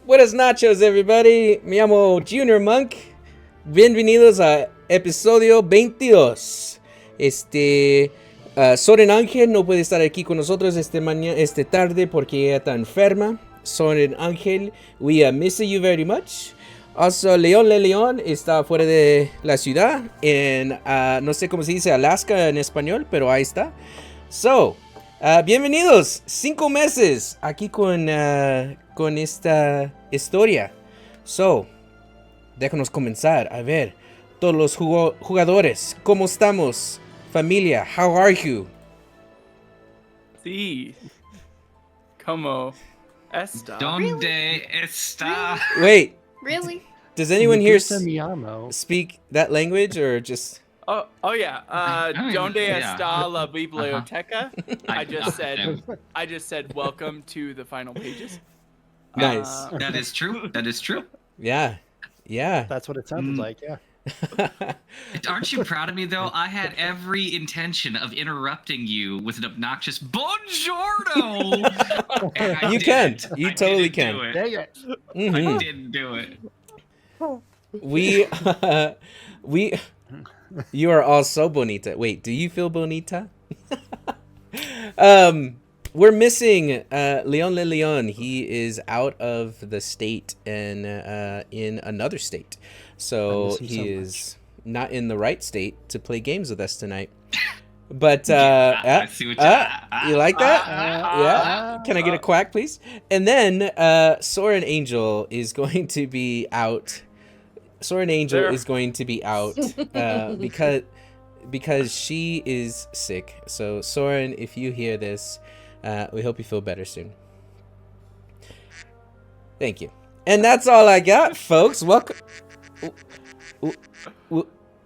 Buenas nachos, everybody. Me llamo Junior Monk. Bienvenidos a episodio 22. Soren Ángel no puede estar aquí con nosotros esta tarde porque ella está enferma. Soren Ángel, we miss you very much. Also, León está fuera de la ciudad en, no sé cómo se dice Alaska en español, pero ahí está. So, bienvenidos, 5 meses aquí con esta historia. So, déjanos comenzar. A ver, todos los jugadores, ¿cómo estamos? Familia, how are you? Sí. ¿Cómo está? ¿Dónde está? Wait, Really? does anyone here Me llamo. speak that language or just... Oh yeah. ¿Dónde yeah. está la biblioteca? I just them. said welcome to the final pages. Nice. That is true. That is true. Yeah. That's what it sounded like, yeah. Aren't you proud of me, though? I had every intention of interrupting you with an obnoxious buongiorno. And I You didn't. can. You I totally didn't can. do it. Dang it. Mhm. I didn't do it. You are all so bonita. Wait, do you feel bonita? We're missing Leon. He is out of the state and in another state. So he is not in the right state to play games with us tonight. But I see what you like that? Yeah. Can I get a quack, please? And then Soren Angel is going to be out. Soren Angel There. is going to be out because she is sick. So Soren, if you hear this, we hope you feel better soon. Thank you. And that's all I got, folks.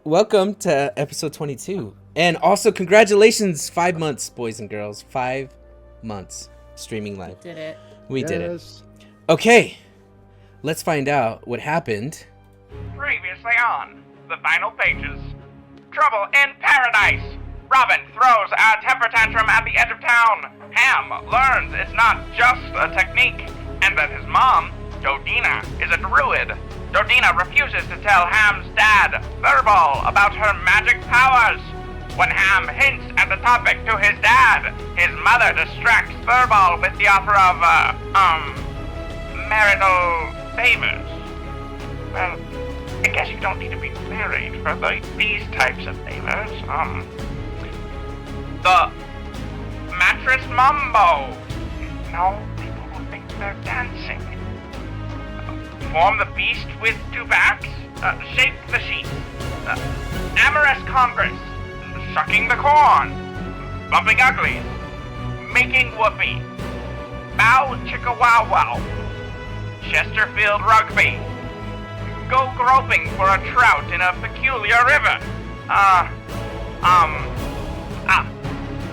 Welcome to episode 22. And also congratulations, 5 months, boys and girls. 5 months streaming live. Did it. We did it. Yes. Okay, let's find out what happened. Previously on the final pages. Trouble in paradise. Robin throws a temper tantrum at the edge of town. Ham learns it's not just a technique, and that his mom, Dodina, is a druid. Dodina refuses to tell Ham's dad, Thurball, about her magic powers. When Ham hints at the topic to his dad, his mother distracts Thurball with the offer of, marital favors. Well, I guess you don't need to be married for these types of favors. The mattress mambo. No, people will think they're dancing. Form the beast with 2 backs. Shake the sheep. Amorous congress. Sucking the corn. Bumping uglies. Making whoopee. Bow chicka wow wow. Chesterfield rugby. Go groping for a trout in a peculiar river.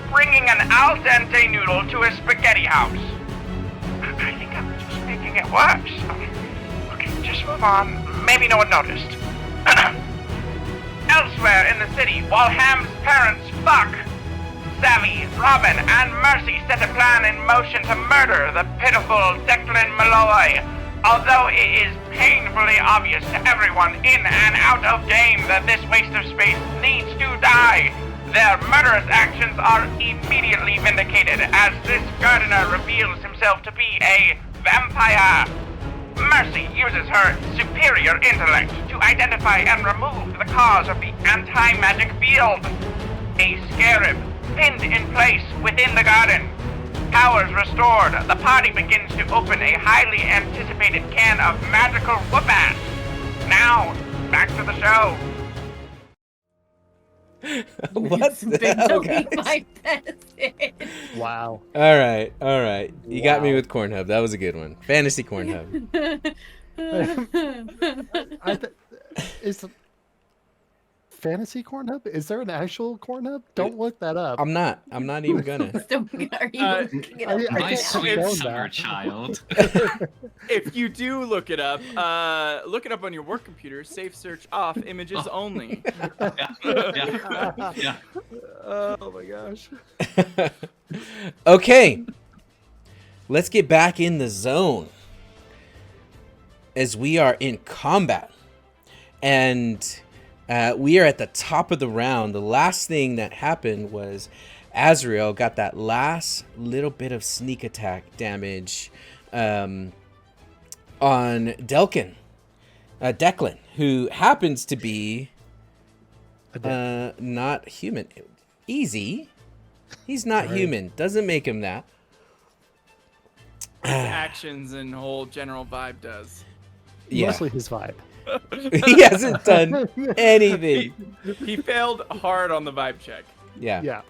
Bringing an al dente noodle to a spaghetti house. I think I'm just making it worse. Okay, just move on. Maybe no one noticed. Elsewhere in the city, while Ham's parents fuck, Sally, Robin, and Mercy set a plan in motion to murder the pitiful Declan Malloy. Although it is painfully obvious to everyone in and out of game that this waste of space needs to die, their murderous actions are immediately vindicated as this gardener reveals himself to be a vampire. Mercy uses her superior intellect to identify and remove the cause of the anti-magic field. A scarab pinned in place within the garden. Powers restored, the party begins to open a highly anticipated can of magical whoop-ass. Now, back to the show. What the Big hell, Toby guys? my best. Wow. All right. You got me Wow. with Corn Hub. That was a good one. Fantasy Corn Hub. Is the fantasy corn hub? Is there an actual corn hub? Don't look that up. I'm not even gonna. Are you looking it I- up I My right can't now? sweet condone summer that. child. If you do look it up on your work computer. Safe search off. Images only. Yeah. Oh my gosh. Okay. Let's get back in the zone. as we are in combat. And we are at the top of the round. The last thing that happened was Azrael got that last little bit of sneak attack damage on Declan, who happens to be not human. Easy. He's not human. Doesn't make him that. His actions and whole general vibe does. Yeah. Mostly his vibe. He hasn't done anything. He failed hard on the vibe check. Yeah. Yeah.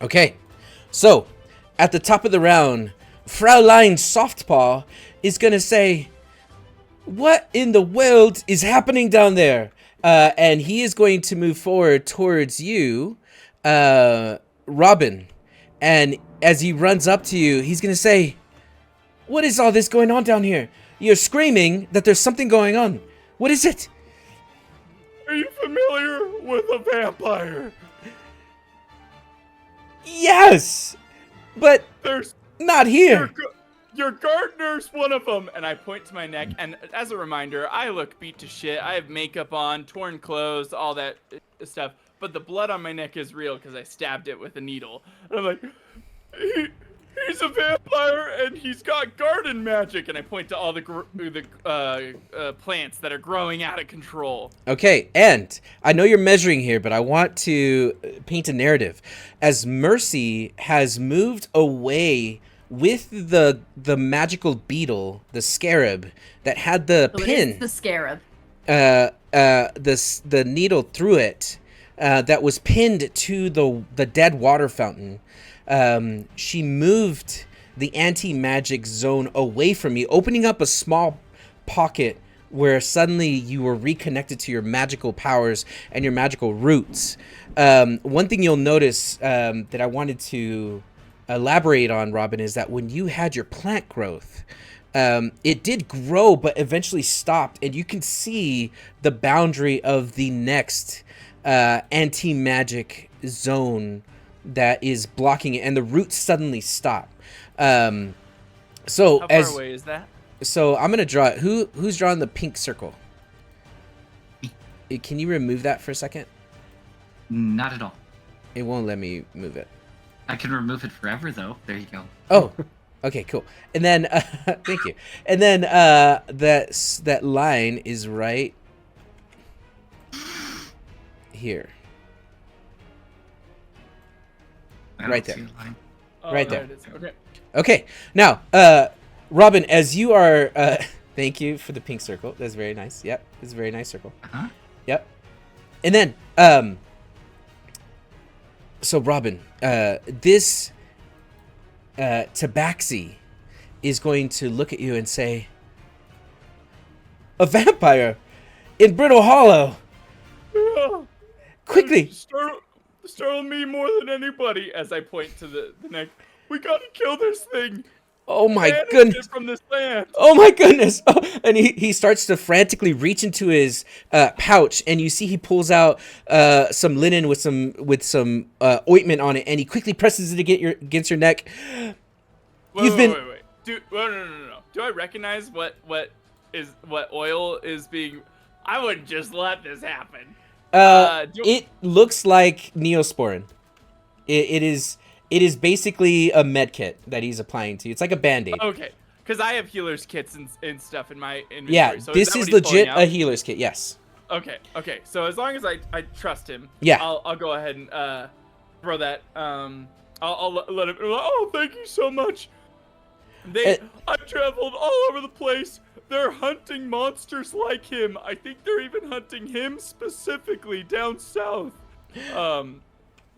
Okay. So, at the top of the round, Fraulein Softpaw is going to say, "What in the world is happening down there?" And he is going to move forward towards you, Robin. And as he runs up to you, he's going to say, "What is all this going on down here? You're screaming that there's something going on. What is it?" Are you familiar with a vampire? Yes, but There's not here. your gardener's one of them. And I point to my neck. And as a reminder, I look beat to shit. I have makeup on, torn clothes, all that stuff. But the blood on my neck is real because I stabbed it with a needle. And I'm like, he's a vampire and he's got garden magic. And I point to all the plants that are growing out of control. Okay, and I know you're measuring here, but I want to paint a narrative. As Mercy has moved away with the magical beetle, the scarab, that had the So pin, it is the scarab. the needle through it, that was pinned to the dead water fountain. She moved the anti-magic zone away from you, opening up a small pocket where suddenly you were reconnected to your magical powers and your magical roots. One thing you'll notice that I wanted to elaborate on, Robin, is that when you had your plant growth, it did grow but eventually stopped, and you can see the boundary of the next anti-magic zone that is blocking it, and the roots suddenly stop. So How far away is that? So I'm gonna draw it. Who's drawing the pink circle? Can you remove that for a second? Not at all. It won't let me move it. I can remove it forever, though. There you go. Oh, okay, cool. And then thank you. And then that line is right here. I don't Right see there. a line. Oh, Right there. It is. Okay. Okay, now, Robin, as you are, thank you for the pink circle. That's very nice. Yep, it's a very nice circle. Uh-huh. Yep. And then, so Robin, this Tabaxi is going to look at you and say, "A vampire in Brittle Hollow! Quickly!" Startled me more than anybody as I point to the neck. We gotta kill this thing. Oh my Banish goodness! it from this land. Oh my goodness! Oh, and he starts to frantically reach into his pouch, and you see he pulls out some linen with some ointment on it, and he quickly presses it against your neck. Wait. No. Do I recognize what oil is being? I wouldn't just let this happen. It looks like Neosporin. It is basically a med kit that he's applying to you. It's like a band-aid. Okay, because I have healer's kits and stuff in my inventory. Yeah, so this that is what he's pulling legit out? a healer's kit. Yes. Okay. So as long as I trust him, Yeah. I'll go ahead and throw that. I'll let him. Oh, thank you so much. I've traveled all over the place. They're hunting monsters like him. I think they're even hunting him specifically down south.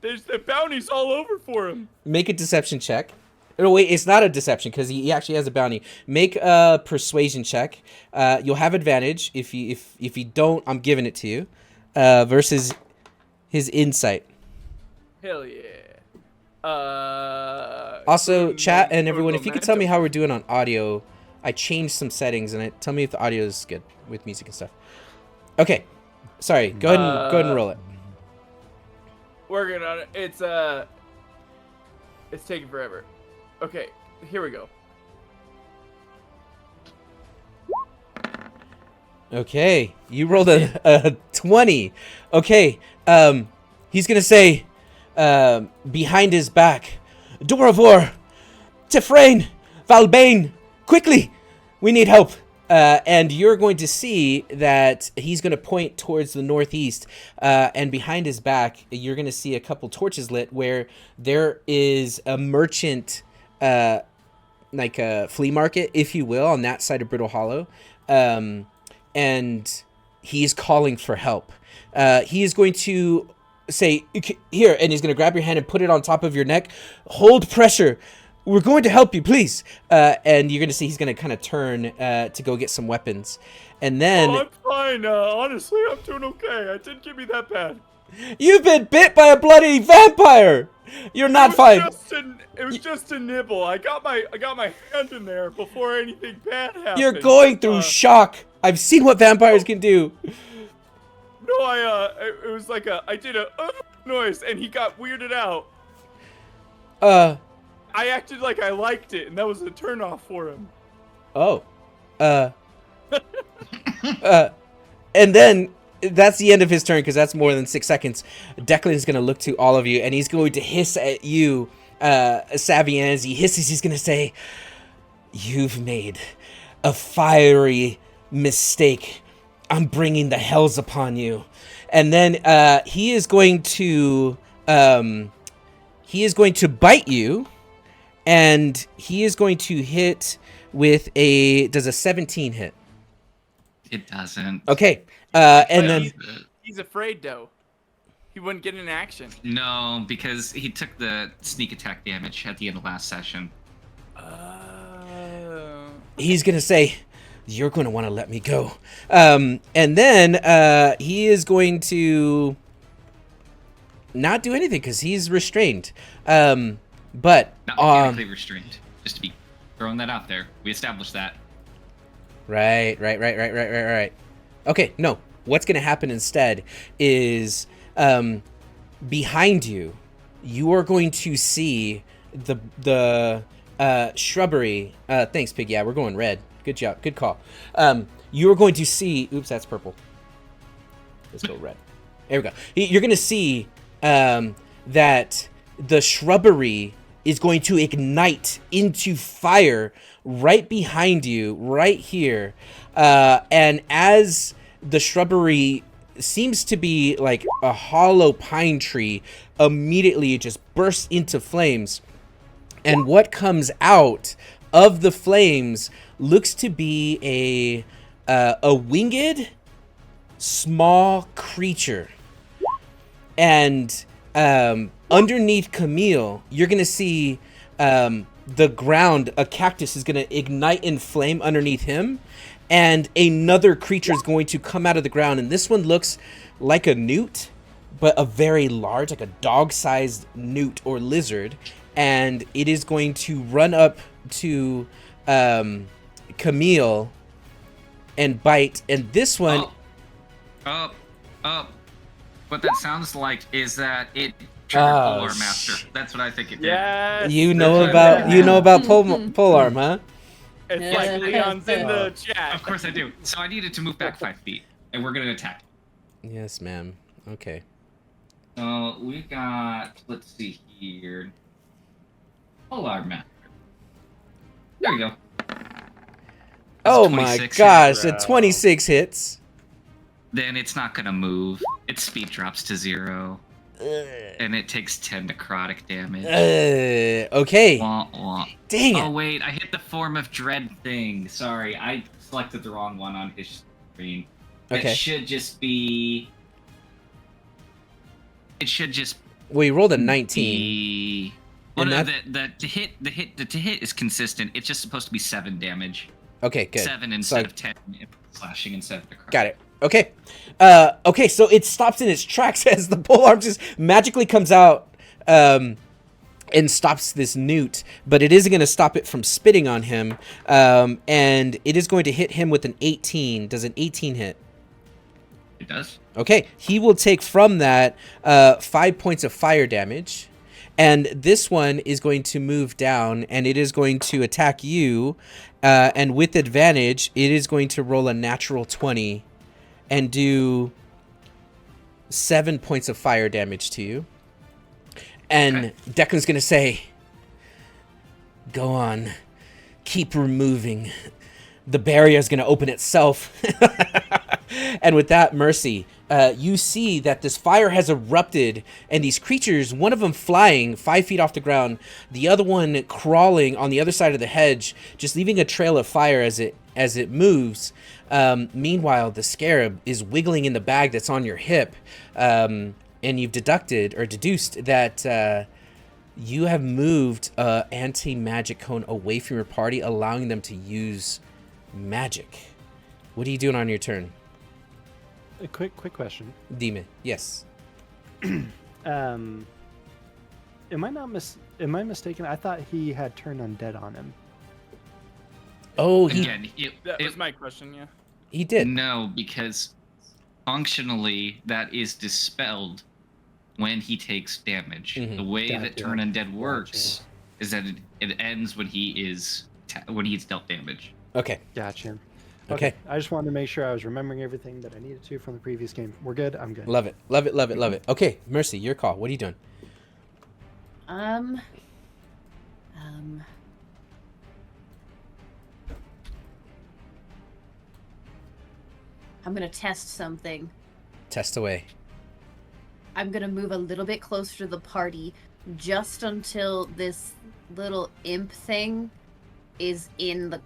There's the bounties all over for him. Make a deception check. Oh wait, it's not a deception because he actually has a bounty. Make a persuasion check. You'll have advantage if you don't. I'm giving it to you. Versus his insight. Hell yeah. Also, chat and everyone, if you could tell me how we're doing on audio. I changed some settings, and tell me if the audio is good with music and stuff. Okay, sorry. Go ahead and roll it. Working on it. It's taking forever. Okay, here we go. Okay, you rolled a 20. Okay, he's gonna say, behind his back, Doravor, Tefrain, Valbane, quickly, we need help. And you're going to see that he's going to point towards the northeast, and behind his back, you're going to see a couple torches lit where there is a merchant, like a flea market, if you will, on that side of Brittle Hollow. And he's calling for help. He is going to say, here, and he's going to grab your hand and put it on top of your neck. Hold pressure. We're going to help you, please. And you're going to see he's going to kind of turn to go get some weapons. And then... Oh, I'm fine. Honestly, I'm doing okay. It didn't get me that bad. You've been bit by a bloody vampire! You're not fine. It was just a nibble. I got my hand in there before anything bad happened. You're going through shock. I've seen what vampires can do. No, it was like I did a noise and he got weirded out. I acted like I liked it and that was a turnoff for him. Oh. And then that's the end of his turn because that's more than 6 seconds. Declan is going to look to all of you and he's going to hiss at you, Savvy, and as he hisses, he's going to say, "You've made a fiery mistake. I'm bringing the hells upon you." And then he is going to bite you, and he is going to hit with does a 17 hit? It doesn't. Okay. And then he's afraid though. He wouldn't get an action. No, because he took the sneak attack damage at the end of last session. he's gonna say, "You're gonna want to let me go," and then he is going to not do anything because he's restrained. But not mechanically restrained. Just to be throwing that out there. We established that. Right. Okay, no. What's gonna happen instead is behind you, you are going to see the shrubbery. Thanks, Pig. Yeah, we're going red. Good job. Good call. You are going to see. Oops, that's purple. Let's go red. There we go. You're going to see that the shrubbery is going to ignite into fire right behind you, right here. And as the shrubbery seems to be like a hollow pine tree, immediately it just bursts into flames. And what comes out of the flames looks to be a winged small creature. And underneath Camille, you're gonna see the ground. A cactus is gonna ignite in flame underneath him, and another creature is going to come out of the ground. And this one looks like a newt, but a very large, like a dog-sized newt or lizard. And it is going to run up to Camille and bite. And this one... What that sounds like is that it triggered Polar Master. That's what I think it did. Yes. You know about polearm, huh? It's like Leon's in the chat. Of course I do. So I needed to move back 5 feet, and we're gonna attack. Yes, ma'am. Okay. So we got, let's see here, Polar Master. There we go. Oh my gosh, a 26 hits. Then it's not gonna move. Its speed drops to 0. And it takes 10 necrotic damage. Okay. Wah, wah. Dang it. Oh wait, I hit the Form of Dread thing. Sorry, I selected the wrong one on his screen. Okay. It should just be... Well, you rolled a 19. Be... Well, no, the to hit is consistent. It's just supposed to be 7 damage. Okay, good. 7 instead of 10 slashing instead of necrotic. Got it. Okay. Okay, so it stops in its tracks as the polearm just magically comes out and stops this newt, but it isn't going to stop it from spitting on him, and it is going to hit him with an 18. Does an 18 hit? It does. Okay, he will take from that 5 points of fire damage, And this one is going to move down, and it is going to attack you. And with advantage, it is going to roll a natural 20 and do 7 points of fire damage to you. And Declan's going to say, go on, keep removing. The barrier is going to open itself. And with that, Mercy, you see that this fire has erupted, and these creatures, one of them flying 5 feet off the ground, the other one crawling on the other side of the hedge, just leaving a trail of fire as it moves. Meanwhile, the scarab is wiggling in the bag that's on your hip, and you've deduced that you have moved anti-magic cone away from your party, allowing them to use magic. What are you doing on your turn? A quick question. Demon, yes. Am I mistaken? I thought he had turned undead on him. Oh, Again, That was my question, yeah. he did. No, because functionally that is dispelled when he takes damage. Mhm. The way that Gotcha. Turn Undead works is that it ends when he's dealt damage. Okay. Gotcha. Okay. I just wanted to make sure I was remembering everything that I needed to from the previous game. We're good. I'm good. Love it. Love it. Love it. Love it. Okay, Mercy, your call. What are you doing? I'm gonna test something. Test away. I'm gonna move a little bit closer to the party, just until this little imp thing is in the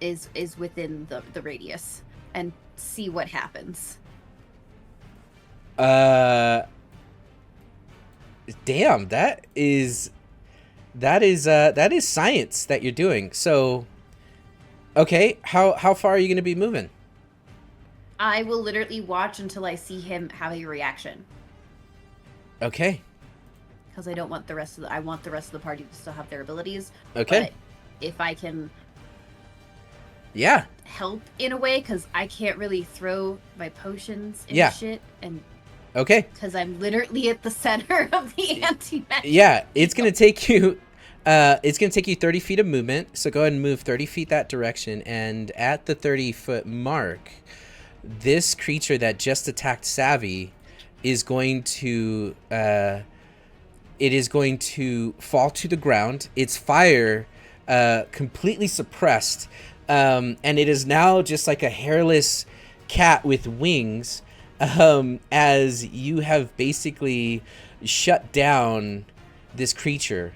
is within the radius, and see what happens. Damn, that is science that you're doing. So, okay, how far are you gonna be moving? I will literally watch until I see him have a reaction, Okay. because I want the rest of the party to still have their abilities. Okay. But if I can Yeah. help in a way, because I can't really throw my potions and Yeah. shit, and Okay. because I'm literally at the center of the anti-magic. Yeah, it's gonna take you. It's gonna take you 30 feet of movement. So go ahead and move 30 feet that direction, and at the 30-foot mark, this creature that just attacked Savvy is going to fall to the ground. Its fire completely suppressed, and it is now just like a hairless cat with wings, as you have basically shut down this creature.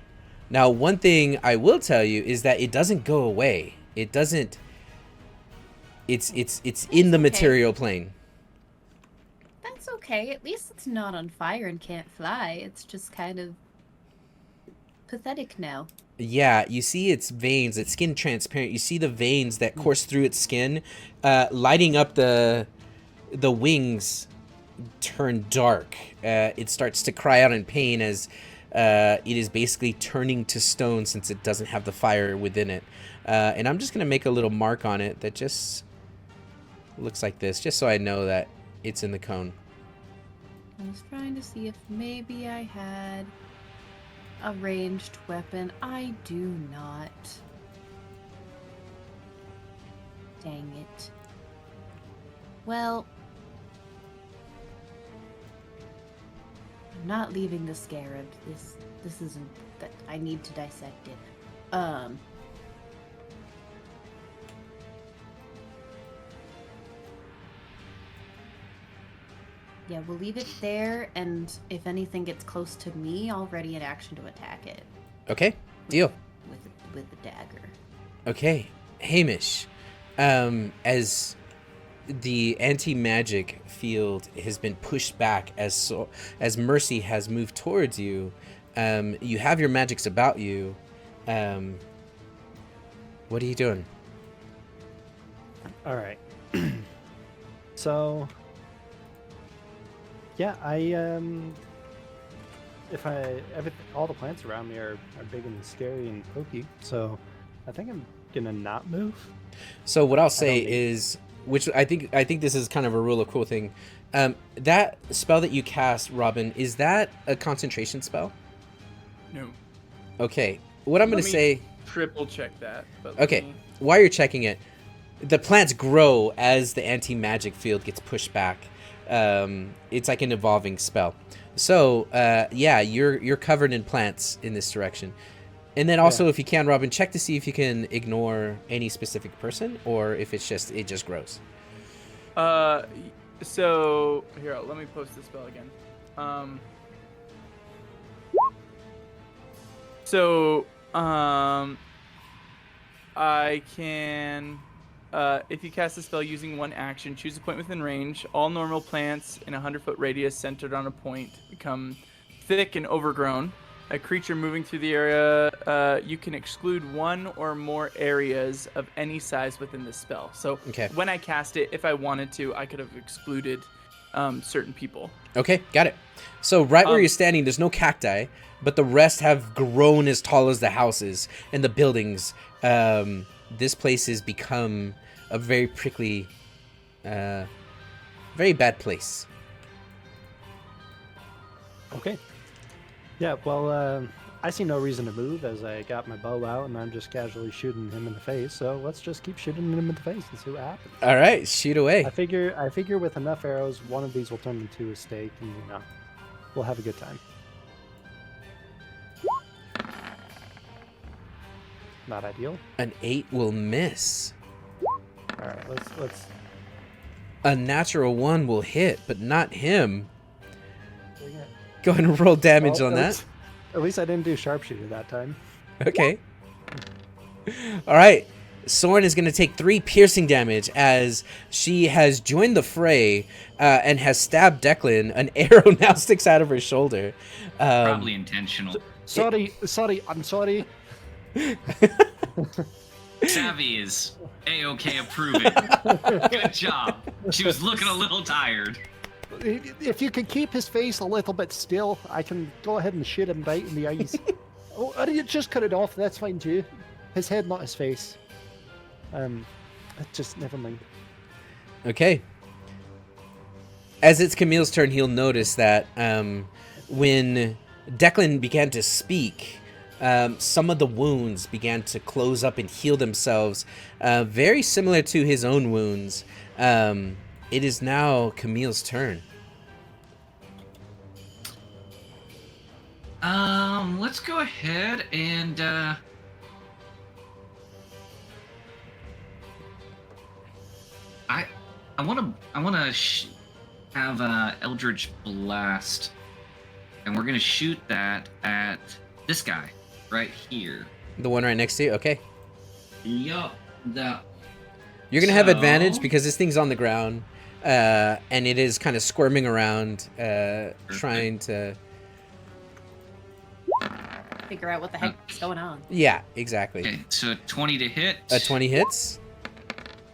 Now, one thing I will tell you is that it doesn't go away. It doesn't. It's in the okay. material plane. That's okay. At least it's not on fire and can't fly. It's just kind of pathetic now. Yeah, you see its veins, its skin transparent. You see the veins that course through its skin, lighting up the wings turn dark. It starts to cry out in pain as it is basically turning to stone since it doesn't have the fire within it. And I'm just going to make a little mark on it that just looks like this, just so I know that it's in the cone. I was trying to see if maybe I had a ranged weapon. I do not. Dang it. Well, I'm not leaving the scarab. This isn't that I need to dissect it. Yeah, we'll leave it there, and if anything gets close to me, I'll ready an action to attack it Okay, deal. with the dagger. Okay, Hamish, as the anti-magic field has been pushed back as Mercy has moved towards you, you have your magics about you. What are you doing? All right. So, yeah, all the plants around me are big and scary and pokey, so I think I'm gonna not move. So what I'll say is, which I think this is kind of a really cool thing. That spell that you cast, Robin, is that a concentration spell? No. Okay. What I'm going to Let me say... Triple check that. But Okay. While you're checking it, the plants grow as the anti-magic field gets pushed back. It's like an evolving spell. So, yeah, you're covered in plants in this direction. And then also, if you can, Robin, check to see if you can ignore any specific person or if it just grows. So here, let me post the spell again. I can, if you cast a spell using one action, choose a point within range. All normal plants in a 100-foot radius centered on a point become thick and overgrown. A creature moving through the area, you can exclude one or more areas of any size within the spell. So when I cast it, if I wanted to, I could have excluded certain people. Okay, got it. So right where you're standing, there's no cacti, but the rest have grown as tall as the houses and the buildings. This place has become a very prickly, very bad place. Okay. Yeah, well, I see no reason to move as I got my bow out and I'm just casually shooting him in the face. So let's just keep shooting him in the face and see what happens. All right, shoot away. I figure with enough arrows, one of these will turn into a stake, and we'll have a good time. Not ideal. An 8 will miss. All right, let's. A natural 1 will hit, but not him. Go ahead and roll damage on that. At least I didn't do sharpshooter that time. Okay. All right. Soren is going to take 3 piercing damage as she has joined the fray and has stabbed Declan. An arrow now sticks out of her shoulder. Probably intentional. Sorry, I'm sorry. Savvy is A-OK approving. Good job. She was looking a little tired. If you can keep his face a little bit still, I can go ahead and shoot him right in the eyes. Oh, you just cut it off. That's fine too. His head, not his face. Just never mind. Okay. As it's Camille's turn, he'll notice that when Declan began to speak, some of the wounds began to close up and heal themselves, very similar to his own wounds. It is now Camille's turn. Let's go ahead and I want to have Eldritch Blast, and we're gonna shoot that at this guy right here. The one right next to you. Okay. Yup. You're gonna have advantage because this thing's on the ground, and it is kind of squirming around, trying to figure out what the heck is going on. Yeah, exactly. Okay, so 20 to hit. A 20 hits.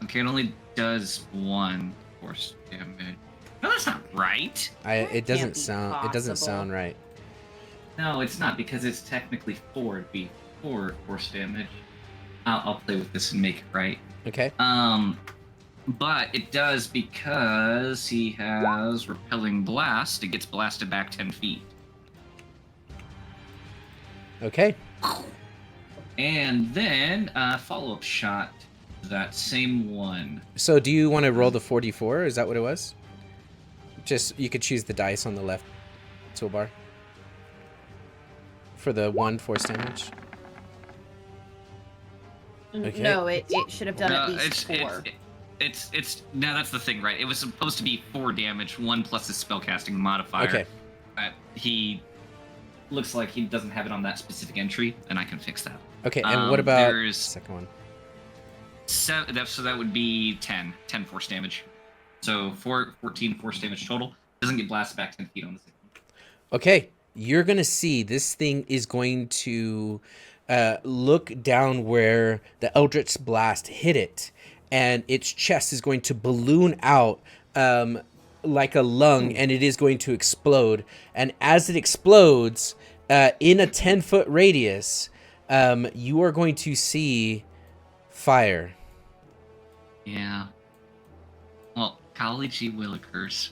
Okay, it only does 1 force damage. No, that's not right. It doesn't sound right. No, it's not, because it's technically 4. It'd be 4 force damage. I'll play with this and make it right. Okay. But it does because he has repelling blast. It gets blasted back 10 feet. Okay. And then follow-up shot to that same one. So do you want to roll the 4d4? Is that what it was? Just, you could choose the dice on the left toolbar for the 1 force damage. Okay. No, it should have done at least 4. It's no, that's the thing, right? It was supposed to be 4 damage, 1 plus his spellcasting modifier. Okay. He looks like he doesn't have it on that specific entry, and I can fix that. Okay, and what about the second one? So that would be 10 force damage. So 14 force damage total. Doesn't get blasted back 10 feet on the second one. Okay, you're gonna see this thing is going to look down where the Eldritch Blast hit it, and its chest is going to balloon out like a lung, and it is going to explode. And as it explodes, in a 10-foot radius, you are going to see fire. Yeah. Well, golly gee willikers.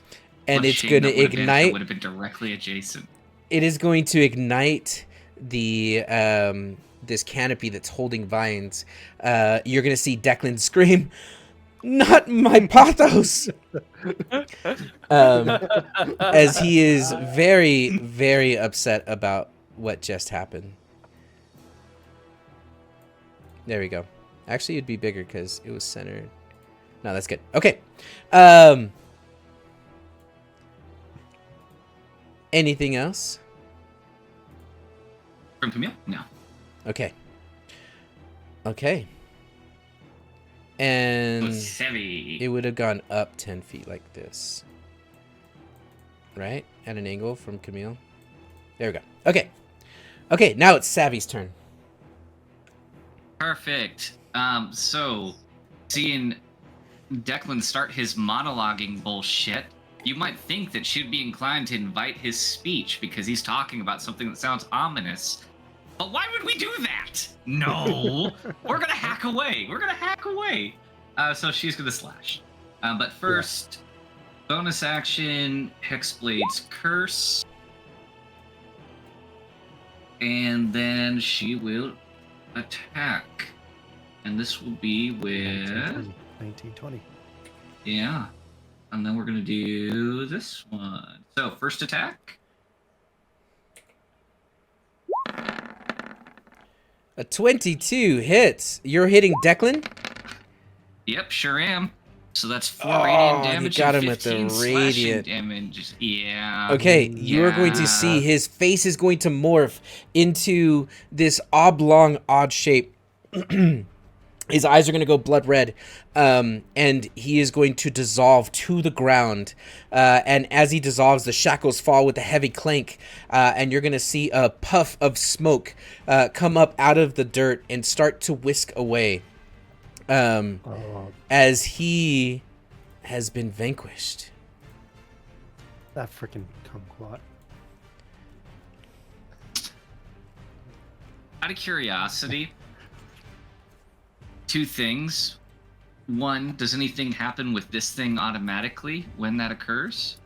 And it's going to ignite. Would have been directly adjacent. It is going to ignite the this canopy that's holding vines, you're gonna see Declan scream, "Not my pathos!" As he is very, very upset about what just happened. There we go. Actually, it'd be bigger because it was centered. No, that's good. Okay. Anything else? From Camille? No. Okay. Okay. And Savvy. it would have gone up 10 feet like this. Right? At an angle from Camille. There we go. Okay. Okay, now it's Savvy's turn. Perfect. So, seeing Declan start his monologuing bullshit, you might think that she'd be inclined to invite his speech because he's talking about something that sounds ominous. But why would we do that? No, we're gonna hack away. We're gonna hack away. So she's gonna slash. But first, bonus action, Hexblade's Curse. And then she will attack. And this will be with 1920. Yeah. And then we're gonna do this one. So first attack. A 22 hits. You're hitting Declan? Yep, sure am. So that's 4 Oh, radiant you damage got and him with the 15 slashing radiant. damage. Yeah. Okay, you're going to see his face is going to morph into this oblong, odd shape. His eyes are going to go blood red, and he is going to dissolve to the ground. And as he dissolves, the shackles fall with a heavy clank, and you're going to see a puff of smoke come up out of the dirt and start to whisk away as he has been vanquished. That freaking kumquat. Out of curiosity, 2 things. 1, does anything happen with this thing automatically when that occurs?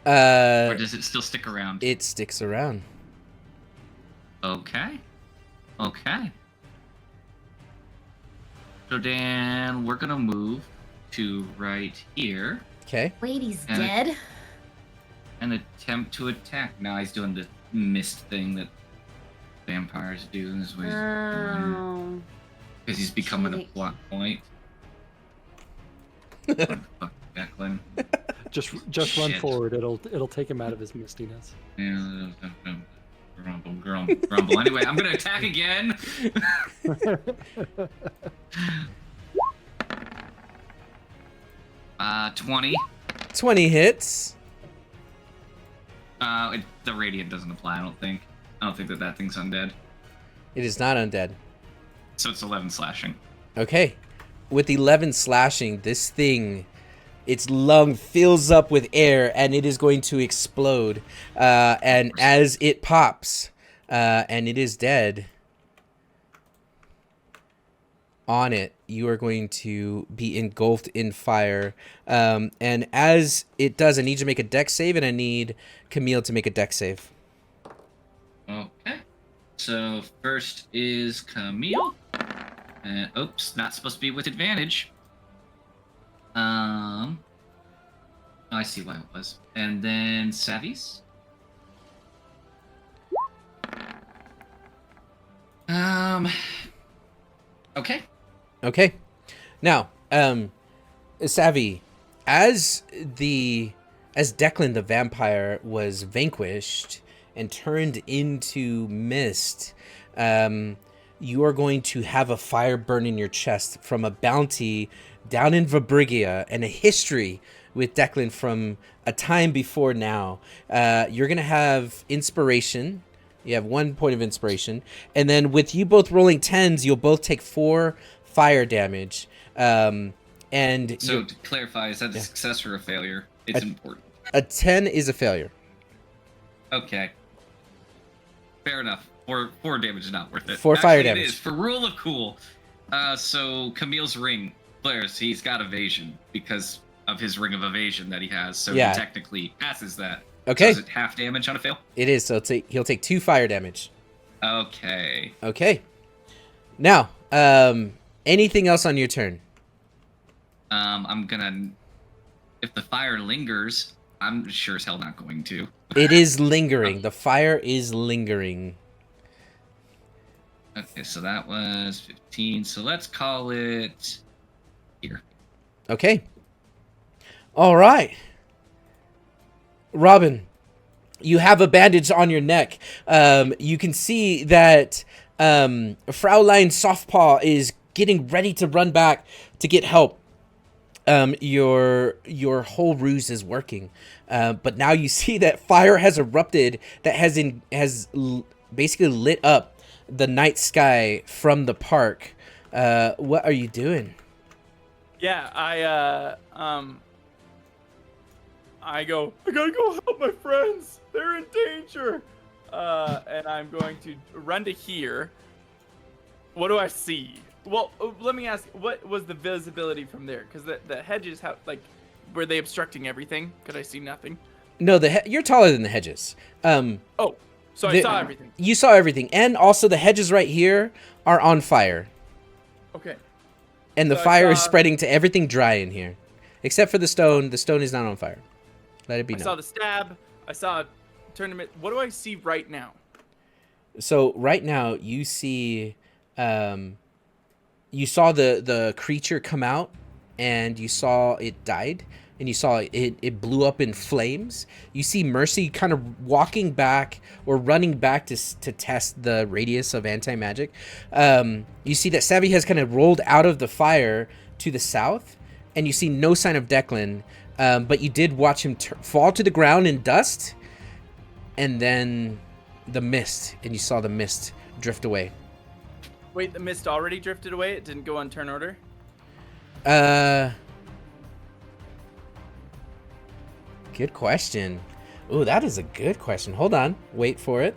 Or does it still stick around? It sticks around. Okay. Okay. So then we're gonna move to right here Okay. Wait, he's And- dead? and attempt to attack. Now he's doing the mist thing that vampires do. This way Oh. because he's becoming a Shit. plot point. Fuck Declan. Just run Shit. forward. It'll take him out of his mistiness. Yeah, grumble. Anyway, I'm gonna attack again. 20. 20 hits. The radiant doesn't apply. I don't think that thing's undead. It is not undead. So it's 11 slashing. Okay. With 11 slashing, this thing, its lung fills up with air and it is going to explode. And as it pops, and it is dead, on it, you are going to be engulfed in fire. And as it does, I need you to make a dex save, and I need Camille to make a dex save. Okay. So first is Camille. Oops, not supposed to be with advantage. I see why it was. And then Savvy's. Okay. Okay. Now, Savvy, as Declan the vampire was vanquished and turned into mist, you are going to have a fire burn in your chest from a bounty down in Vibrigia and a history with Declan from a time before now. You're going to have inspiration. You have 1 point of inspiration. And then with you both rolling 10s, you'll both take 4 fire damage. And So to clarify, is that a success or a failure? It's important. a 10 is a failure. Okay. Fair enough. 4 damage is not worth it. 4 fire Actually, damage. It is. For rule of cool. So Camille's ring flares. He's got evasion because of his ring of evasion that he has. So Yeah. he technically passes that. Okay. So is it half damage on a fail? It is, so he'll take 2 fire damage. Okay. Okay. Now, anything else on your turn? I'm gonna. If the fire lingers, I'm sure as hell not going to. It is lingering. The fire is lingering. Okay, so that was 15. So let's call it here. Okay. All right. Robin, you have a bandage on your neck. You can see that Fraulein Softpaw is getting ready to run back to get help. Your whole ruse is working, but now you see that fire has erupted that has basically lit up the night sky from the park. What are you doing? Yeah, I gotta go help my friends. They're in danger. And I'm going to run to here. What do I see? Well, let me ask, what was the visibility from there? Because the hedges have, like, were they obstructing everything? Could I see nothing? No, you're taller than the hedges. Oh, so I saw everything. You saw everything, and also the hedges right here are on fire. Okay. And the So fire is spreading to everything dry in here, except for the stone. The stone is not on fire. Let it be known. I saw the stab. I saw a tournament. What do I see right now? So right now you see, you saw the creature come out, and you saw it died, and you saw it blew up in flames. You see Mercy kind of walking back or running back to test the radius of anti-magic. You see that Savvy has kind of rolled out of the fire to the south, and you see no sign of Declan, but you did watch him fall to the ground in dust, and then the mist, and you saw the mist drift away. Wait, the mist already drifted away? It didn't go on turn order? Good question. Ooh, that is a good question. Hold on. Wait for it.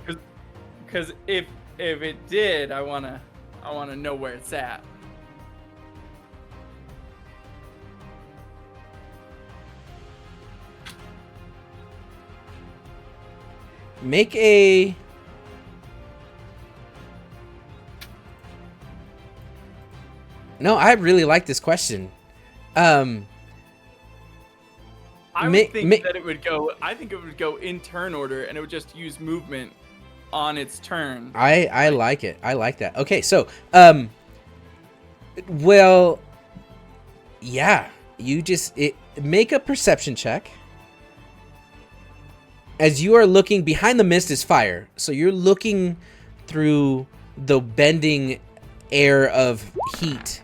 Because if it did, I wanna know where it's at. Make a... No, I really like this question. I would think that it would go. I think it would go in turn order, and it would just use movement on its turn. I like it. I like that. Okay, so well, yeah, you just make a perception check. As you are looking, behind the mist is fire, so you're looking through the bending air of heat,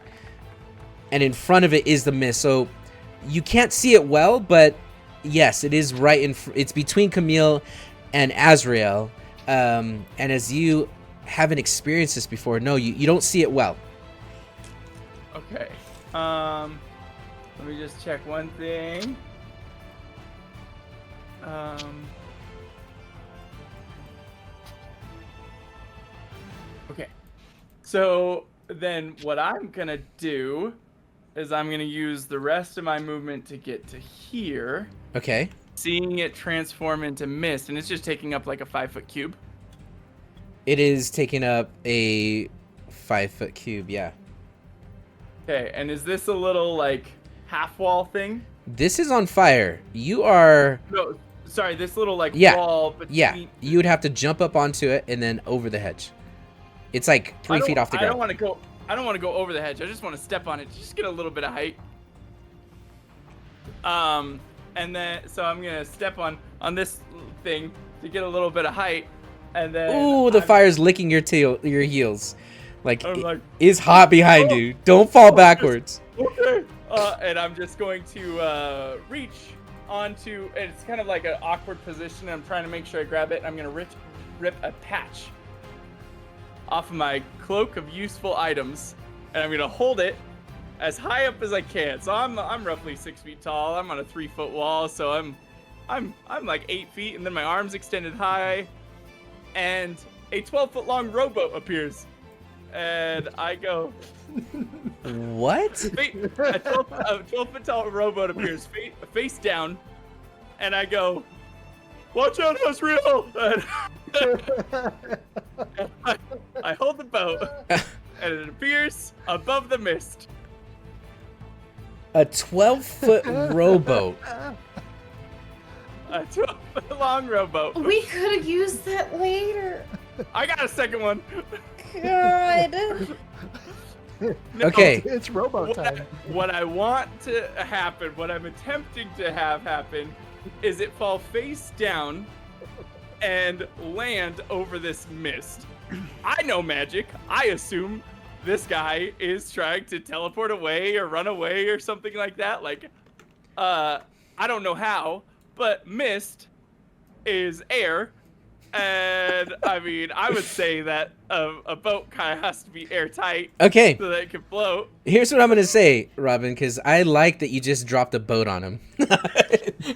and in front of it is the mist. So you can't see it well, but yes, it is right in. It's between Camille and Azrael, and as you haven't experienced this before, no, you don't see it well. Okay. Let me just check one thing. Okay. So then what I'm gonna do is I'm gonna use the rest of my movement to get to here. Okay. Seeing it transform into mist, and it's just taking up like a 5-foot cube. It is taking up a 5-foot cube, yeah. Okay, and is this a little like half wall thing? This is on fire. You are... No, sorry, this little like Yeah, wall between... yeah. You would have to jump up onto it and then over the hedge. It's like 3 feet off the ground. I don't want to go over the hedge. I just want to step on it. Just get a little bit of height. And then so I'm gonna step on this thing to get a little bit of height, and then. Ooh, the fire's licking your heels. Like, I'm like, is hot behind you. Don't fall backwards. Okay. And I'm just going to reach onto. It's kind of like an awkward position. I'm trying to make sure I grab it. I'm gonna rip a patch off of my cloak of useful items, and I'm gonna hold it as high up as I can. So I'm roughly 6 feet tall. I'm on a 3-foot wall, so I'm like 8 feet, and then my arms extended high, and a 12-foot long rowboat appears, and I go. What? A 12-foot tall rowboat appears face down, and I go, "Watch out, Azrael!" I hold the boat, and it appears above the mist. A 12-foot rowboat. A 12-foot long rowboat. We could have used that later. I got a second one. God. No, Okay. It's rowboat time. What I want to happen, what I'm attempting to have happen, is it fall face down and land over this mist. I know magic. I assume this guy is trying to teleport away or run away or something like that. Like, I don't know how, but mist is air. And I mean, I would say that a boat kind of has to be airtight. Okay. So that it can float. Here's what I'm gonna say, Robin, because I like that you just dropped a boat on him.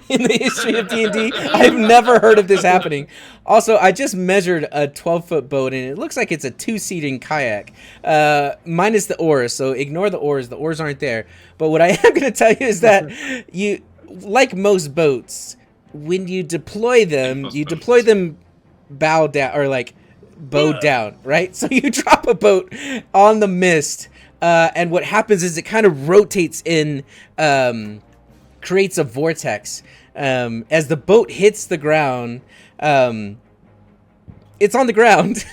In the history of D&D, I've never heard of this happening. Also, I just measured a 12-foot boat, and it looks like it's a 2-seating kayak, minus the oars. So ignore the oars. The oars aren't there. But what I am gonna tell you is that you, like most boats, when you deploy them, you deploy them bow down or like bow down, right? So you drop a boat on the mist, and what happens is it kind of rotates in, creates a vortex. As the boat hits the ground, it's on the ground.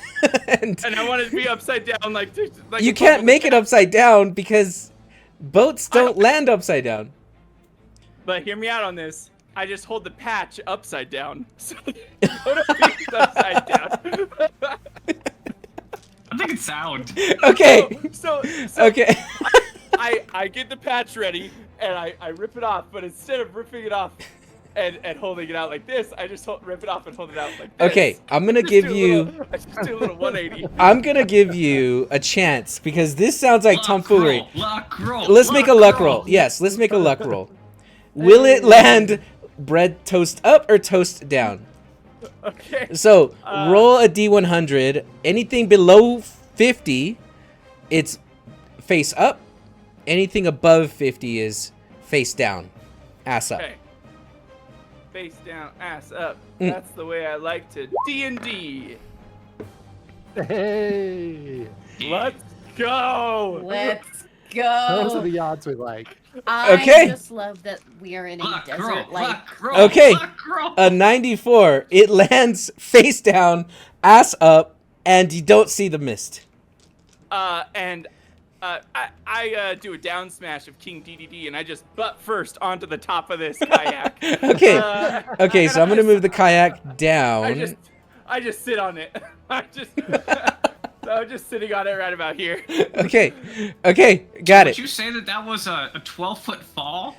and I want it to be upside down, like you can't make it upside down because boats don't land upside down. But hear me out on this. I just hold the patch upside down. So the boat appears upside down. I think it's sound. Okay. So Okay. I get the patch ready and I rip it off, but instead of ripping it off and holding it out like this, I just rip it off and hold it out like this. Okay, I'm gonna give you. I just do a little 180. I'm gonna give you a chance because this sounds like tomfoolery. Luck roll. Let's make a luck roll. Yes, let's make a luck roll. Will it land bread toast up or toast down? Okay. So roll a D100. Anything below 50, it's face up. Anything above 50 is face down, ass up. Okay. Face down, ass up. That's the way I like to D&D. Hey, Let's go. Let's those are go. the odds we like. I Okay. just love that we are in a Luck desert. roll. Like, Luck roll. Okay. Luck roll. A 94. It lands face down, ass up, and you don't see the mist. I do a down smash of King DDD and I just butt first onto the top of this kayak. Okay. Okay, so I'm gonna move the kayak down. I just sit on it. So I'm just sitting on it right about here. Okay. Okay, got Would it. you say that was a 12-foot fall?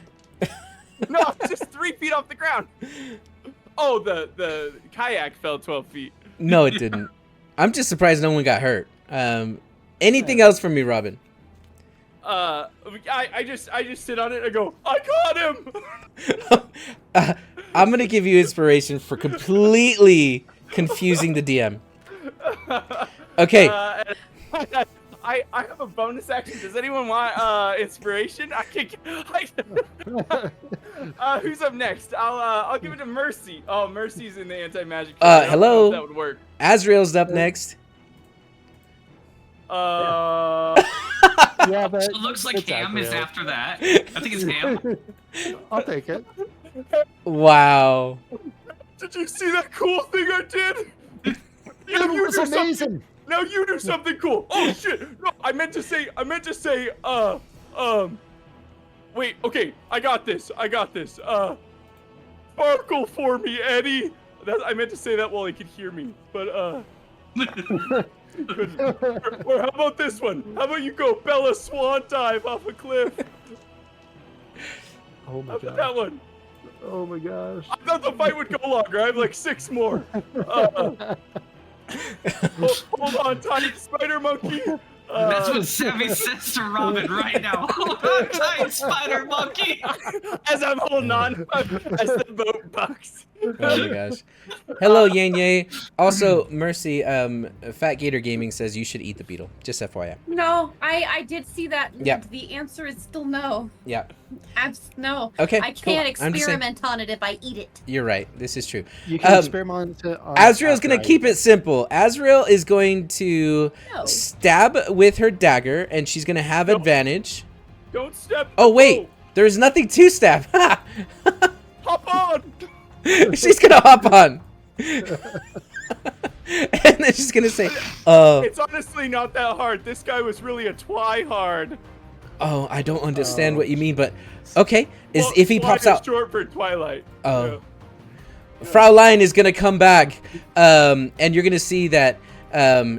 No, it's just 3 feet off the ground. Oh, the kayak fell 12 feet. No, it didn't. I'm just surprised no one got hurt. Anything else from me, Robin? I just sit on it and go, I caught him. I'm gonna give you inspiration for completely confusing the DM. Okay. I have a bonus action. Does anyone want inspiration? Who's up next? I'll give it to Mercy. Oh, Mercy's in the anti-magic. Hello? That would work. Azrael's up next. Yeah, but It looks like it's Ham is Azrael. after that. I think it's Ham. I'll take it. Wow. Did you see that cool thing I did? It was amazing. Now you do something cool. Oh shit! No, I meant to say. Wait. Okay, I got this. Sparkle for me, Eddie. I meant to say that while he could hear me, but couldn't. Or how about this one? How about you go Bella Swan dive off a cliff? Oh my How about god. that one? Oh my gosh. I thought the fight would go longer. I have like 6 more. Hold on, tiny spider monkey. That's what Sammy says to Robin right now. Hold on tight, spider monkey. As I'm holding on, as the boat bucks. Oh my gosh. Hello, Yang Ye. Also, Mercy, Fat Gator Gaming says you should eat the beetle. Just FYI. No, I did see that. Yeah. The answer is still no. Yeah. No. Okay, I cool. can't I'm just saying. experiment on it if I eat it. You're right. This is true. You can experiment on Azrael's going to keep it simple. Azrael is going to No. stab with her dagger, and she's going to have advantage. Don't step. Oh, wait. There's nothing to stab. Hop on. She's going to hop on. And then she's going to say, It's honestly not that hard. This guy was really a twi-hard. oh, I don't understand what you mean, but okay. Well, If he twi pops is out, short for Twilight. Oh. Fraulein is going to come back, and you're going to see that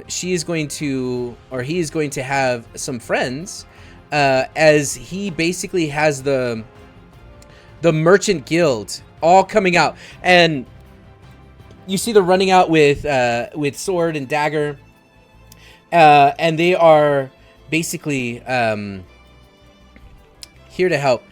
she is going to, or he is going to have some friends, as he basically has the merchant guild all coming out, and you see them running out with sword and dagger, and they are basically here to help.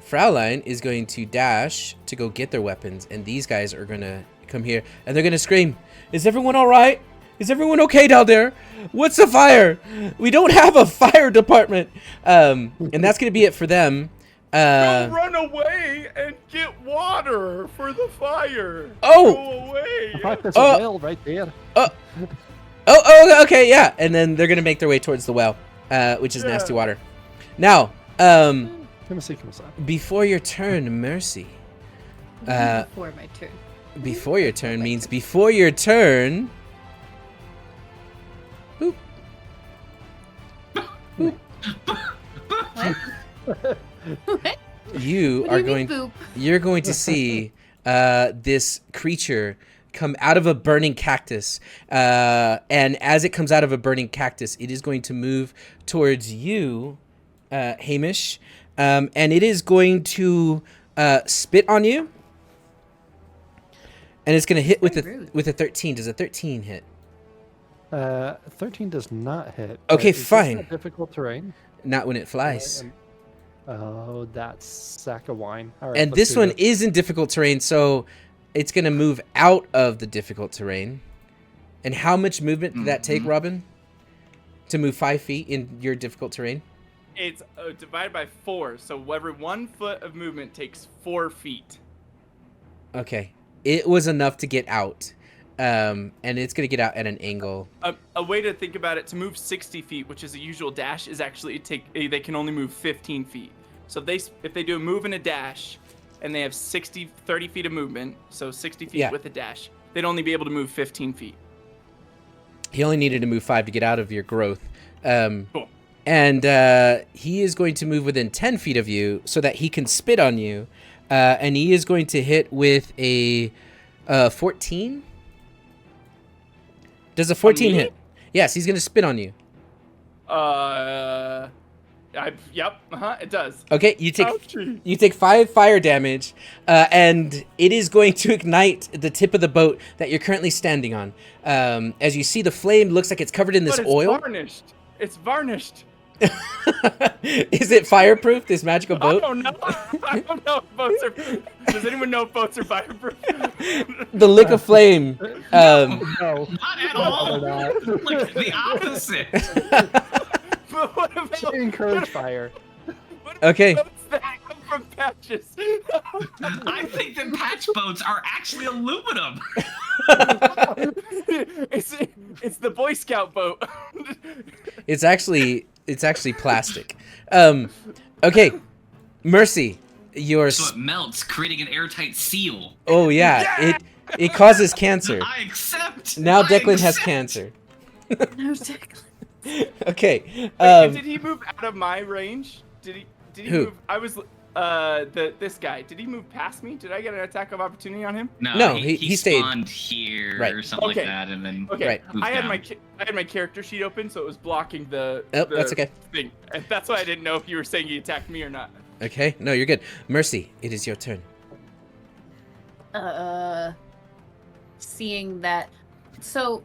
Fraulein is going to dash to go get their weapons, and these guys are going to come here, and they're going to scream, "Is everyone all right? Is everyone okay down there? What's a fire? We don't have a fire department." And that's going to be it for them. Don't run away and get water for the fire. Oh! Go away. There's a well right there. Oh, okay, yeah. And then they're going to make their way towards the well, which is nasty water. Now, before your turn, Mercy. Before my turn. Before your turn means before your turn. Boop. Boop. What? You're going to see this creature come out of a burning cactus, and as it comes out of a burning cactus, it is going to move towards you, Hamish, and it is going to spit on you, and it's going to hit with a 13. Does a 13 hit? 13 does not hit. Okay, Is this fine. a difficult terrain? Not when it flies. Oh, that's sack of wine. All right, And let's this do one is in difficult terrain, so it's going to move out of the difficult terrain. And how much movement did that take, Robin? To move 5 feet in your difficult terrain? It's divided by 4, so every 1 foot of movement takes 4 feet. Okay. It was enough to get out. And it's going to get out at an angle. A way to think about it, to move 60 feet, which is a usual dash, is actually they can only move 15 feet. So if they do a move and a dash, and they have 30 feet of movement, so 60 feet with a dash, they'd only be able to move 15 feet. He only needed to move 5 to get out of your growth. Cool. And he is going to move within 10 feet of you so that he can spit on you. And he is going to hit with a 14. Does a 14 hit? Yes, he's going to spit on you. Yep, it does. Okay, you take 5 fire damage, and it is going to ignite the tip of the boat that you're currently standing on. As you see, the flame looks like it's covered in this oil. It's varnished. Is it fireproof, this magical boat? I don't know. I don't know if boats are... Does anyone know if boats are fireproof? The lick of flame. No. Not at all. Like the opposite. But what about... Encourage fire. Okay. Boats that come from patches? I think that patch boats are actually aluminum. It's the Boy Scout boat. It's actually plastic. Okay, Mercy, So it melts, creating an airtight seal. Oh yeah, it causes cancer. I accept. Now Declan has cancer. No, Declan. Okay. Did he move out of my range? Did he Who? move? I was this guy. Did he move past me? Did I get an attack of opportunity on him? No, he stayed. Spawned here Right. or something Okay. like that, and then Right. moved I had down. I had my character sheet open, so it was blocking the. Oh, the that's okay. Thing. And that's why I didn't know if you were saying he attacked me or not. Okay, no, you're good. Mercy, it is your turn. Seeing that. So,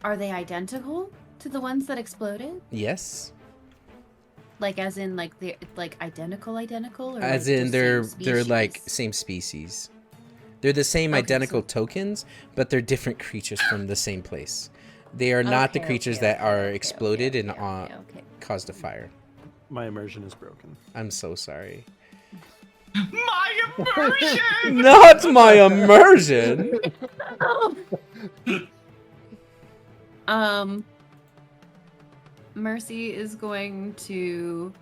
are they identical to the ones that exploded? Yes. Like, as in, like they're like identical, or As like in just same they're like species? same species. They're the same Okay, identical so- tokens, but they're different creatures from the same place. They are not the creatures that are exploded and caused a fire. My immersion is broken. I'm so sorry. My immersion! Not my immersion! Mercy is going to.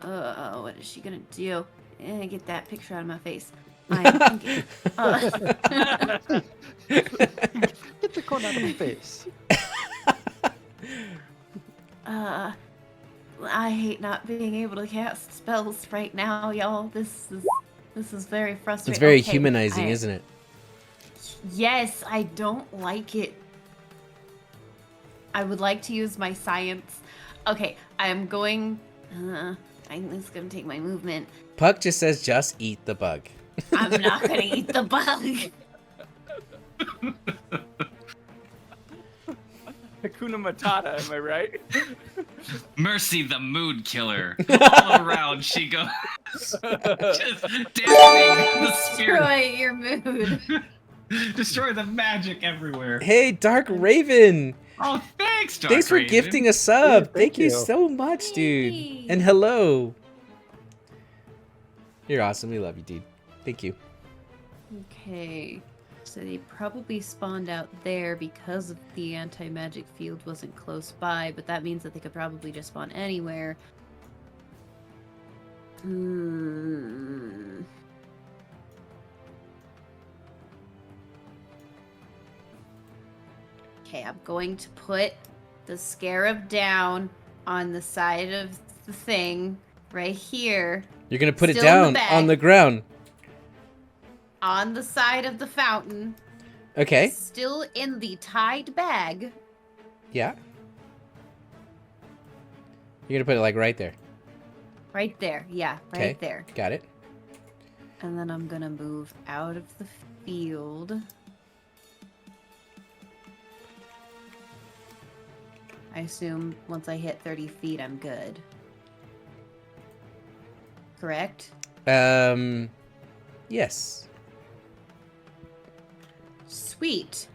What is she gonna do? Get that picture out of my face. I'm thinking. Get the corn out of my face. I hate not being able to cast spells right now, y'all. This is very frustrating. It's very Okay, humanizing, isn't it? Yes, I don't like it. I would like to use my science. Okay, I'm going. I'm just gonna take my movement. Puck just says, just eat the bug. I'm not gonna eat the bug. Hakuna Matata, am I right? Mercy, the mood killer. All around she goes. Just dampening the spirit. Destroy your mood. Destroy the magic everywhere. Hey, Dark Raven! Oh, thanks, Dark Thanks for Raven. gifting a sub. Dude, thank thank you you. so much, dude. Yay. And hello. You're awesome. We love you, dude. Thank you. Okay, so they probably spawned out there because the anti-magic field wasn't close by, but that means that they could probably just spawn anywhere. Okay, I'm going to put the scarab down on the side of the thing right here. You're going to put it Still in the down bag. on the ground. On the side of the fountain. Okay. Still in the tied bag. Yeah. You're going to put it like right there. Right there. Yeah, right Okay. there. Got it. And then I'm gonna move out of the field. I assume once I hit 30 feet, I'm good. Correct? Yes. Sweet.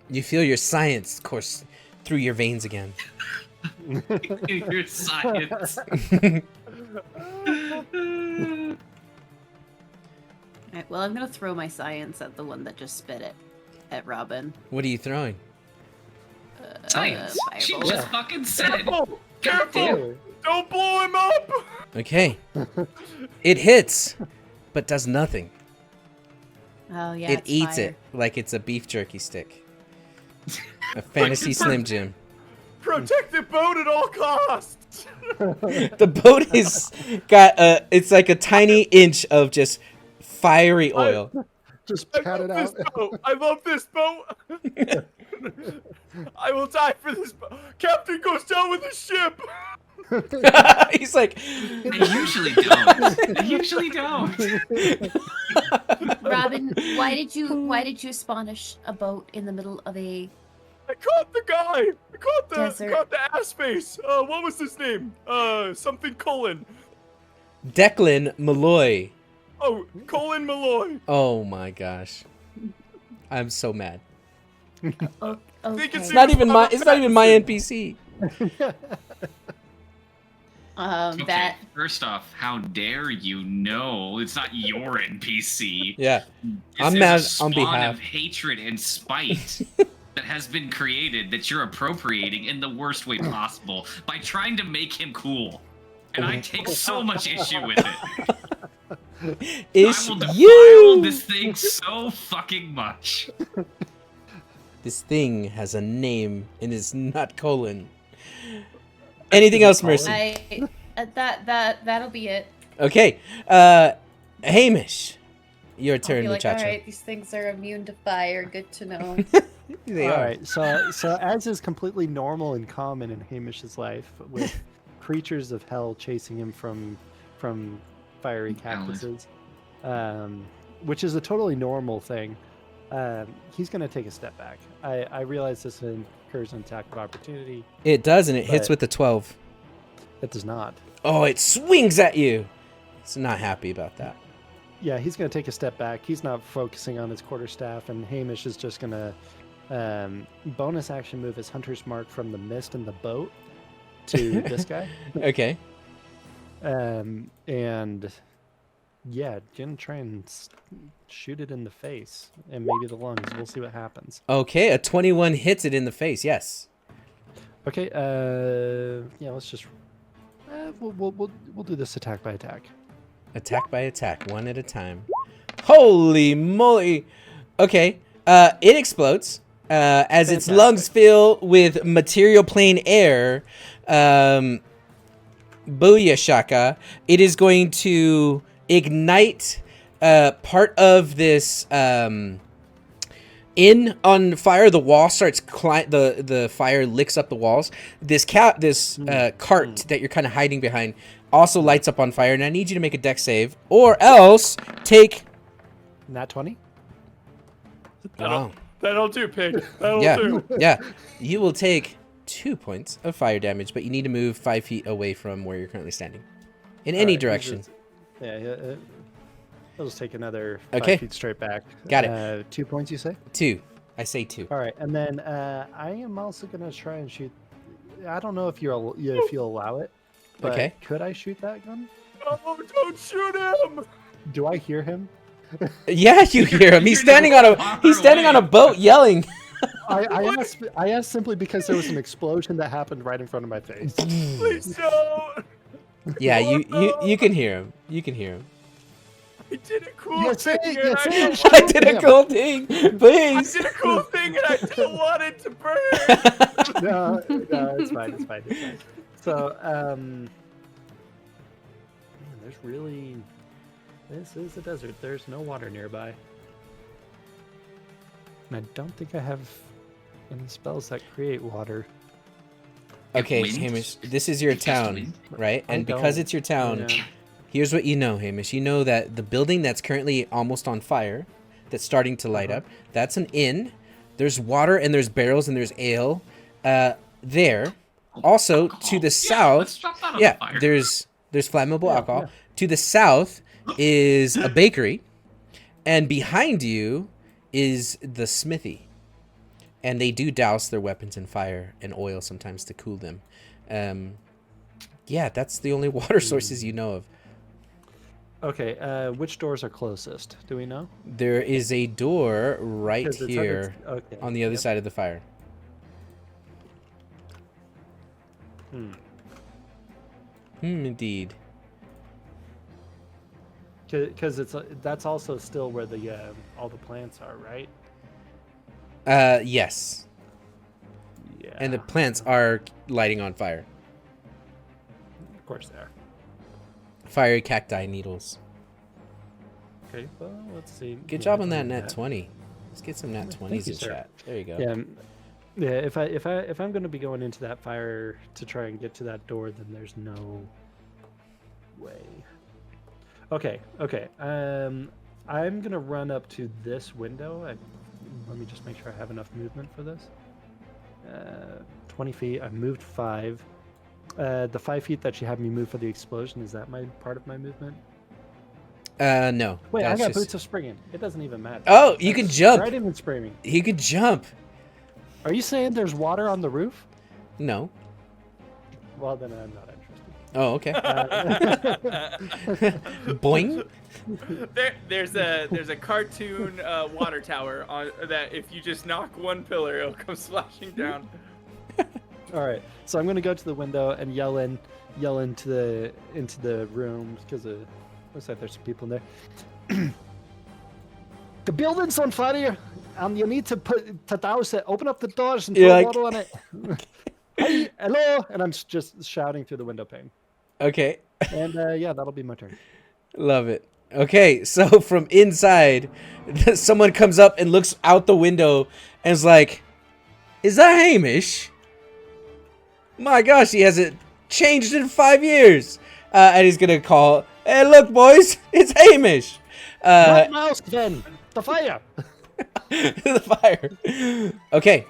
You feel your science course through your veins again. Your science. Alright, well, I'm gonna throw my science at the one that just spit it at Robin. What are you throwing? Science. She fireball. just fucking said it. Oh, careful! Ew. Don't blow him up! Okay. It hits, but does nothing. Oh, yeah. It it's eats fire. it like it's a beef jerky stick. A fantasy Slim Jim. Protect the boat at all costs! The boat is got it's like a tiny inch of just fiery oil. Just I pat love it this out. boat! I love this boat! I will die for this boat! Captain goes down with the ship! He's like, I usually don't. I usually don't. Robin, why did you spawn a boat in the middle of a... I caught the guy! I caught Desert. the ass face! What was his name? Something Colin. Declan Malloy. Oh, Colin Malloy. Oh my gosh. I'm so mad. Oh, Think okay. it's It's not even my NPC. Okay, That... first off, how dare you know it's not your NPC? Yeah. This I'm is mad a on spawn behalf. of hatred and spite that has been created that you're appropriating in the worst way possible by trying to make him cool. And I take so much issue with it. It's I will defile you. this thing so fucking much. This thing has a name and it's not Colin. Anything else, Mercy? That'll be it. Okay. Hamish. Your I'll turn, be like, muchacho. alright, these things are immune to fire. Good to know. They All are. right, so as is completely normal and common in Hamish's life, with creatures of hell chasing him from fiery cactuses, which is a totally normal thing, he's going to take a step back. I realize this incurs an attack of opportunity. It does, and it hits But- with the 12. It does not. Oh, it swings at you. It's not happy about that. he's gonna take a step back. He's not focusing on his quarterstaff, and Hamish is just gonna bonus action move his hunter's mark from the mist in the boat to this guy. Okay. And yeah, gonna try and shoot it in the face and maybe the lungs. We'll see what happens. Okay, a 21 hits it in the face. Yes. Okay. Yeah. Let's just we'll do this attack by attack. Attack by attack, one at a time. Holy moly! Okay. It explodes as its lungs fill with material plane air. Booyah shaka. It is going to ignite part of this in on fire. The wall starts the fire licks up the walls. This cart that you're kind of hiding behind also lights up on fire, and I need you to make a dex save or else take Nat 20. Wow. That'll do, pig. That'll Yeah. do. Yeah. You will take 2 points of fire damage, but you need to move 5 feet away from where you're currently standing. In any direction. Yeah. I'll just take another Okay. 5 feet straight back. Got it. 2 points, you say? 2. I say 2. All right, and then I am also gonna try and shoot. I don't know if if you allow it. But Okay. could I shoot that gun? Oh, don't shoot him! Do I hear him? Yeah, you hear him. He's standing on a boat yelling. I asked simply because there was an explosion that happened right in front of my face. Please don't! Yeah, you can hear him. You can hear him. I did a cool Yes, thing, yes, and I yes. don't I want did a cool thing. Please. I did a cool thing, and I don't want it to burn. No, it's fine. It's fine. So, man, there's really. This is a desert. There's no water nearby. And I don't think I have any spells that create water. Okay, Wind? Hamish, this is your Just town, wind? right? I And because don't. it's your town, Yeah. here's what you know, Hamish. You know that the building that's currently almost on fire, that's starting to light up, that's an inn. There's water and there's barrels and there's ale there. Also, to the Let's south, drop that on yeah, the fire. there's flammable alcohol. To the south is a bakery, and behind you is the smithy. And they do douse their weapons in fire and oil sometimes to cool them. Yeah, that's the only water sources you know of. Okay, which doors are closest? Do we know? There is a door right 'Cause here okay. on the other Yep. side of the fire. Indeed. Because that's also still where the all the plants are, right? Yes. Yeah. And the plants are lighting on fire. Of course they are. Fiery cacti needles. Okay, well, let's see. Good Yeah, job on I that can do nat 20. Let's get some nat 20s you, in sir. chat. There you go. Yeah, if I'm going to be going into that fire to try and get to that door, then there's no way. Okay. I'm gonna run up to this window. Let me just make sure I have enough movement for this. 20 feet. I moved 5. The 5 feet that you have me move for the explosion, is that my part of my movement? No. Wait, I that's got just- boots of springing. It doesn't even matter. Oh, you can jump. Right in springing. He could jump. Are you saying there's water on the roof? No. Well, then I'm not interested. Oh, okay. Boing. There's a cartoon water tower on that. If you just knock one pillar, it'll come splashing down. All right, so I'm gonna go to the window and yell into the room because looks like there's some people in there. The building's on fire, and you need to douse it. Open up the doors and You're throw like- water on it. Hey, hello, and I'm just shouting through the window pane. Okay. And yeah, that'll be my turn. Love it. Okay, so from inside, someone comes up and looks out the window and is like, "Is that Hamish? My gosh, he hasn't changed in 5 years." And he's gonna call, "Hey, look, boys, it's Hamish." What mouse then? The fire. The fire. Okay.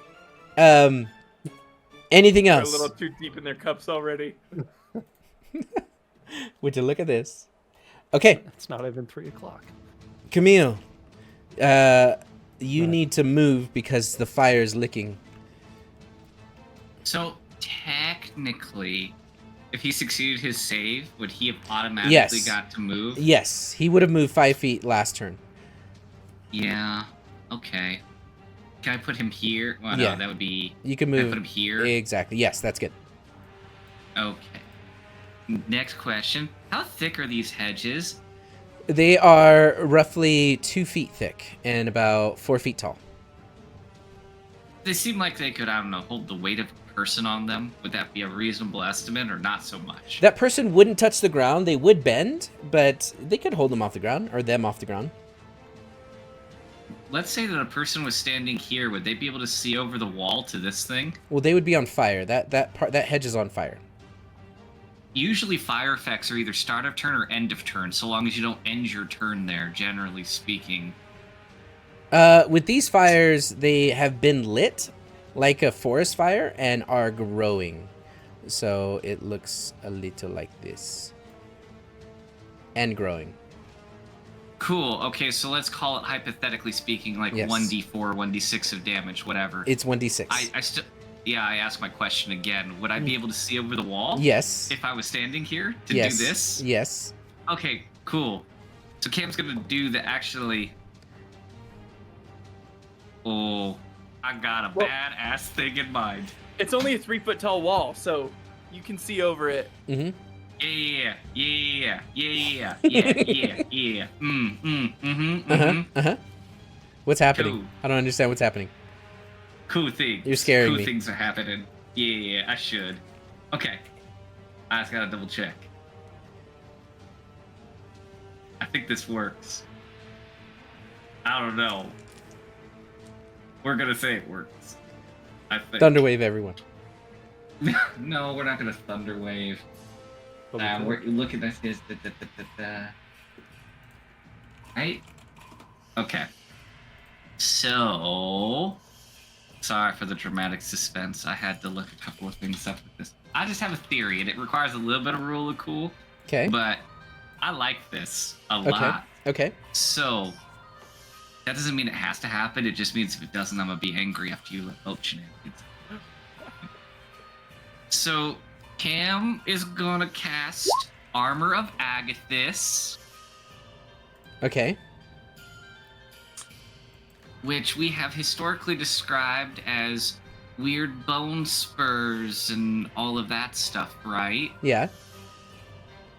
Anything They're a else? little too deep in their cups already. Would you look at this? Okay, It's not even 3 o'clock. Camille, you need to move because the fire is licking. So technically, if he succeeded his save, would he have automatically got to move? Yes, he would have moved 5 feet last turn. Yeah. Okay. Can I put him here? Well, Yeah. no, that would be. You can Can I move. put him here? Exactly. Yes, that's good. Okay. Next question: how thick are these hedges? They are roughly 2 feet thick and about 4 feet tall. They seem like they could, I don't know, hold the weight of a person on them. Would that be a reasonable estimate, or not so much? That person wouldn't touch the ground. They would bend, but they could hold them off the ground or them off the ground. Let's say that a person was standing here. Would they be able to see over the wall to this thing? Well, they would be on fire. That hedge is on fire. Usually fire effects are either start of turn or end of turn, so long as you don't end your turn there, generally speaking. With these fires, they have been lit like a forest fire and are growing. So it looks a little like this. And growing. Cool. Okay, so let's call it, hypothetically speaking, like Yes. 1d4, 1d6 of damage, whatever. It's 1d6. I still... Yeah, I asked my question again. Would I be able to see over the wall? Yes. If I was standing here to Yes. do this? Yes. Okay, cool. So Cam's gonna do the actually... Oh, I got a Well- badass thing in mind. It's only a 3-foot tall wall, so you can see over it. Mm-hmm. Yeah. What's happening? Cool. I don't understand what's happening. Cool things. You're scaring cool me. Things are happening. Yeah, I should. Okay. I just gotta double check. I think this works. I don't know. We're gonna say it works. I think. Thunderwave, everyone. No, we're not gonna thunderwave. But we We're can. looking at his. Right? Okay. So. Sorry for the dramatic suspense. I had to look a couple of things up with this. I just have a theory, and it requires a little bit of rule of cool. Okay. But I like this a lot. Okay. So. That doesn't mean it has to happen. It just means if it doesn't, I'm gonna be angry after you vote shenanigans. So, Cam is gonna cast Armor of Agathis, Okay. which we have historically described as weird bone spurs and all of that stuff, right? Yeah.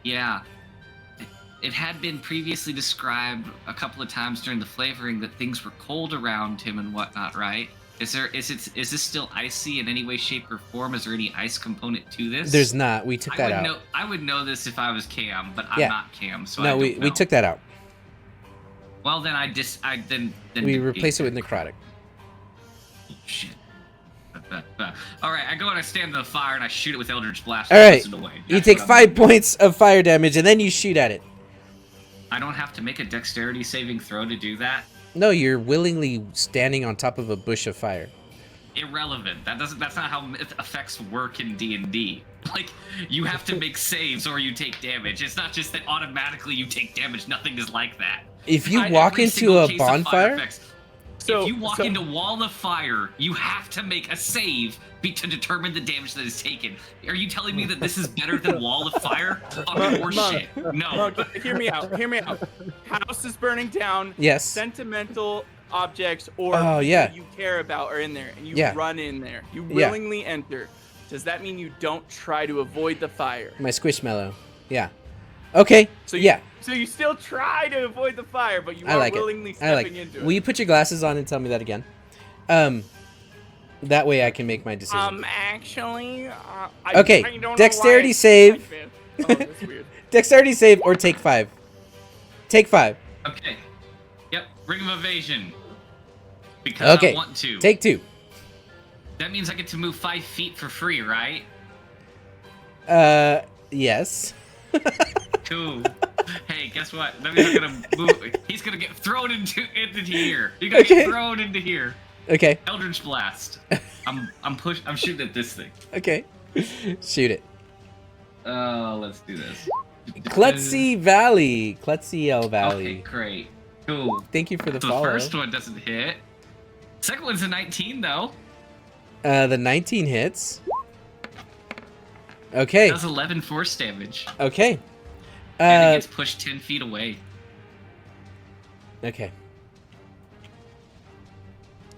Yeah. It had been previously described a couple of times during the flavoring that things were cold around him and whatnot, right? Is this still icy in any way, shape, or form? Is there any ice component to this? There's not. We took that out. I would know this if I was Cam, but I'm Yeah. not Cam, so I No, don't we know. took that out. Well, then then We replaced it with necrotic. Oh, shit. All right, I go and I stand in the fire and I shoot it with Eldritch Blast. All and right. push it away. You That's take what I'm 5 gonna do. points of fire damage and then you shoot at it. I don't have to make a dexterity saving throw to do that. No, you're willingly standing on top of a bush of fire. Irrelevant. That's not how effects work in D&D. Like, you have to make saves or you take damage. It's not just that automatically you take damage. Nothing is like that. If you Behind walk every into single a case of fire bonfire, effects, So if you walk into wall of fire, you have to make a save to determine the damage that is taken. Are you telling me that this is better than wall of fire? Fucking horseshit. No. Look, hear me out. Hear me out. House is burning down. yes. Sentimental objects or Oh, yeah. people you care about are in there, and you Yeah. run in there. You Yeah. willingly enter. Does that mean you don't try to avoid the fire? My squishmallow. Yeah. Okay. So you, yeah. So you still try to avoid the fire, but you I are like willingly it. I like stepping into Will it. you put your glasses on and tell me that again? That way I can make my decision. Actually, Okay, I don't dexterity know why save. Oh, that's weird. Dexterity save or take 5. Take 5. Okay. Yep. Ring of Evasion. Because Okay. I want to. Take 2. That means I get to move 5 feet for free, right? Yes. Cool. Hey, guess what? That means I'm gonna move. He's gonna get thrown into here. He's gonna Okay. get thrown into here. Okay. Eldritch Blast. I'm shooting at this thing. Okay. Shoot it. Let's do this. Klutzy Valley. Klutzy Valley. Okay, great. Cool. Thank you for the The follow. first one doesn't hit. Second one's a 19 though. The 19 hits. Okay. Does 11 force damage. Okay. And it gets pushed 10 feet away. Okay.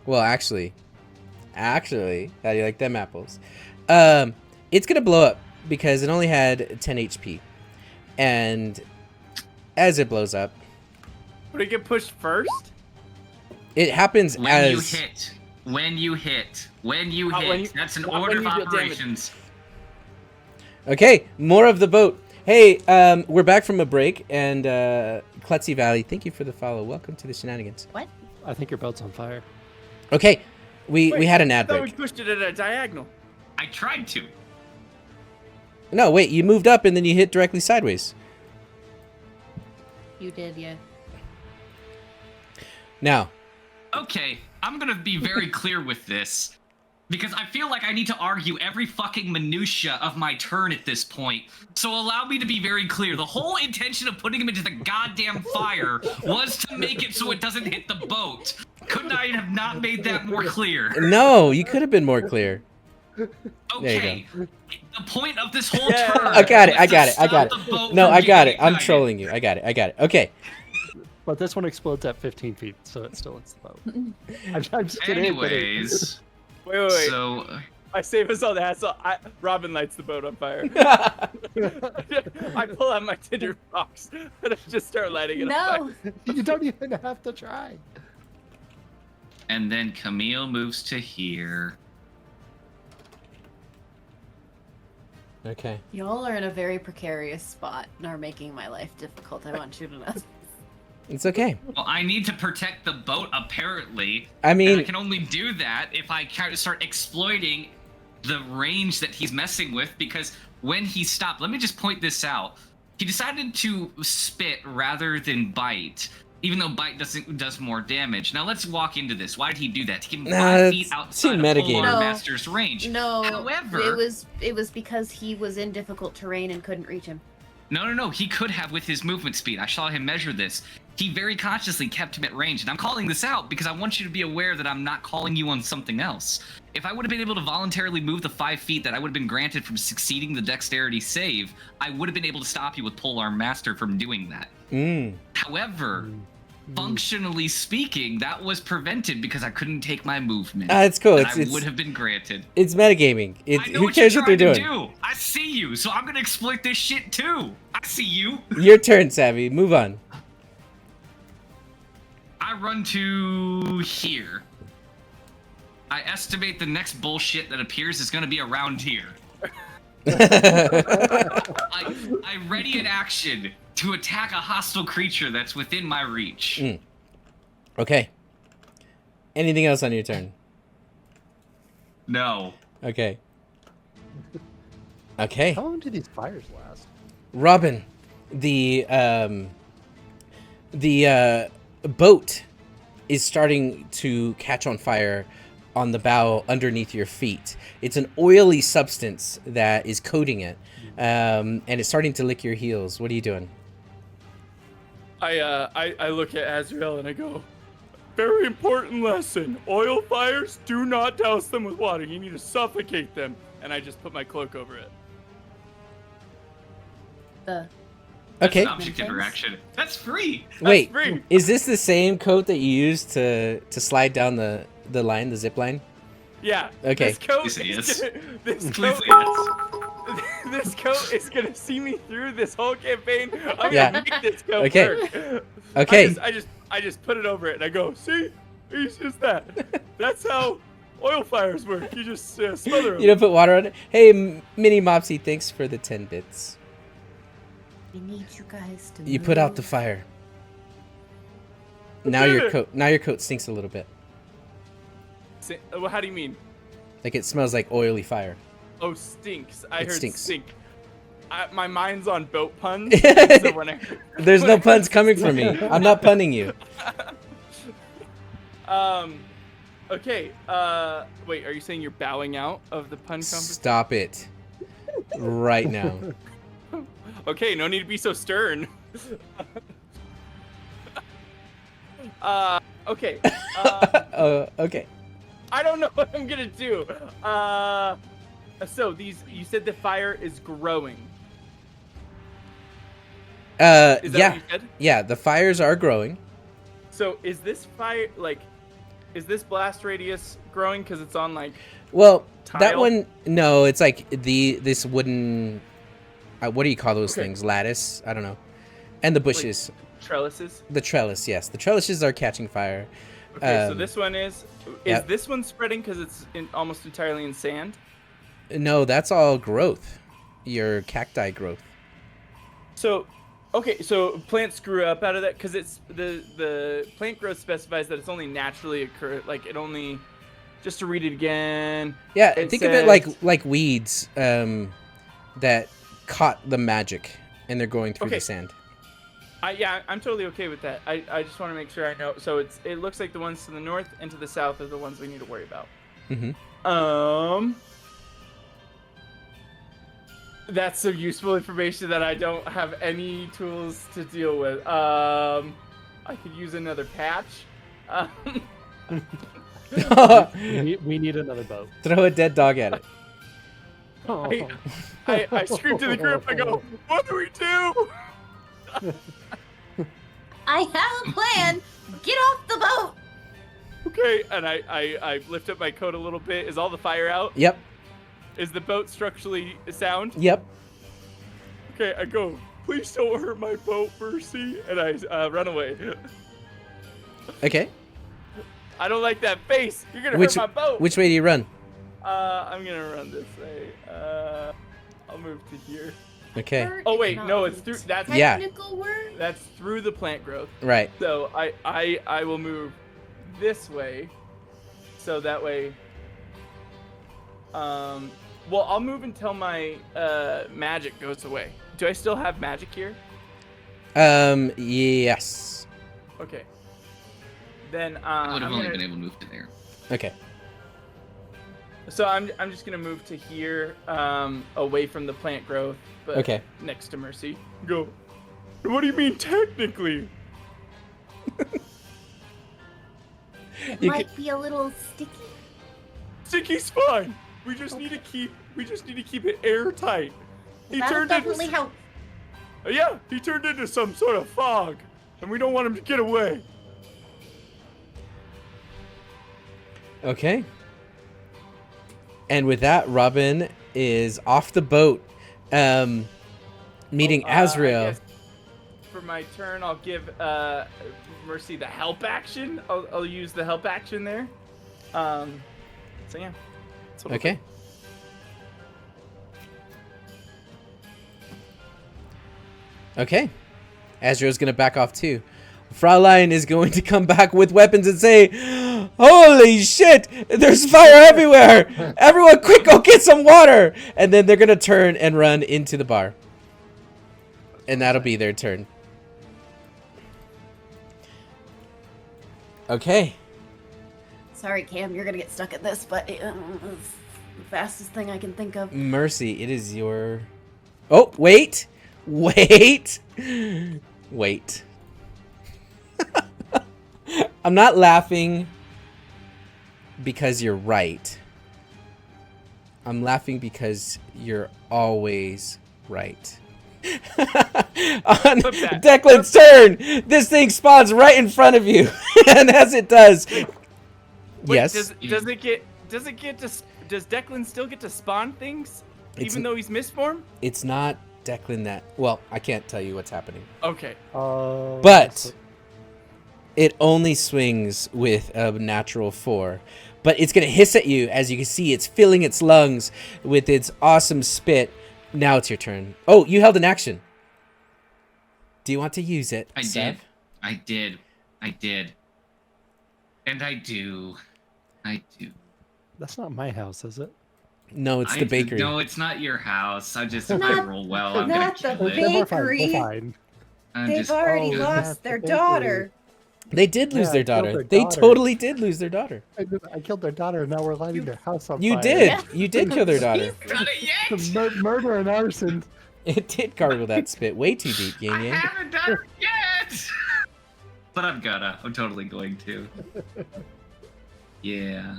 Well, actually, how do you like them apples? It's gonna blow up because it only had 10 HP, and as it blows up, Would it get pushed first? it happens When as you hit. When you hit. when you- That's an not when order of you deal damage. operations. Okay, more of the boat. Hey, we're back from a break, and Klutzy Valley, thank you for the follow. Welcome to the shenanigans. What? I think your boat's on fire. Okay, we had an I ad thought we break. pushed it at a diagonal. I tried to. No, wait, you moved up and then you hit directly sideways. You did, yeah. Now, Okay, I'm gonna be very clear with this. Because I feel like I need to argue every fucking minutia of my turn at this point. So allow me to be very clear. The whole intention of putting him into the goddamn fire was to make it so it doesn't hit the boat. Couldn't I have not made that more clear? no, you could have been more clear. Okay. The point of this whole Yeah. turn. I got it, was I got to it, I got stop the boat it. No, from I got it. getting I'm ignited. trolling you. I got it. Okay. But this one explodes at 15 feet, so it still hits the boat. I'm just kidding. Anyways, Wait. so I save us all the hassle. Robin lights the boat on fire. I pull out my tinder box and I just start lighting it on No. fire. You don't even have to try. and then Camille moves to here. Okay. Y'all are in a very precarious spot and are making my life difficult. I want you to know. It's okay. Well, I need to protect the boat, apparently. I And I mean, can only do that if I start exploiting the range that he's messing with, because when he stopped, let me just point this out. He decided to spit rather than bite, even though bite does more damage. Now let's walk into this. Why did he do that? To keep him 5 feet it's too outside of metagaming. Polar No. Master's range. No. However, it was because he was in difficult terrain and couldn't reach him. No. He could have with his movement speed. I saw him measure this. He very consciously kept him at range, and I'm calling this out because I want you to be aware that I'm not calling you on something else. If I would have been able to voluntarily move the 5 feet that I would have been granted from succeeding the dexterity save, I would have been able to stop you with Polar Master from doing that. However, functionally speaking, that was prevented because I couldn't take my movement. it's cool. that It's I would have been granted. it's metagaming. I know Who what cares you're what they're trying doing? to do. I see you, so I'm gonna exploit this shit too. I see you. Your turn, Savvy. Move on. I run to here. I estimate the next bullshit that appears is gonna be around here. I ready an action to attack a hostile creature that's within my reach. Okay. Anything else on your turn? No. Okay. Okay. How long do these fires last? Robin, the boat is starting to catch on fire on the bow underneath your feet. It's an oily substance that is coating it, and it's starting to lick your heels. What are you doing? I look at Azrael and I go, very important lesson. Oil fires, do not douse them with water. You need to suffocate them. And I just put my cloak over it. The That's Okay. an object interaction. That's free. Wait, free. is this the same coat that you used to slide down the line, the zip line? Yeah. Okay. This coat, Please say is yes. this Please coat, say yes. this coat is gonna see me through this whole campaign. I'm Yeah. gonna make this coat Okay. work. Okay. I just put it over it and I go, see, it's just that. That's how oil fires work. You just smother them. You don't put water on it? Hey, Mini Mopsy, thanks for the 10 bits. I need you guys to. You put out the move. fire. Now your coat stinks a little bit. Well, how do you mean? Like it smells like oily fire. Oh, stinks. I It heard stinks. stink. My mind's on boat puns. So when I, There's no puns coming from me. I'm not punning you. Okay. Wait. Are you saying you're bowing out of the pun competition? Stop it. Right now. Okay, no need to be so stern. Okay. Okay. I don't know what I'm gonna do. So you said the fire is growing. Is that what you said? Yeah, the fires are growing. So is this fire is this blast radius growing because it's on like? Well, that tile? one, no, it's like this wooden, what do you call those things? Lattice? I don't know. And the bushes. Trellises. The trellis, yes. The trellises are catching fire. Okay, so this one is yep. this one spreading because it's almost entirely in sand? No, that's all growth. Your cacti growth. So, okay, so plants grew up out of that because it's the plant growth specifies that it's only naturally occur. Like it only, just to read it again. Yeah, it think says, of it like weeds that caught the magic and they're going through the sand. Yeah, I'm totally okay with that. I just want to make sure I know. So it looks like the ones to the north and to the south are the ones we need to worry about. Mm-hmm. That's some useful information that I don't have any tools to deal with. I could use another patch. We need another boat. Throw a dead dog at it. I scream to the group. I go, "What do we do?" I have a plan. Get off the boat. Okay, and I lift up my coat a little bit. Is all the fire out? Yep. Is the boat structurally sound? Yep. Okay, I go, "Please don't hurt my boat, Mercy," and I run away. Okay. I don't like that face. You're gonna hurt my boat. Which way do you run? I'm gonna run this way. I'll move to here. Okay. Oh wait, no, it's through. That's technical word. That's through the plant growth. Right. So I will move this way, so that way. Well, I'll move until my magic goes away. Do I still have magic here? Yes. Okay. Then I would have only been able to move to there. Okay. So I'm just gonna move to here, away from the plant growth, but okay. Next to Mercy. Go. What do you mean technically? It might be a little sticky. Sticky's fine. We just need to keep it airtight. That'll definitely help. Yeah, he turned into some sort of fog, and we don't want him to get away. Okay. And with that, Robin is off the boat, meeting Azrael. For my turn, I'll give Mercy the help action. I'll use the help action there. So yeah. Okay. Okay. Azrael's gonna back off too. Fraulein is going to come back with weapons and say, "Holy shit! There's fire everywhere! Everyone, quick, go get some water!" And then they're gonna turn and run into the bar. And that'll be their turn. Okay. Sorry, Cam, you're gonna get stuck at this, but it's the fastest thing I can think of. Mercy, it is your... Oh, wait! Wait! Wait. I'm not laughing because you're right. I'm laughing because you're always right. On Declan's turn, this thing spawns right in front of you, and as it does, wait, yes. Does Declan still get to spawn things, even though he's misformed? It's not Declan that. Well, I can't tell you what's happening. Okay. But it only swings with a natural 4. But it's gonna hiss at you. As you can see, it's filling its lungs with its awesome spit. Now it's your turn. Oh, you held an action. Do you want to use it? I Sev? did. And I do. That's not my house, is it? No, it's the bakery. No, it's not your house. If I Not- roll well, I'm gonna not the kill it. bakery. We're fine. They've already Oh, lost that's their the daughter. They did lose Yeah, their I killed daughter. their They daughter. totally did lose their daughter. I killed their daughter, and now we're lighting their house on You fire. did. Yeah. You did kill their daughter. Got it yet? Murder and arson. It did gargle that spit way too deep, Yin I Yang. haven't done it yet! But I'm gonna. I'm totally going to. Yeah.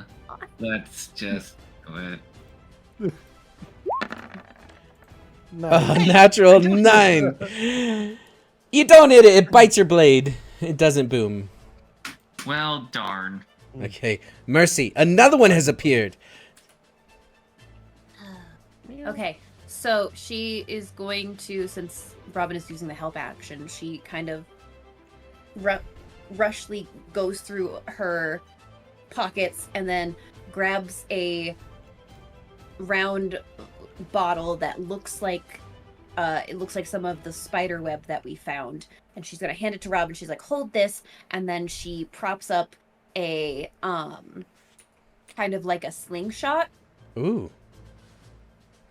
Let's just go ahead. Natural 9. You don't hit it. It bites your blade. It doesn't boom. Well, darn. Okay. Mercy. Another one has appeared. Okay, so she is going to, since Robin is using the help action, she kind of rushly goes through her pockets and then grabs a round bottle that looks like it looks like some of the spider web that we found, and she's gonna hand it to Robin. She's like, hold this, and then she props up a kind of like a slingshot. Ooh.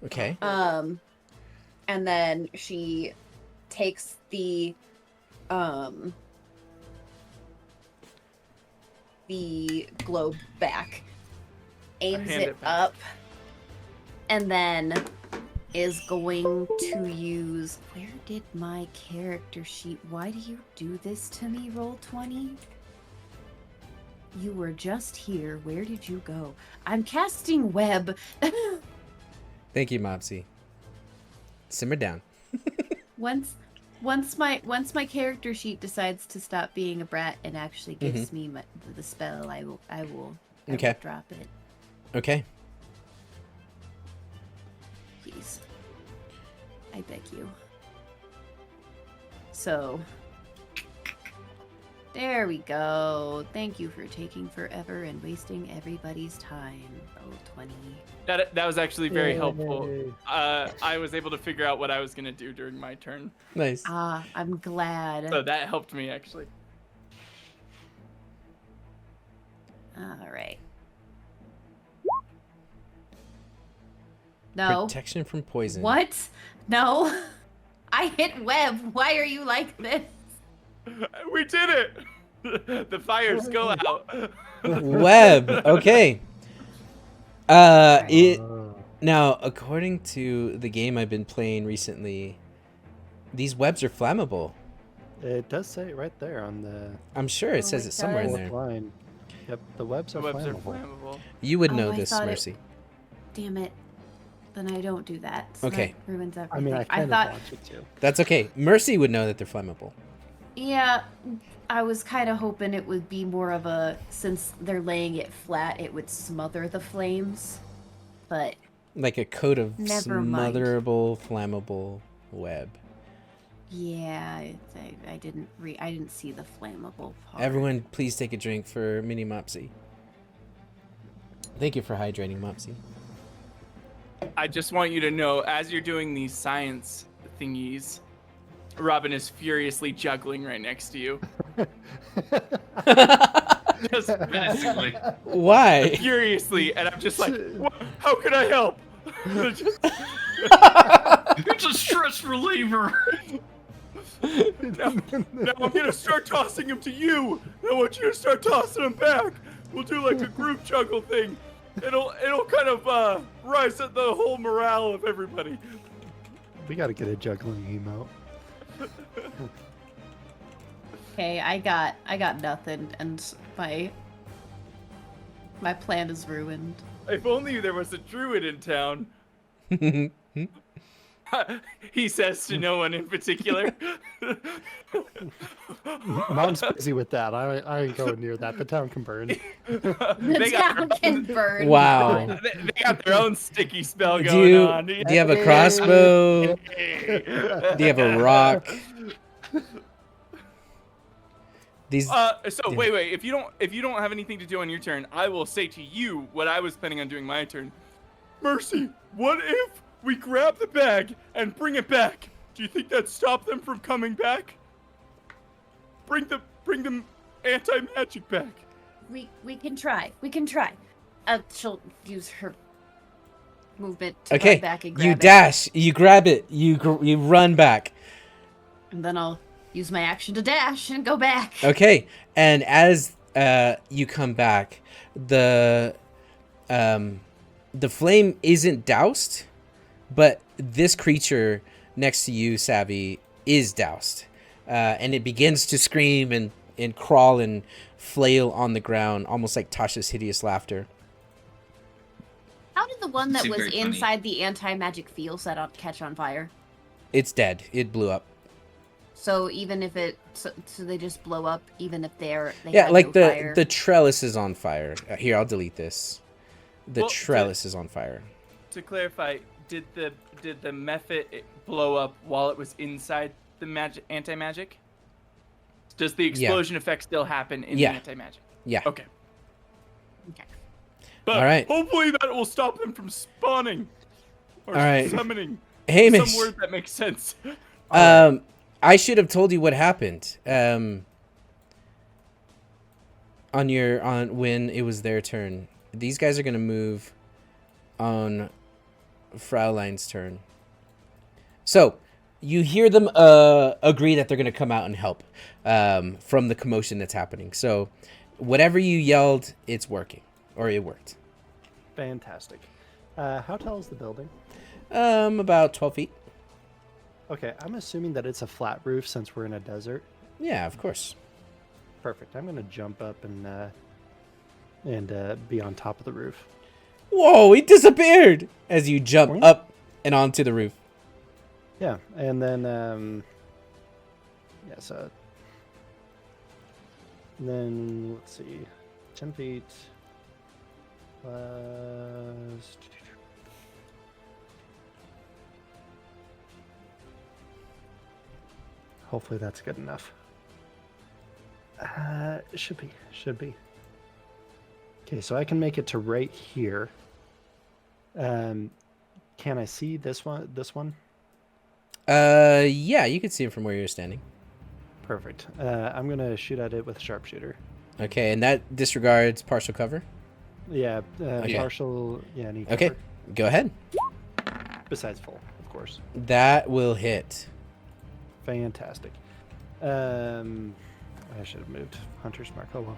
Okay. And then she takes the globe back, aims Hand it it back. up, and then is going to use... Where did my character sheet... Why do you do this to me, Roll20? You were just here. Where did you go? I'm casting web. Thank you, Mopsy. Simmer down. Once my character sheet decides to stop being a brat and actually gives me the spell, I will Okay. drop it. Okay. Please. I beg you. So there we go. Thank you for taking forever and wasting everybody's time. Roll20. That was actually very Yay. helpful. I was able to figure out what I was gonna do during my turn, Nice. I'm glad. so that helped me actually. All right. No. Protection from poison. What? No. I hit web. Why are you like this? We did it! The fires go out. Web. Okay. It Oh. now, according to the game I've been playing recently, these webs are flammable. It does say it right there on the I'm sure it Oh, says it it somewhere in does? fourth there. line. Yep, the webs The are webs are flammable. flammable. You would Oh, know I this, thought it- Mercy. Damn it. Then I don't do that. So Okay. That ruins everything. I mean, I kind of thought, want you to. That's okay. Mercy would know that they're flammable. yeah, I was kind of hoping it would be more of a, since they're laying it flat, it would smother the flames. But Like a coat of Never mind. smotherable, flammable web. yeah, I didn't see the flammable part. Everyone, please take a drink for Mini Mopsy. Thank you for hydrating, Mopsy. I just want you to know, as you're doing these science thingies, Robin is furiously juggling right next to you. Just Menacingly. Why? furiously, and I'm just like, what? How can I help? Just- It's a stress reliever. now I'm gonna start tossing him to you. I want you to start tossing him back. We'll do like a group juggle thing. It'll kind of rise up the whole morale of everybody. We got to get a juggling emote. Okay, I got nothing, and my plan is ruined. If only there was a druid in town. He says to no one in particular. Mom's busy with that. I ain't going near that. The town can burn. The They got town can burn. Wow. They got their own sticky spell Do going you, on. do you have a crossbow? Do you have a rock? These. So wait. If you don't have anything to do on your turn, I will say to you what I was planning on doing my turn. Mercy, what if we grab the bag and bring it back? Do you think that'd stop them from coming back? Bring them anti-magic back. We can try. We can try. She'll use her movement to Okay, run back and grab you it. dash, you grab it, you run back. And then I'll use my action to dash and go back. Okay, and as you come back, the flame isn't doused, but this creature next to you, Savvy, is doused. And it begins to scream and crawl and flail on the ground, almost like Tasha's hideous laughter. How did the one that Seemed was very funny. inside the anti-magic field set up catch on fire? It's dead. It blew up. So even if so they just blow up, even if they Yeah, had like no fire? the trellis is on fire. Here, I'll delete this. The Well, trellis is on fire. To clarify, did the method blow up while it was inside the anti-magic? Does the explosion effect still happen in the anti-magic? Yeah. Okay. Okay. But All right. hopefully that will stop them from spawning or All right. summoning. Hamish. Some word that makes sense. I should have told you what happened. On when it was their turn. These guys are gonna move on Fraulein's turn. So you hear them agree that they're gonna come out and help from the commotion that's happening. So whatever you yelled, it's working, or it worked. Fantastic. How tall is the building? About 12 feet. Okay, I'm assuming that it's a flat roof since we're in a desert. Yeah, of course. Perfect. I'm gonna jump up and be on top of the roof. Whoa! It disappeared as you jump up and onto the roof. Yeah, and then then let's see, 10 feet plus. Hopefully that's good enough. It should be. Okay, so I can make it to right here. Can I see this one? Yeah, you can see him from where you're standing. Perfect. I'm gonna shoot at it with sharpshooter. Okay, and that disregards partial cover. Yeah, Okay. partial. Yeah, need Okay, cover. go ahead. Besides full, of course. That will hit. Fantastic. I should have moved Hunter's Mark. Oh well.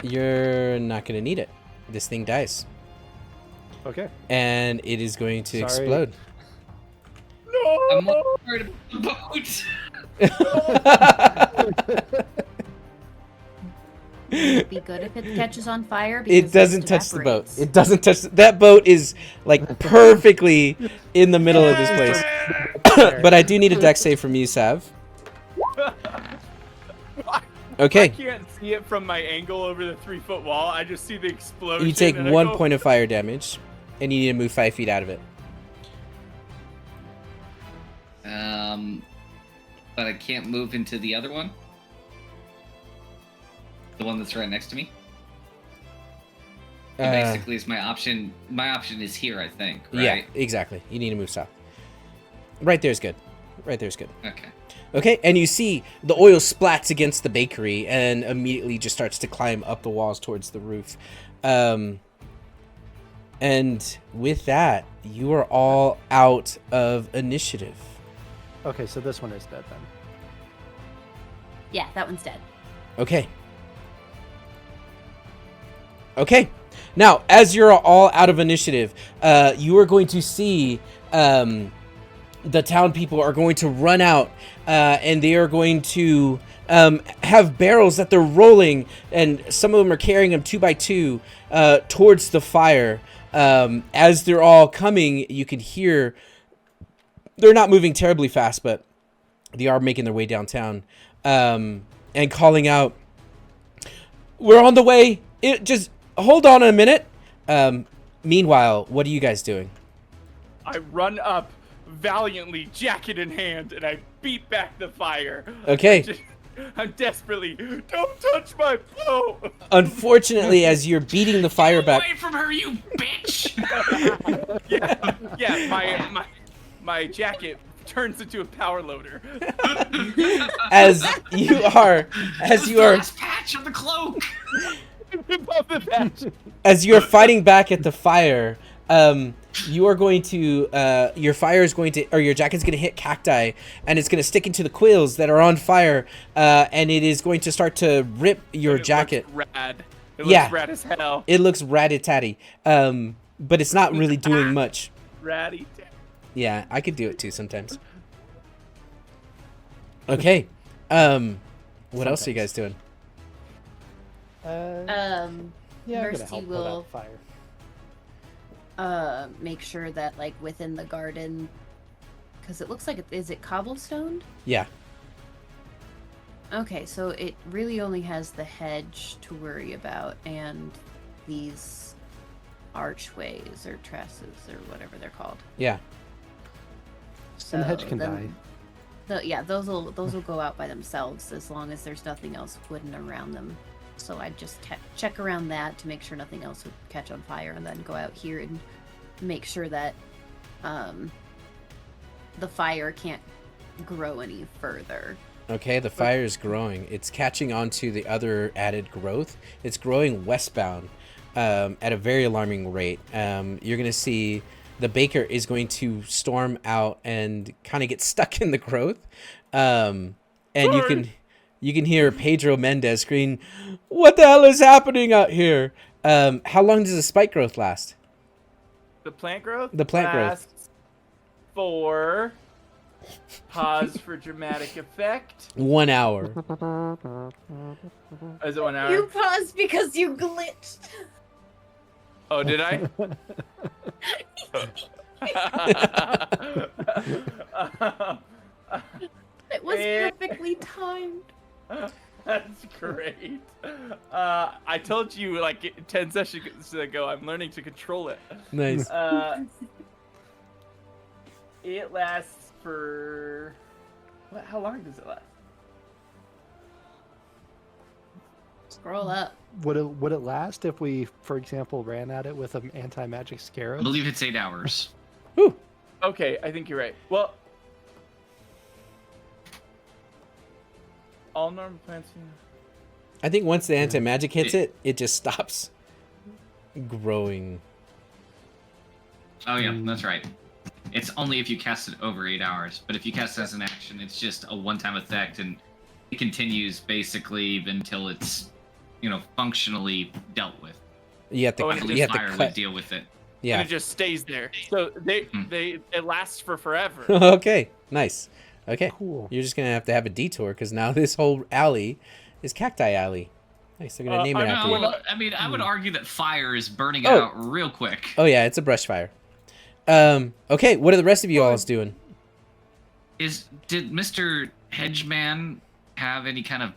You're not going to need it. This thing dies. Okay. And it is going to Sorry. explode. I'm more worried about the boat. It'd be good if it catches on fire. It because doesn't touch the boat. evaporates. It doesn't touch. That boat is like perfectly in the middle of this place. But I do need a dex save from you, Sav. I Okay. can't see it from my angle over the 3-foot wall. I just see the explosion. You take and I 1 go, point of fire damage, and you need to move 5 feet out of it. But I can't move into the other one. The one that's right next to me. So basically, is my option. My option is here, I think. Right? Yeah, exactly. You need to move south. Right there's good. Right there's good. Okay. Okay, and you see the oil splats against the bakery and immediately just starts to climb up the walls towards the roof. And with that, you are all out of initiative. Okay, so this one is dead then. Yeah, that one's dead. Okay. Okay. Now, as you're all out of initiative, you are going to see the town people are going to run out and they are going to have barrels that they're rolling, and some of them are carrying them 2 by 2 towards the fire. As they're all coming, you can hear they're not moving terribly fast, but they are making their way downtown and calling out, "We're on the way. Just hold on a minute." Meanwhile, what are you guys doing? I run up valiantly, jacket in hand, and I beat back the fire. Okay. I'm desperately, don't touch my boat. Unfortunately, as you're beating the fire back, Away from her, you bitch! Yeah, my jacket turns into a power loader. as you are Last patch of the cloak. Above the patch. as you're fighting back at the fire, you are going to your fire is going to, or your jacket's going to hit cacti, and it's going to stick into the quills that are on fire, and it is going to start to rip your jacket. Looks rad. It Yeah. looks rad as hell. It looks ratty-tatty, but it's not really doing much. Ratty. Yeah, I could do it too sometimes. Okay. What else are you guys doing? Yeah, I'm gonna Mercy help put will out fire. make sure that like within the garden, because it looks like is it cobblestoned? Yeah. Okay, so it really only has the hedge to worry about and these archways or trusses or whatever they're called. Yeah. So And the hedge can then die. those will go out by themselves as long as there's nothing else wooden around them. So I just check around that to make sure nothing else would catch on fire, and then go out here and make sure that the fire can't grow any further. Okay, the fire is growing. It's catching on to the other added growth. It's growing westbound at a very alarming rate. You're going to see the baker is going to storm out and kind of get stuck in the growth. And you can hear Pedro Mendez scream, "What the hell is happening out here?" How long does the spike growth last? The plant growth? The plant growth. Lasts for... Pause for dramatic effect. 1 hour. Is it 1 hour? You paused because you glitched. Oh, did I? It was perfectly timed. That's great. I told you like 10 sessions ago, I'm learning to control it. Nice. It lasts for... How long does it last? Scroll up. Would it last if we, for example, ran at it with an anti-magic I scarab? believe it's 8 hours. Whew. Okay, I think you're right. Well, all normal plants. I think once the anti-magic hits it, it just stops growing. Oh yeah, that's right. It's only if you cast it over 8 hours, but if you cast it as an action, it's just a one-time effect, and it continues basically until it's, functionally dealt with. You have to, I believe you have to fire cut. would deal with it. Yeah. Yeah. And it just stays there. So it lasts for forever. Okay. Nice. Okay. Cool. You're just gonna have to have a detour because now this whole alley is Cacti Alley. Nice. They're gonna name it after you. Well, I mean, I would argue that fire is burning out real quick. Oh yeah, it's a brush fire. Okay. What are the rest of you all doing? Did Mr. Hedgeman have any kind of,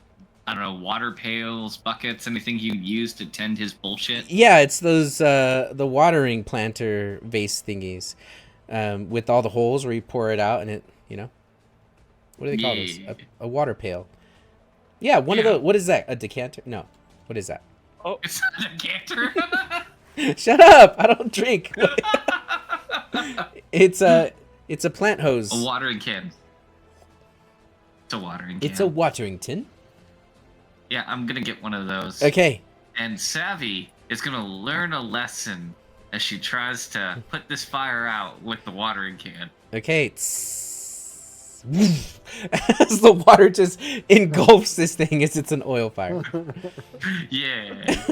I don't know, water pails, buckets, anything you use to tend his bullshit? Yeah, it's those the watering planter vase thingies, with all the holes where you pour it out and it, what do they call those? A water pail. Yeah, one of the. What is that? A decanter? No. What is that? Oh, It's not a decanter. Shut up! I don't drink. It's a plant hose. A watering can. It's a watering can. It's a watering tin. Yeah, I'm gonna get one of those. Okay. And Savvy is gonna learn a as she tries to put this fire out with the watering can. Okay. As the water just engulfs this thing as it's an oil fire. Yeah.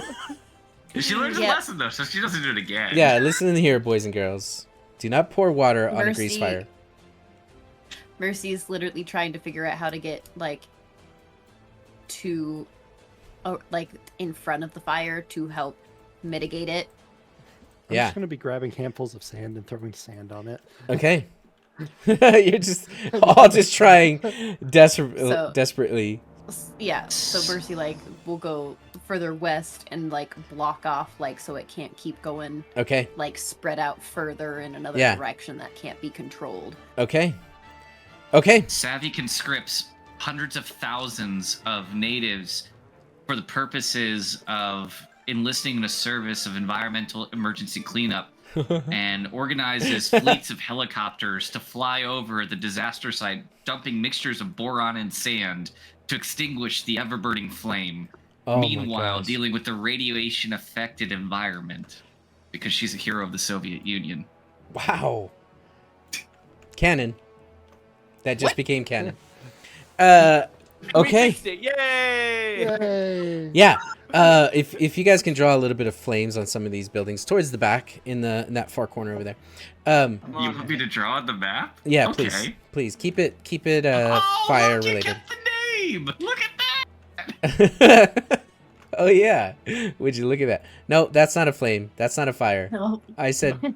She learns a lesson though, so she doesn't do it again. Yeah, listen in here, boys and girls. Do not pour water on a grease fire. Mercy is literally trying to figure out how to get to in front of the fire to help mitigate it. I'm Yeah. just gonna be grabbing handfuls of sand and throwing sand on it. Okay. You're just all just trying desperately. Yeah, so Mercy will go further west and block off so it can't keep going Okay. spread out further in another Yeah. direction that can't be controlled. Okay. Okay. Savvy conscripts hundreds of thousands of natives for the purposes of enlisting in a service of environmental emergency cleanup and organizes fleets of helicopters to fly over the disaster site, dumping mixtures of boron and sand to extinguish the ever-burning flame. Oh my Meanwhile, gosh. dealing with the radiation-affected environment because she's a hero of the Soviet Union. Wow. Canon. That just became canon. We Okay. fixed it. Yay! Yay! Yeah. If you guys can draw a little bit of flames on some of these buildings towards the back in that far corner over there. You want me to draw the map? Yeah, Okay. please keep it fire look, you related. kept the name. Look at that. Oh yeah, would you look at that? No, that's not a flame. That's not a fire. No. I said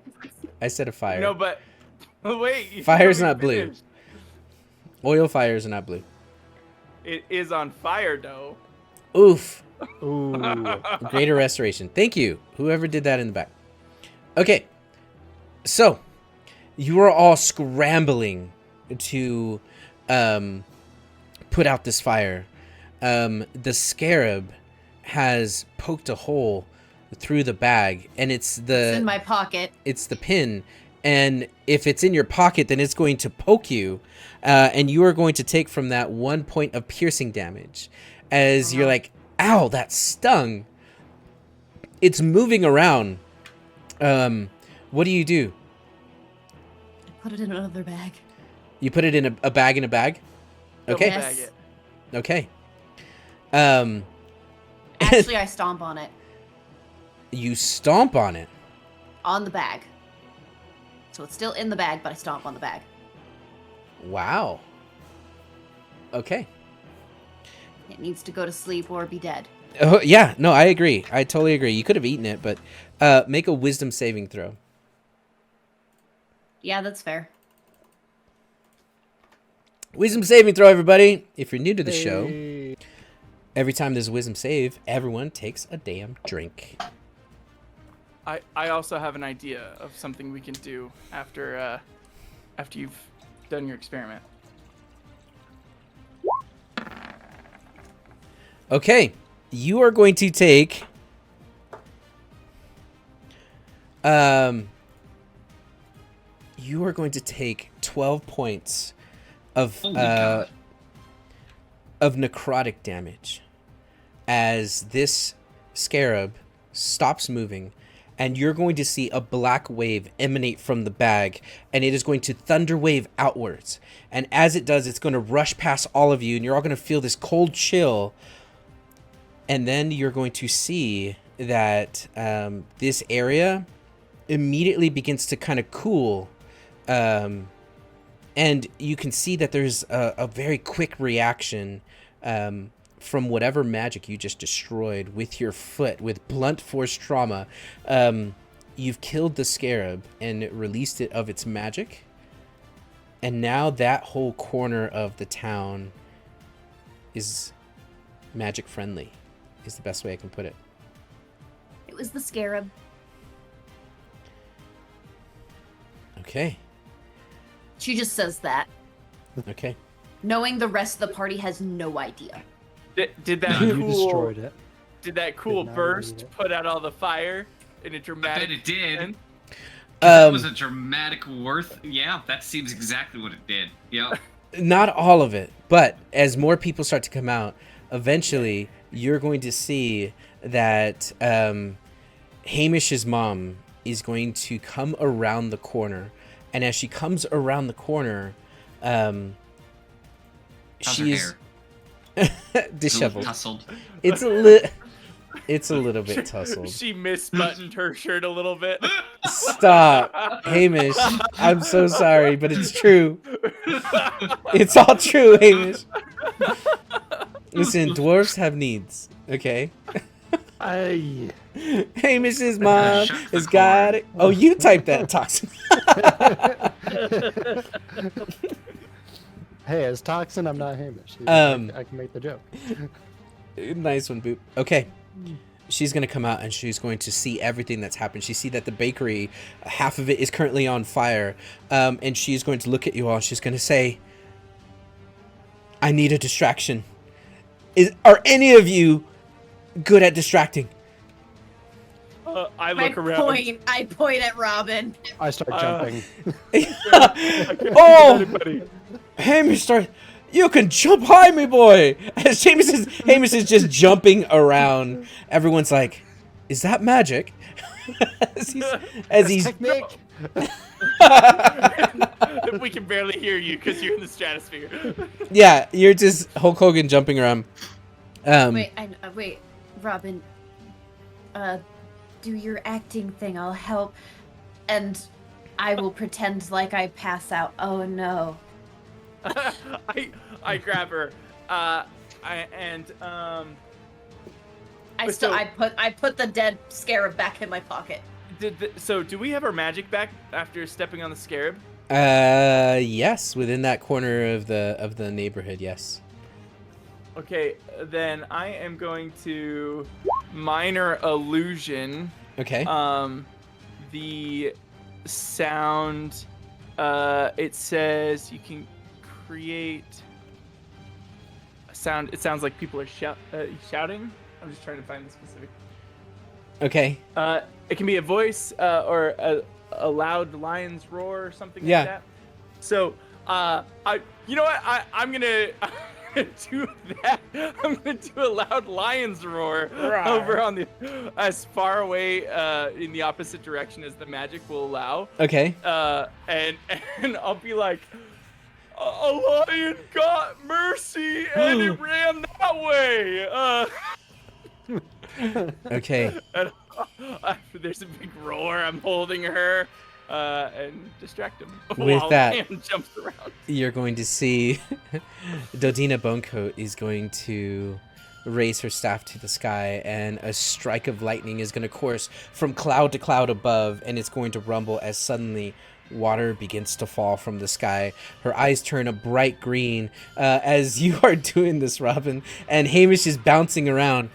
a fire. No, but wait. you Fire's haven't not blue. finished. Oil fires are not blue. It is on fire, though. Oof. Ooh. Greater restoration. Thank you, whoever did that in the back. Okay, so you are all scrambling to put out this fire. The scarab has poked a hole through the bag, and it's It's in my pocket. it's the pin, and if it's in your pocket, then it's going to poke you, and you are going to take from that 1 point of piercing damage as you're like, ow, that stung. It's moving around. What do you do? Put it in another bag. You put it in a bag in a bag? Okay. Double bag Yes. it. Okay. Actually, I stomp on it. You stomp on it. On the bag. So it's still in the bag, but I stomp on the bag. Wow. Okay. It needs to go to sleep or be dead. Oh, yeah, no, I agree. I totally agree. You could have eaten it, but make a wisdom saving throw. Yeah, that's fair. Wisdom saving throw, everybody. If you're new to the show, every time there's a wisdom save, everyone takes a damn drink. I also have an idea of something we can do after you've done your experiment. Okay, you are going to take you are going to take 12 points of Holy God. of necrotic damage as this scarab stops moving, and you're going to see a black wave emanate from the bag, and it is going to thunder wave outwards, and as it does, it's going to rush past all of you, and you're all going to feel this cold chill. And then you're going to see that this area immediately begins to kind of cool. And you can see that there's a very quick reaction from whatever magic you just destroyed with your foot, with blunt force trauma. You've killed the scarab and released it of its magic. And now that whole corner of the town is magic friendly. Is the best way I can put it. It was the scarab. Okay. She just says that, Okay. knowing the rest of the party has no idea. Did that You cool? destroyed it. Did that cool Did not burst read it. put out all the fire in a I dramatic? bet it did. end? That was a dramatic worth. Yeah, that seems exactly what it did. Yep. Not all of it, but as more people start to come out, eventually you're going to see that Hamish's mom is going to come around the corner, and as she comes around the corner, How's her she's hair? disheveled. Tussled. It's a little bit tousled. She misbuttoned her shirt a little bit. Stop, Hamish. I'm so sorry, but it's true. It's all true, Hamish. Listen, dwarves have needs, okay? Aye. Hamish's mom Shut the has got it. Oh, you typed that, Toxin. Hey, as Toxin, I'm not Hamish. I can make the joke. Nice one, Boop. Okay. She's going to come out and she's going to see everything that's happened. She see that the bakery, half of it is currently on fire. And she's going to look at you all. She's going to say, I need a distraction. Are any of you good at distracting? I I look around. I point at Robin. I start jumping. Oh! Anybody. Hamish start. You can jump high, me boy. As Hamish is just jumping around. Everyone's like, "Is that magic?" as he's Technique. We can barely hear you because you're in the stratosphere. yeah, you're just Hulk Hogan jumping around. Wait, wait. Robin, do your acting thing. I'll help. And I will pretend like I pass out. Oh no. I grab her. I put the dead scarab back in my pocket. So do we have our magic back after stepping on the scarab? Yes, within that corner of the neighborhood, yes. Okay, then I am going to minor illusion. Okay. The sound, it says you can create a sound. It sounds like people are shouting. I'm just trying to find the specific. Okay. It can be a voice or a loud lion's roar or something Yeah. like that. So, you know what? I'm gonna do that. I'm gonna do a loud lion's roar over on the as far away in the opposite direction as the magic will allow. Okay. And I'll be like, a lion got Mercy and it ran that way. Okay. And there's a big roar. I'm holding her and distract him With while that, Liam jumps around. You're going to see Dodina Bonecoat is going to raise her staff to the sky, and a strike of lightning is going to course from cloud to cloud above, and it's going to rumble as suddenly water begins to fall from the sky. Her eyes turn a bright green as you are doing this, Robin, and Hamish is bouncing around.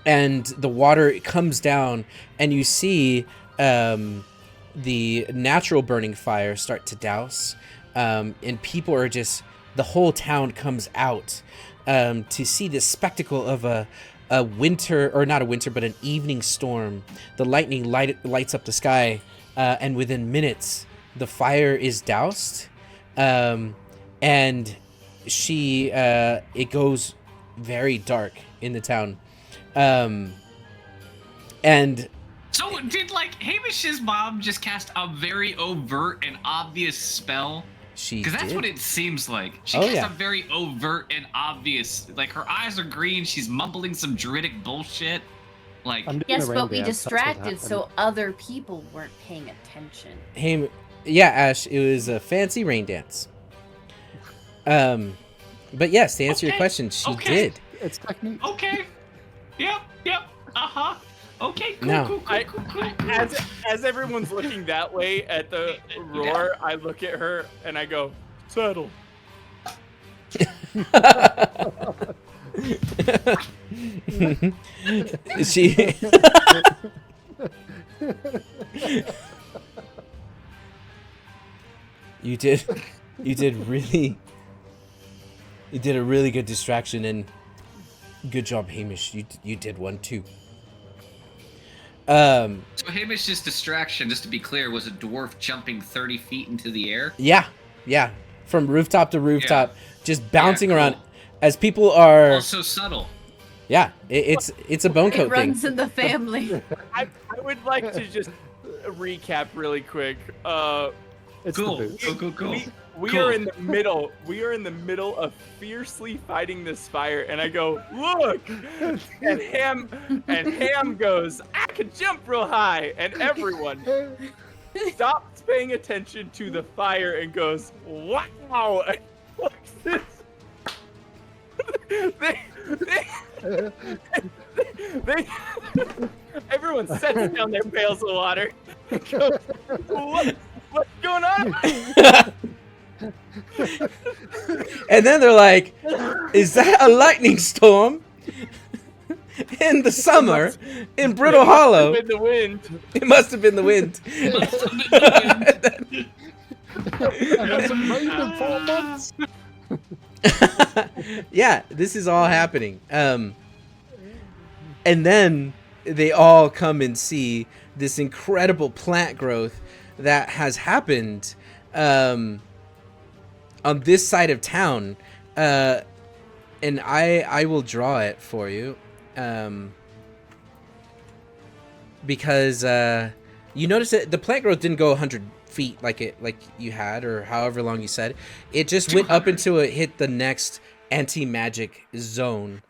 And the water comes down, and you see the natural burning fire start to douse, and people are just, the whole town comes out to see this spectacle of a winter, or not a winter, but an evening storm. The lightning lights up the sky, and within minutes, the fire is doused, and it goes very dark in the town. And so did Hamish's mom just cast a very overt and obvious spell? Because that's what it seems like. She cast a very overt and obvious, her eyes are green, she's mumbling some druidic bullshit. Yes, but we distracted so other people weren't paying attention. Yeah, Ash, it was a fancy rain dance. But yes, to answer your question, she did. It's technique. Okay. Yep. Uh-huh. Okay, cool. As everyone's looking that way at the roar, I look at her and I go, settle. You did a really good distraction, and good job, Hamish. You did one too. So Hamish's distraction, just to be clear, was a dwarf jumping 30 feet into the air? Yeah. From rooftop to rooftop, just bouncing around as people are... Also subtle. Yeah, it's a Bonecoat thing. It runs in the family. I would like to just recap really quick. It's cool. the boots. Cool. We are in the middle. We are in the middle of fiercely fighting this fire, and I go, look, and Ham goes, I can jump real high, and everyone stops paying attention to the fire and goes, wow, and looks this. They everyone sets down their pails of water. And goes, what's going on? And then they're like, is that a lightning storm? In the summer, in Brittle Hollow. It Must have been the wind. Hasn't rained in 4 months. Yeah, this is all happening. And then they all come and see this incredible plant growth that has happened on this side of town. And I will draw it for you. Because you notice that the plant growth didn't go 100 feet like you had, or however long you said. It just went up until it hit the next anti-magic zone.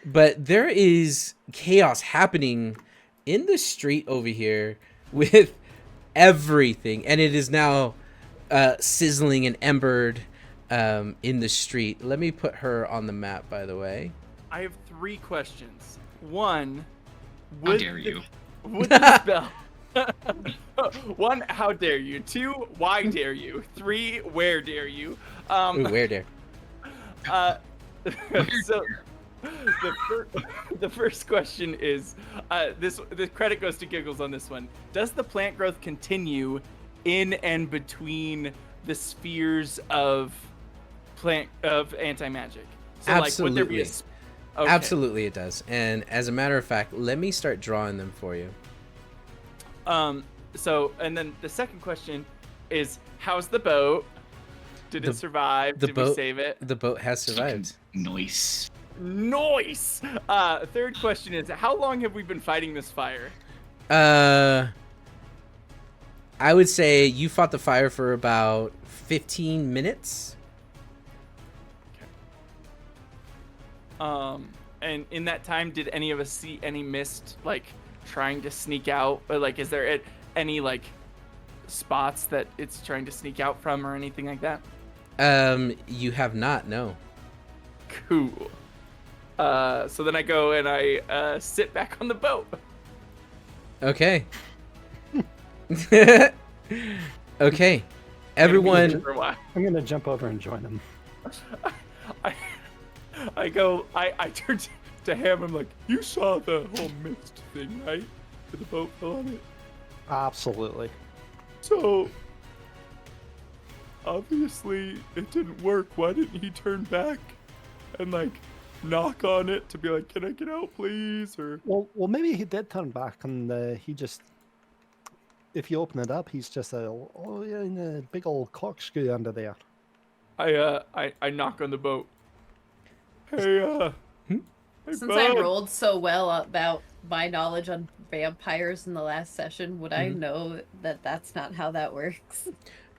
But there is chaos happening in the street over here with everything, and it is now sizzling and embered in the street. Let me put her on the map, by the way. I have 3 questions. 1, How dare you? would the spell? 1, how dare you? 2, why dare you? 3, where dare you? Ooh, where dare? So the first question is the credit goes to Giggles on this one. Does the plant growth continue in and between the spheres of anti-magic? So Absolutely. Like, would there be okay. Absolutely it does. And as a matter of fact, let me start drawing them for you. So, and then the second question is, how's the boat? Did it survive? Did we save it? The boat has survived. Nice. Nice! Third question is, how long have we been fighting this fire? I would say you fought the fire for about 15 minutes. And in that time, did any of us see any mist, like, trying to sneak out? Or, like, is there any, like, spots that it's trying to sneak out from or anything like that? You have not, no. Cool. So then I go and I sit back on the boat. Okay. Okay. Everyone. For a while. I'm gonna jump over and join them. I turn to Ham. I'm like, you saw the whole mist thing, right? With the boat fell on it. Absolutely. So obviously it didn't work. Why didn't he turn back and like knock on it to be like, can I get out, please? Or Well, maybe he did turn back, and he just. If you open it up, he's just in a big old corkscrew under there. I knock on the boat. Hey, hey, Since bud. I rolled so well about my knowledge on vampires in the last session, would I know that that's not how that works?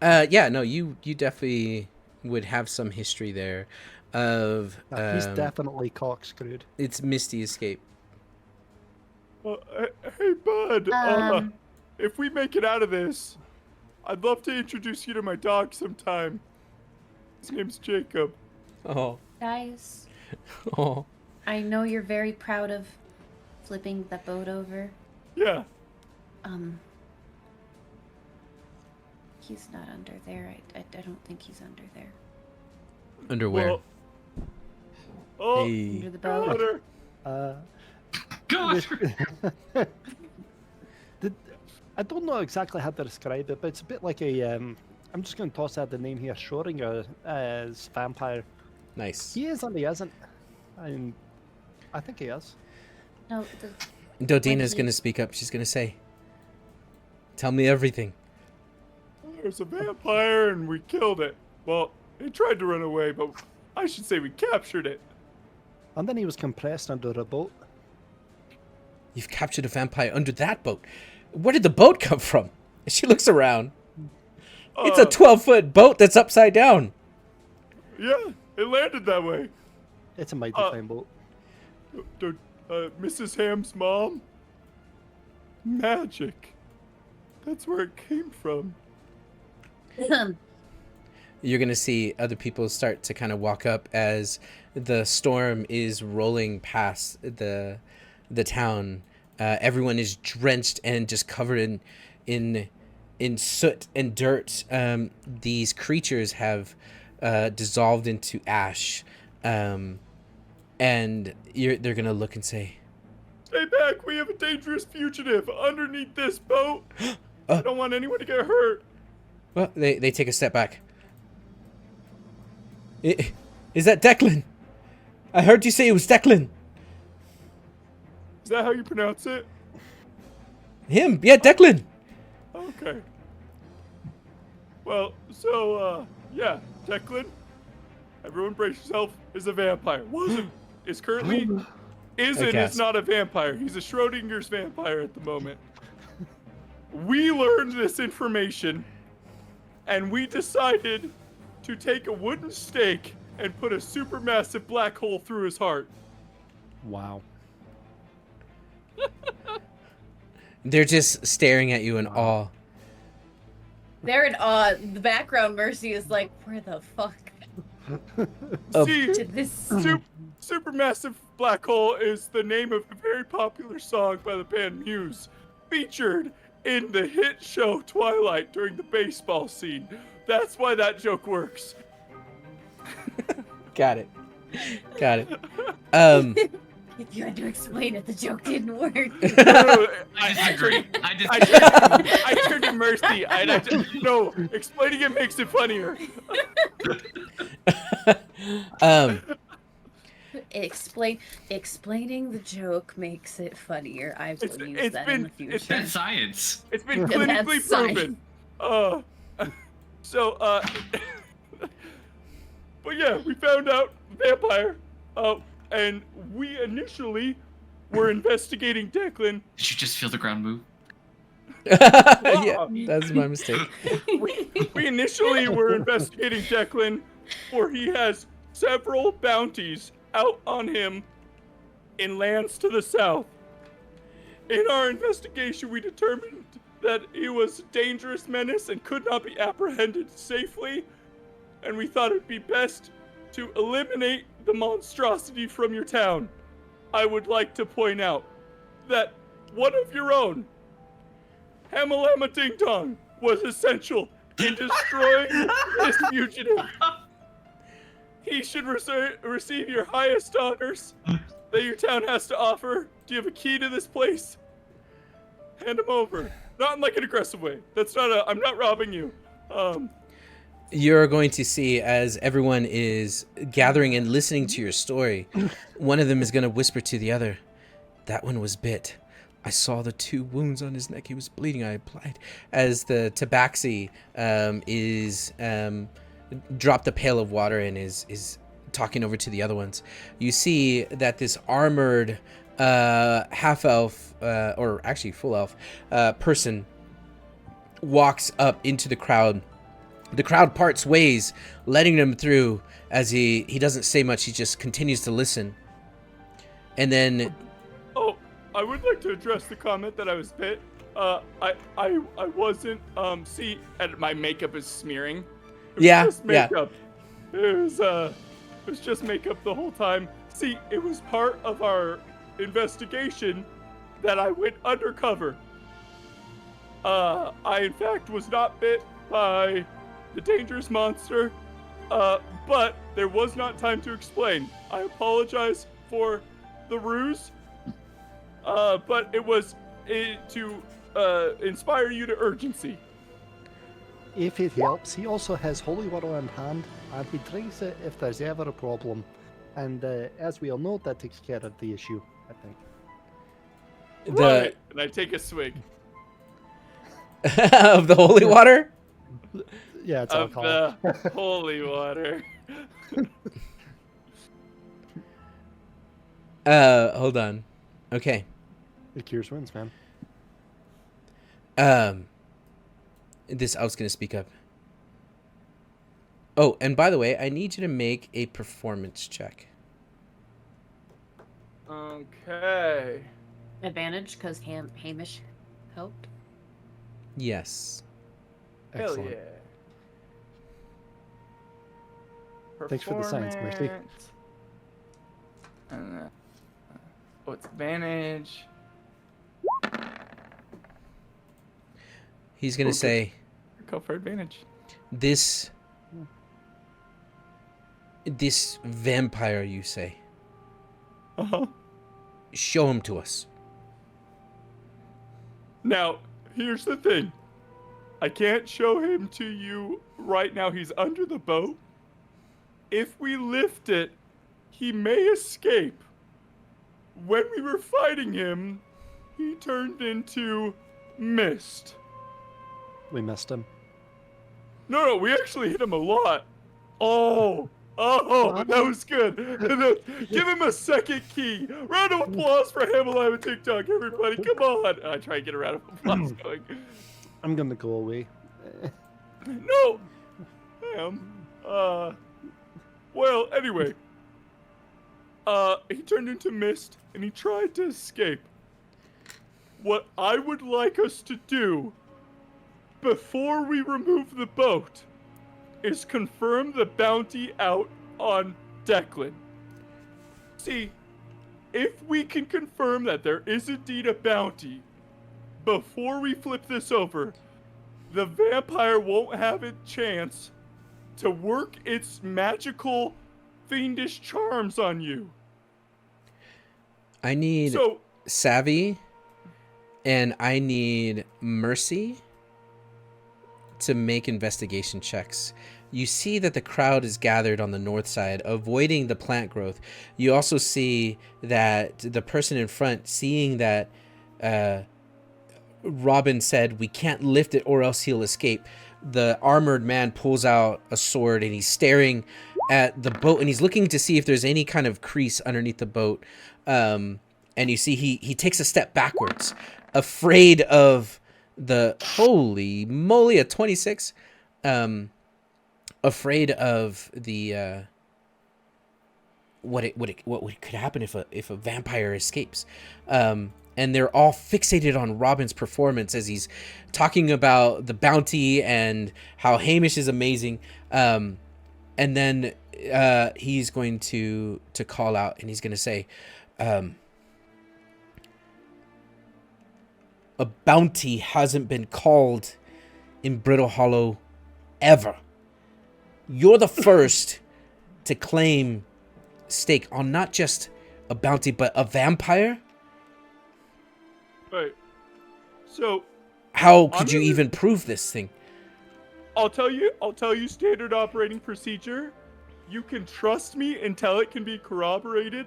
Yeah, no, you definitely would have some history there of He's definitely corkscrewed. it's Misty Escape. Hey, bud. If we make it out of this, I'd love to introduce you to my dog sometime. His name's Jacob. Oh. Guys, Oh. I know you're very proud of flipping the boat over. Yeah. He's not under there. I don't think he's under there. Underwear. Well, oh, Hey. Under the boat. Butter. God. I don't know exactly how to describe it, but it's a bit like a. I'm just going to toss out the name here, Schrödinger as vampire. Nice. He is and he isn't. I think he is. No, Dodina's going to speak up. She's going to say, tell me everything. There's a vampire and we killed it. Well, it tried to run away, but I should say we captured it. And then he was compressed under a boat. You've captured a vampire under that boat. Where did the boat come from? She looks around. It's a 12-foot boat that's upside down. Yeah, it landed that way. It's a mighty fine boat. Mrs. Ham's mom? Magic. That's where it came from. You're going to see other people start to kind of walk up as the storm is rolling past the town. Everyone is drenched and just covered in soot and dirt. These creatures have dissolved into ash, and they're gonna look and say, "Stay back! We have a dangerous fugitive underneath this boat. I don't want anyone to get hurt." Well, they take a step back. Is that Declan? I heard you say it was Declan. Is that how you pronounce it? Him? Yeah, Declan. Okay. Well, so, yeah, Declan, everyone brace yourself, is a vampire. Wasn't, is currently, is not a vampire. He's a Schrodinger's vampire at the moment. We learned this information, and we decided to take a wooden stake and put a supermassive black hole through his heart. Wow. They're just staring at you in awe. They're in awe. The background Mercy is like, where the fuck See, did this? Supermassive Black Hole is the name of a very popular song by the band Muse, featured in the hit show Twilight during the baseball scene. That's why that joke works. Got it. If you had to explain it, the joke didn't work. I disagree. I turned to Mercy. No, explaining it makes it funnier. Explaining the joke makes it funnier. I will use that in the future. That's science. It's been clinically proven. But yeah, we found out vampire. And we initially were investigating Declan. Did you just feel the ground move? Yeah, that's my mistake. We initially were investigating Declan, for he has several bounties out on him in lands to the south. In our investigation, we determined that he was a dangerous menace and could not be apprehended safely, and we thought it would be best to eliminate the monstrosity from your town. I would like to point out that one of your own, Hamalama Ding Dong, was essential in destroying this fugitive. He should receive your highest honors that your town has to offer. Do you have a key to this place? Hand him over. Not in like an aggressive way. I'm not robbing you. You're going to see, as everyone is gathering and listening to your story, one of them is going to whisper to the other, "That one was bit. I saw the 2 wounds on his neck. He was bleeding. I applied." As the tabaxi dropped a pail of water and is talking over to the other ones, you see that this armored half-elf, or actually full-elf, person walks up into the crowd. The crowd parts ways, letting him through. As he doesn't say much, he just continues to listen. And then... Oh, I would like to address the comment that I was bit. I wasn't, see, my makeup is smearing. It was just makeup. It was just makeup the whole time. See, it was part of our investigation that I went undercover. I, in fact, was not bit by the dangerous monster, but there was not time to explain. I apologize for the ruse, but it was to inspire you to urgency. If it helps, he also has holy water on hand, and he drinks it if there's ever a problem. And as we all know, that takes care of the issue, I think. Right, and I take a swig. Of the holy water? Yeah, it's of alcohol. the holy water. Hold on. Okay. It cures wounds, man. This elf's gonna speak up. Oh, and by the way, I need you to make a performance check. Okay. Advantage because Hamish helped. Yes. Hell Excellent. yeah. Thanks for the science, Mercy. And, what's advantage? He's gonna say, Go for advantage. This vampire, you say. Uh-huh. Show him to us. Now, here's the thing. I can't show him to you right now. He's under the boat. If we lift it, he may escape. When we were fighting him, he turned into mist. We missed him. No, we actually hit him a lot. Oh, that was good. Give him a second key. Round of applause for Hamalama TikTok, everybody. Come on. I try and get a round of applause going. I'm gonna go away. No. Ham. Well, anyway. He turned into mist, and he tried to escape. What I would like us to do, before we remove the boat, is confirm the bounty out on Declan. See, if we can confirm that there is indeed a bounty, before we flip this over, the vampire won't have a chance to work its magical, fiendish charms on you. I need Savvy and I need Mercy to make investigation checks. You see that the crowd is gathered on the north side, avoiding the plant growth. You also see that the person in front, seeing that Robin said, "We can't lift it or else he'll escape." The armored man pulls out a sword and he's staring at the boat and he's looking to see if there's any kind of crease underneath the boat. And you see he takes a step backwards, afraid of the holy moly, a 26. Afraid of the what could happen if a vampire escapes. And they're all fixated on Robin's performance as he's talking about the bounty and how Hamish is amazing. And then he's going to call out and he's going to say, a bounty hasn't been called in Brittle Hollow ever. You're the first to claim stake on not just a bounty, but a vampire? Right. So how could you even prove this thing? I'll tell you standard operating procedure. You can trust me until it can be corroborated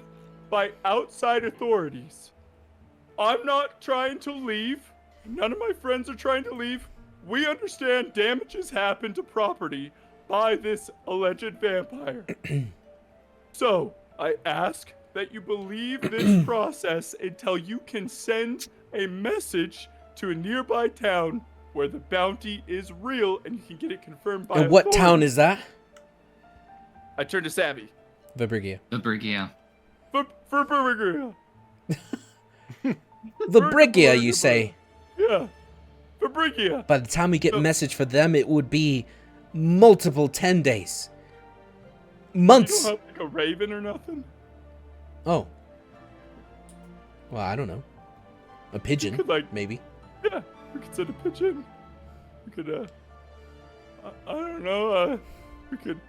by outside authorities. I'm not trying to leave. None of my friends are trying to leave. We understand damage has happened to property by this alleged vampire. So, I ask that you believe this process until you can send a message to a nearby town where the bounty is real and you can get it confirmed by And what authorities. town is that? I turn to Savvy. Vibrigia. Vibrigia. Vibrigia. Vibrigia, you say? Yeah. Vibrigia. By the time we get a message for them, it would be multiple 10 days. Months. You don't have like a raven or nothing? Oh. Well, I don't know. A pigeon, could, maybe. Yeah, we could send a pigeon. We could, I don't know, we could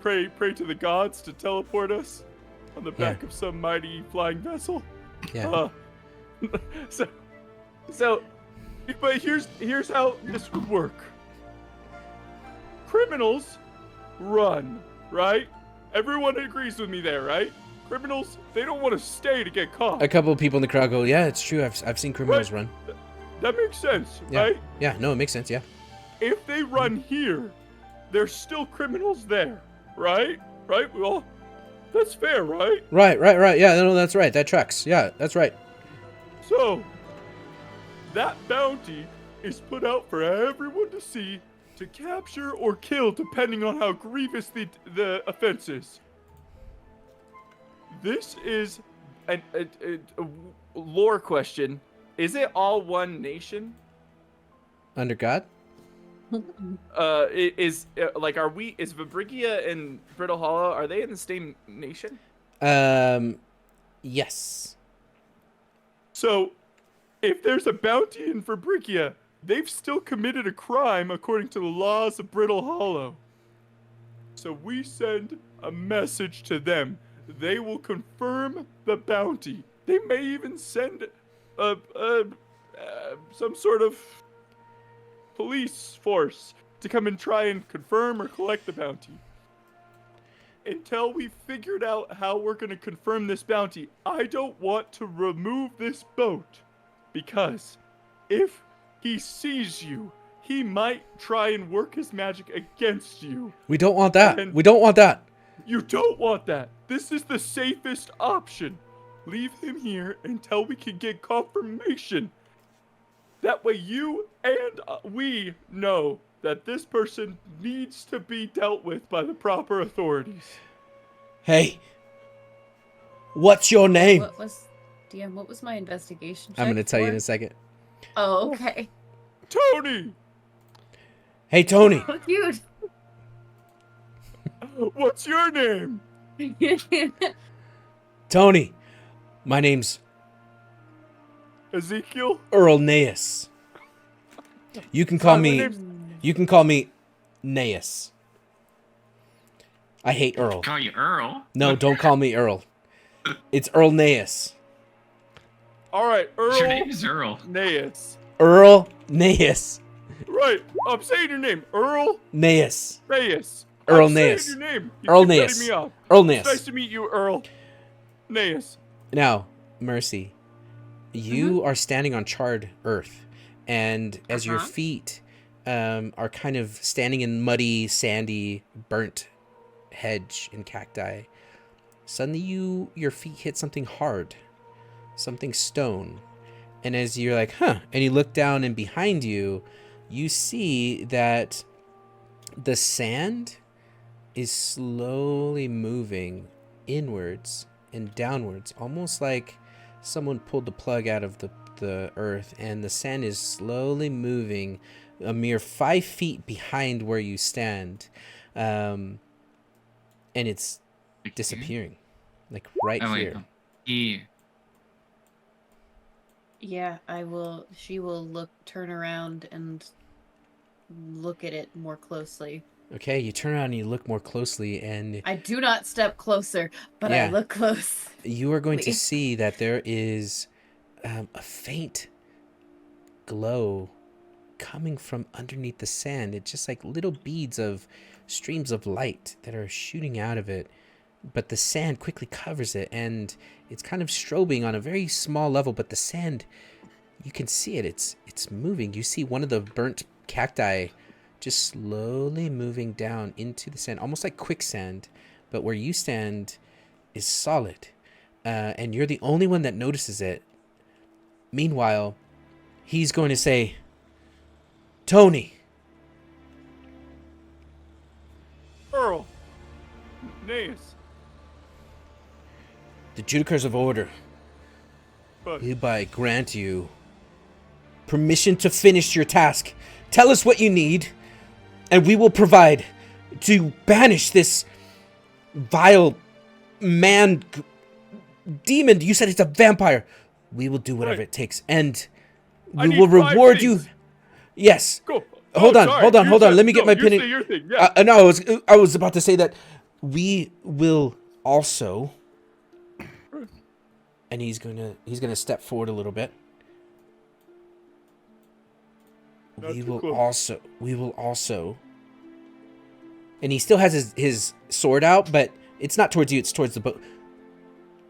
pray to the gods to teleport us on the back of some mighty flying vessel. Yeah. So, but here's how this would work. Criminals run, right? Everyone agrees with me there, right? Criminals, they don't want to stay to get caught. A couple of people in the crowd go, yeah, it's true. I've seen criminals run. That makes sense, Yeah. right? Yeah, no, it makes sense, yeah. If they run here, there's still criminals there, right? Right? Well, that's fair, right? Right. Yeah, no, that's right. That tracks. Yeah, that's right. So, that bounty is put out for everyone to see, to capture or kill, depending on how grievous the offense is. This is a lore question. Is it all one nation? Under God? Is Vibrigia and Brittle Hollow, are they in the same nation? Yes. So, if there's a bounty in Vibrigia, they've still committed a crime according to the laws of Brittle Hollow. So we send a message to them. They will confirm the bounty. They may even send some sort of police force to come and try and confirm or collect the bounty. Until we've figured out how we're going to confirm this bounty, I don't want to remove this boat. Because if he sees you, he might try and work his magic against you. We don't want that. And we don't want that. You don't want that. This is the safest option. Leave him here until we can get confirmation. That way you and we know that this person needs to be dealt with by the proper authorities. Hey, what's your name? What was DM? What was my investigation check? I'm gonna tell you in for? a second. Oh, okay. Tony, Hey, Tony. Oh, cute. what's your name? Tony. My name's Ezekiel. Earl Naeus. You can call My me. name's- You can call me Naeus. I hate Earl. Call you Earl. No, don't call me Earl. It's Earl Naeus. All right, Your Earl name is Earl. Naeus. Earl Naeus. Right, I'm saying your name, Earl Naeus. Naeus. Earl I'm saying Naeus. your name. You Earl keep cutting Naeus. me off. Earl It's nice Naeus. to meet you, Earl Naeus. Now, Mercy, you are standing on charred earth, and as your feet are kind of standing in muddy, sandy, burnt hedge and cacti, suddenly your feet hit something hard, something stone. And as you're like, huh, and you look down and behind you, you see that the sand is slowly moving inwards and downwards, almost like someone pulled the plug out of the earth, and the sand is slowly moving a mere 5 feet behind where you stand. And it's disappearing, like right Oh, wait. here. Here. Yeah, she will turn around and look at it more closely. Okay, you turn around and you look more closely, and I do not step closer, but Yeah. I look close. you are going to Please. see that there is a faint glow coming from underneath the sand. It's just like little beads of streams of light that are shooting out of it, but the sand quickly covers it, and it's kind of strobing on a very small level, but the sand, you can see it. It's moving. You see one of the burnt cacti just slowly moving down into the sand, almost like quicksand, but where you stand is solid. And you're the only one that notices it. Meanwhile, he's going to say, Tony. Earl Naeus. The Judicators of Order But hereby grant you permission to finish your task. Tell us what you need, and we will provide to banish this vile demon. You said it's a vampire. We will do whatever Right. it takes, and I we need will 5 reward you. things. Yes. Go. Hold on, sorry. hold on, You hold on. said- Let me get no, my you pin in. say your thing. Yeah. No, I was about to say that we will also, and he's gonna step forward a little bit. Not We too will close. also, and he still has his sword out, but it's not towards you, it's towards the boat.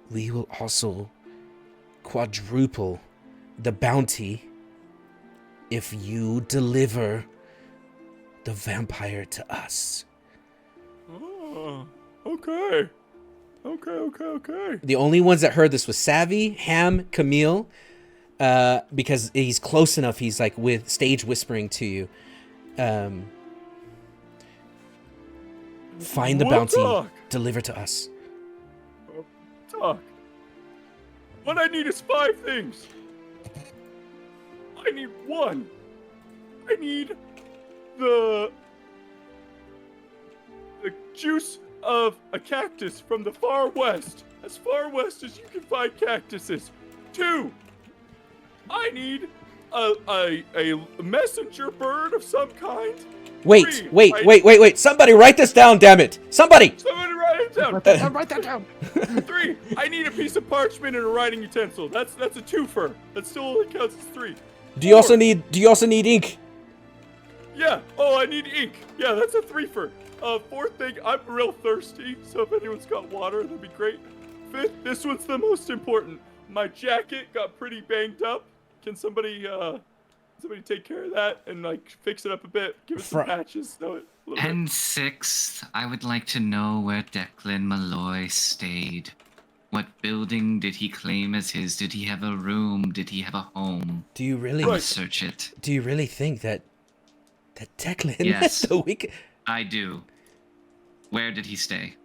We will also quadruple the bounty if you deliver the vampire to us. Oh, okay. Okay. The only ones that heard this was Savvy, Ham, Camille, because he's close enough. He's like with stage whispering to you. Find the We'll bounty, talk. deliver to us. Talk. What I need is 5 things. I need 1. I need the juice of a cactus from the far west, as you can find cactuses. 2. I need a messenger bird of some kind. Wait. 3. Somebody write this down, damn it. Somebody! Somebody write it down. Write that down. 3. I need a piece of parchment and a writing utensil. That's a 2fer. That still only counts as 3. Do you also 4. need ink? Yeah. Oh, I need ink. Yeah, that's a 3fer. 4th thing, I'm real thirsty, so if anyone's got water, that'd be great. 5th, this one's the most important. My jacket got pretty banged up. Can somebody take care of that and like fix it up a bit? Give it some patches. A little bit. And 6th, I would like to know where Declan Malloy stayed. What building did he claim as his? Did he have a room? Did he have a home? Do you really I will search it. Do you really think that Declan Yes. the week? I do. Where did he stay?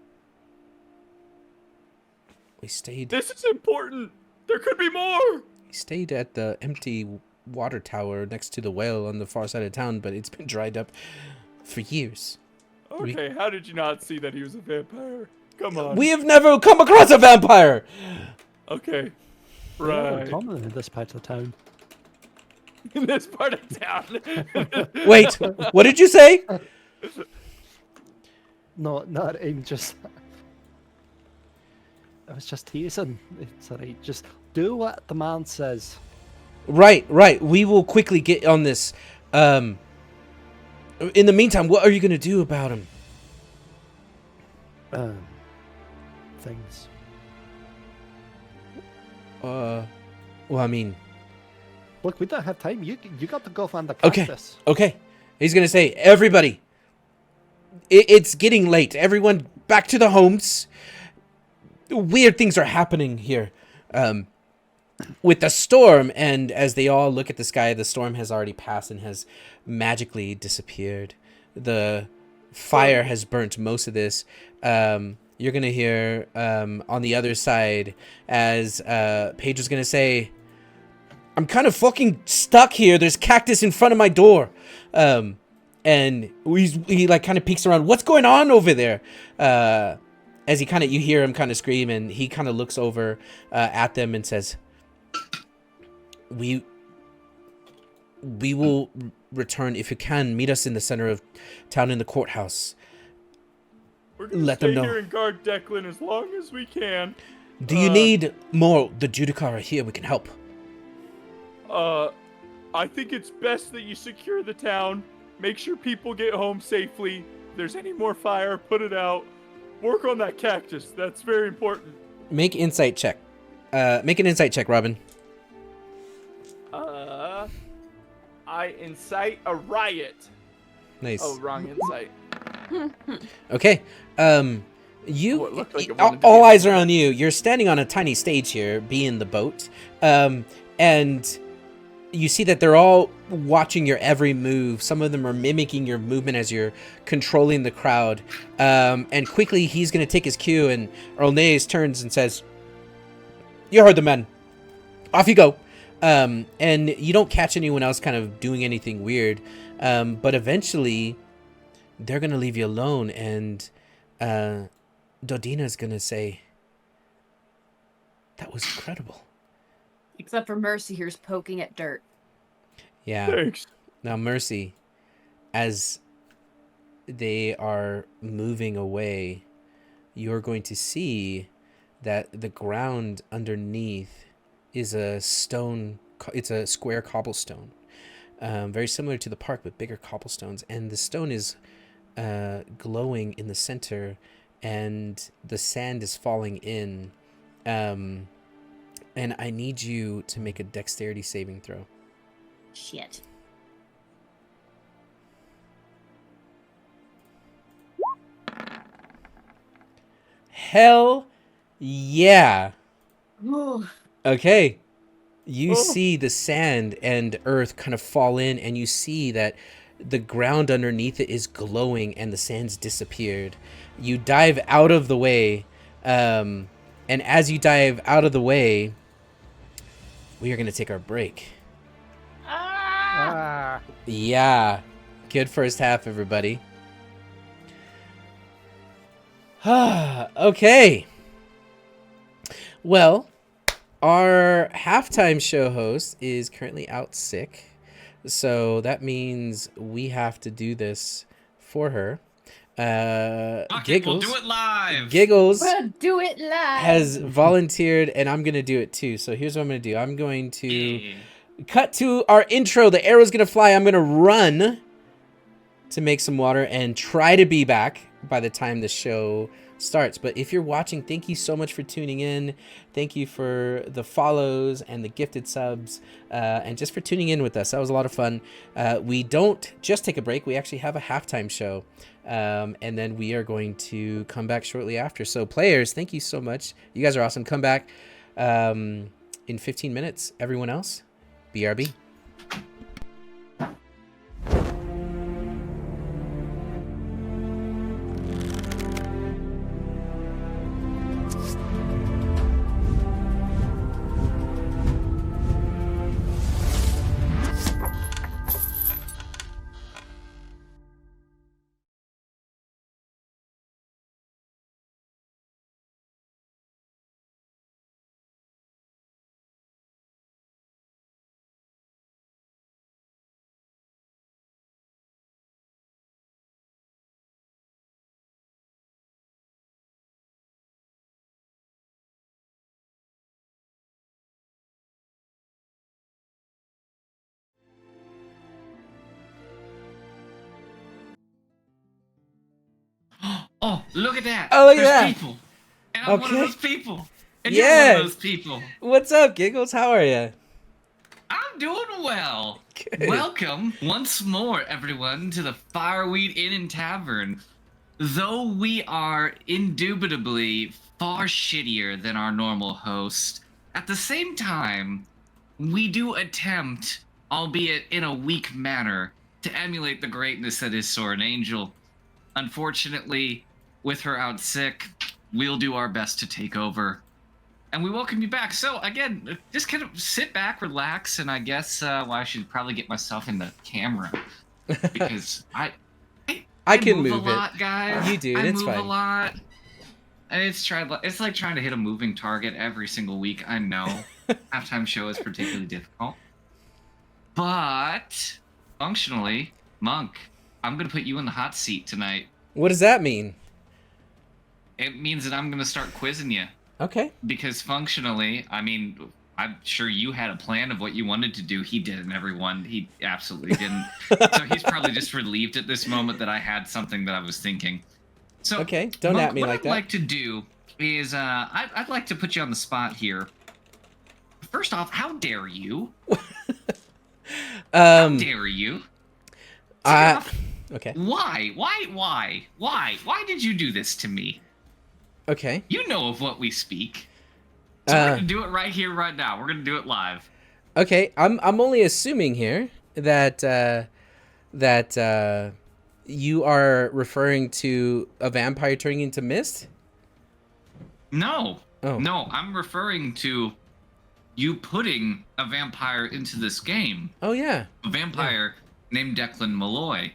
We stayed. This is important. There could be more. We stayed at the empty water tower next to the well on the far side of town, but it's been dried up for years. Okay, how did you not see that he was a vampire? Come on. We have never come across a vampire. Okay. They're Right. common in this part of town. In this part of town. Wait, what did you say? No, not I'm just. I was just teasing. It's alright. Just do what the man says. Right. We will quickly get on this. In the meantime, what are you gonna do about him? Things. Well, I mean, Look, we don't have time. You got to go find the okay, cactus. okay. He's gonna say, everybody, it's getting late. Everyone, back to the homes. Weird things are happening here, with the storm. And as they all look at the sky, the storm has already passed and has magically disappeared. The fire has burnt most of this. You're gonna hear on the other side as Paige is gonna say, I'm kind of fucking stuck here. There's cactus in front of my door. And he like kind of peeks around. What's going on over there? As he kind of, you hear him kind of scream, and he kind of looks over at them and says, we will return if you can. Meet us in the center of town in the courthouse. We're gonna Let stay them know. here and guard Declan as long as we can. Do you need more? The Judicar are here. We can help. I think it's best that you secure the town. Make sure people get home safely. If there's any more fire, put it out. Work on that cactus. That's very important. Make insight check. Make an insight check, Robin. I incite a riot. Nice. Oh, wrong insight. Okay. Oh, it looked like it wanted to All be- eyes are on you. You're standing on a tiny stage here, being the boat. And you see that they're all watching your every move. Some of them are mimicking your movement as you're controlling the crowd. And quickly, he's going to take his cue, and Orneas turns and says, you heard the men. Off you go. And you don't catch anyone else kind of doing anything weird. But eventually, they're going to leave you alone, and Dodina's going to say, that was incredible. Except for Mercy here's poking at dirt. Yeah. Thanks. Now, Mercy, as they are moving away, you're going to see that the ground underneath is a stone. It's a square cobblestone, very similar to the park, but bigger cobblestones. And the stone is glowing in the center, and the sand is falling in. And I need you to make a dexterity saving throw. Shit. Hell yeah. Ooh. Okay. You see the sand and earth kind of fall in, and you see that the ground underneath it is glowing and the sand's disappeared. You dive out of the way, and as you dive out of the way, we are going to take our break. Ah. Yeah. Good first half, everybody. Okay. Well, our halftime show host is currently out sick, so that means we have to do this for her. Fuck it, Giggles, we'll do it live. Giggles We'll do it live. has volunteered, and I'm gonna do it too. So here's what I'm gonna do. I'm going to Yeah. cut to our intro. The arrow's gonna fly. I'm gonna run to make some water and try to be back by the time the show starts. But if you're watching, thank you so much for tuning in. Thank you for the follows and the gifted subs, and just for tuning in with us. That was a lot of fun. We don't just take a break. We actually have a halftime show, and then we are going to come back shortly after. So players, thank you so much. You guys are awesome. Come back in 15 minutes. Everyone else, BRB. Oh, look at that. Oh, look at There's that. people. And I'm one of Okay. those people. And Yeah. you're one of those people. What's up, Giggles? How are you? I'm doing well. Good. Welcome once more, everyone, to the Fireweed Inn and Tavern. Though we are indubitably far shittier than our normal host, at the same time, we do attempt, albeit in a weak manner, to emulate the greatness that is Soren Angel. Unfortunately, with her out sick, we'll do our best to take over. And we welcome you back. So, again, just kind of sit back, relax, and I guess I should probably get myself in the camera. Because I can move move a it. lot, guys. You do, I it's move fine. a lot. And it's like trying to hit a moving target every single week. I know. Halftime show is particularly difficult. But, functionally, Monk, I'm going to put you in the hot seat tonight. What does that mean? It means that I'm going to start quizzing you. Okay. Because functionally, I mean, I'm sure you had a plan of what you wanted to do. He didn't, everyone. He absolutely didn't. So he's probably just relieved at this moment that I had something that I was thinking. So, Okay, don't Monk, at me what like I'd that. like to do is, I'd like to put you on the spot here. First off, how dare you? How dare you? Second off, okay. Why did you do this to me? Okay. You know of what we speak. So we're gonna do it right here, right now. We're gonna do it live. Okay, I'm only assuming here that you are referring to a vampire turning into mist? No. Oh. No, I'm referring to you putting a vampire into this game. Oh yeah. A vampire named Declan Malloy.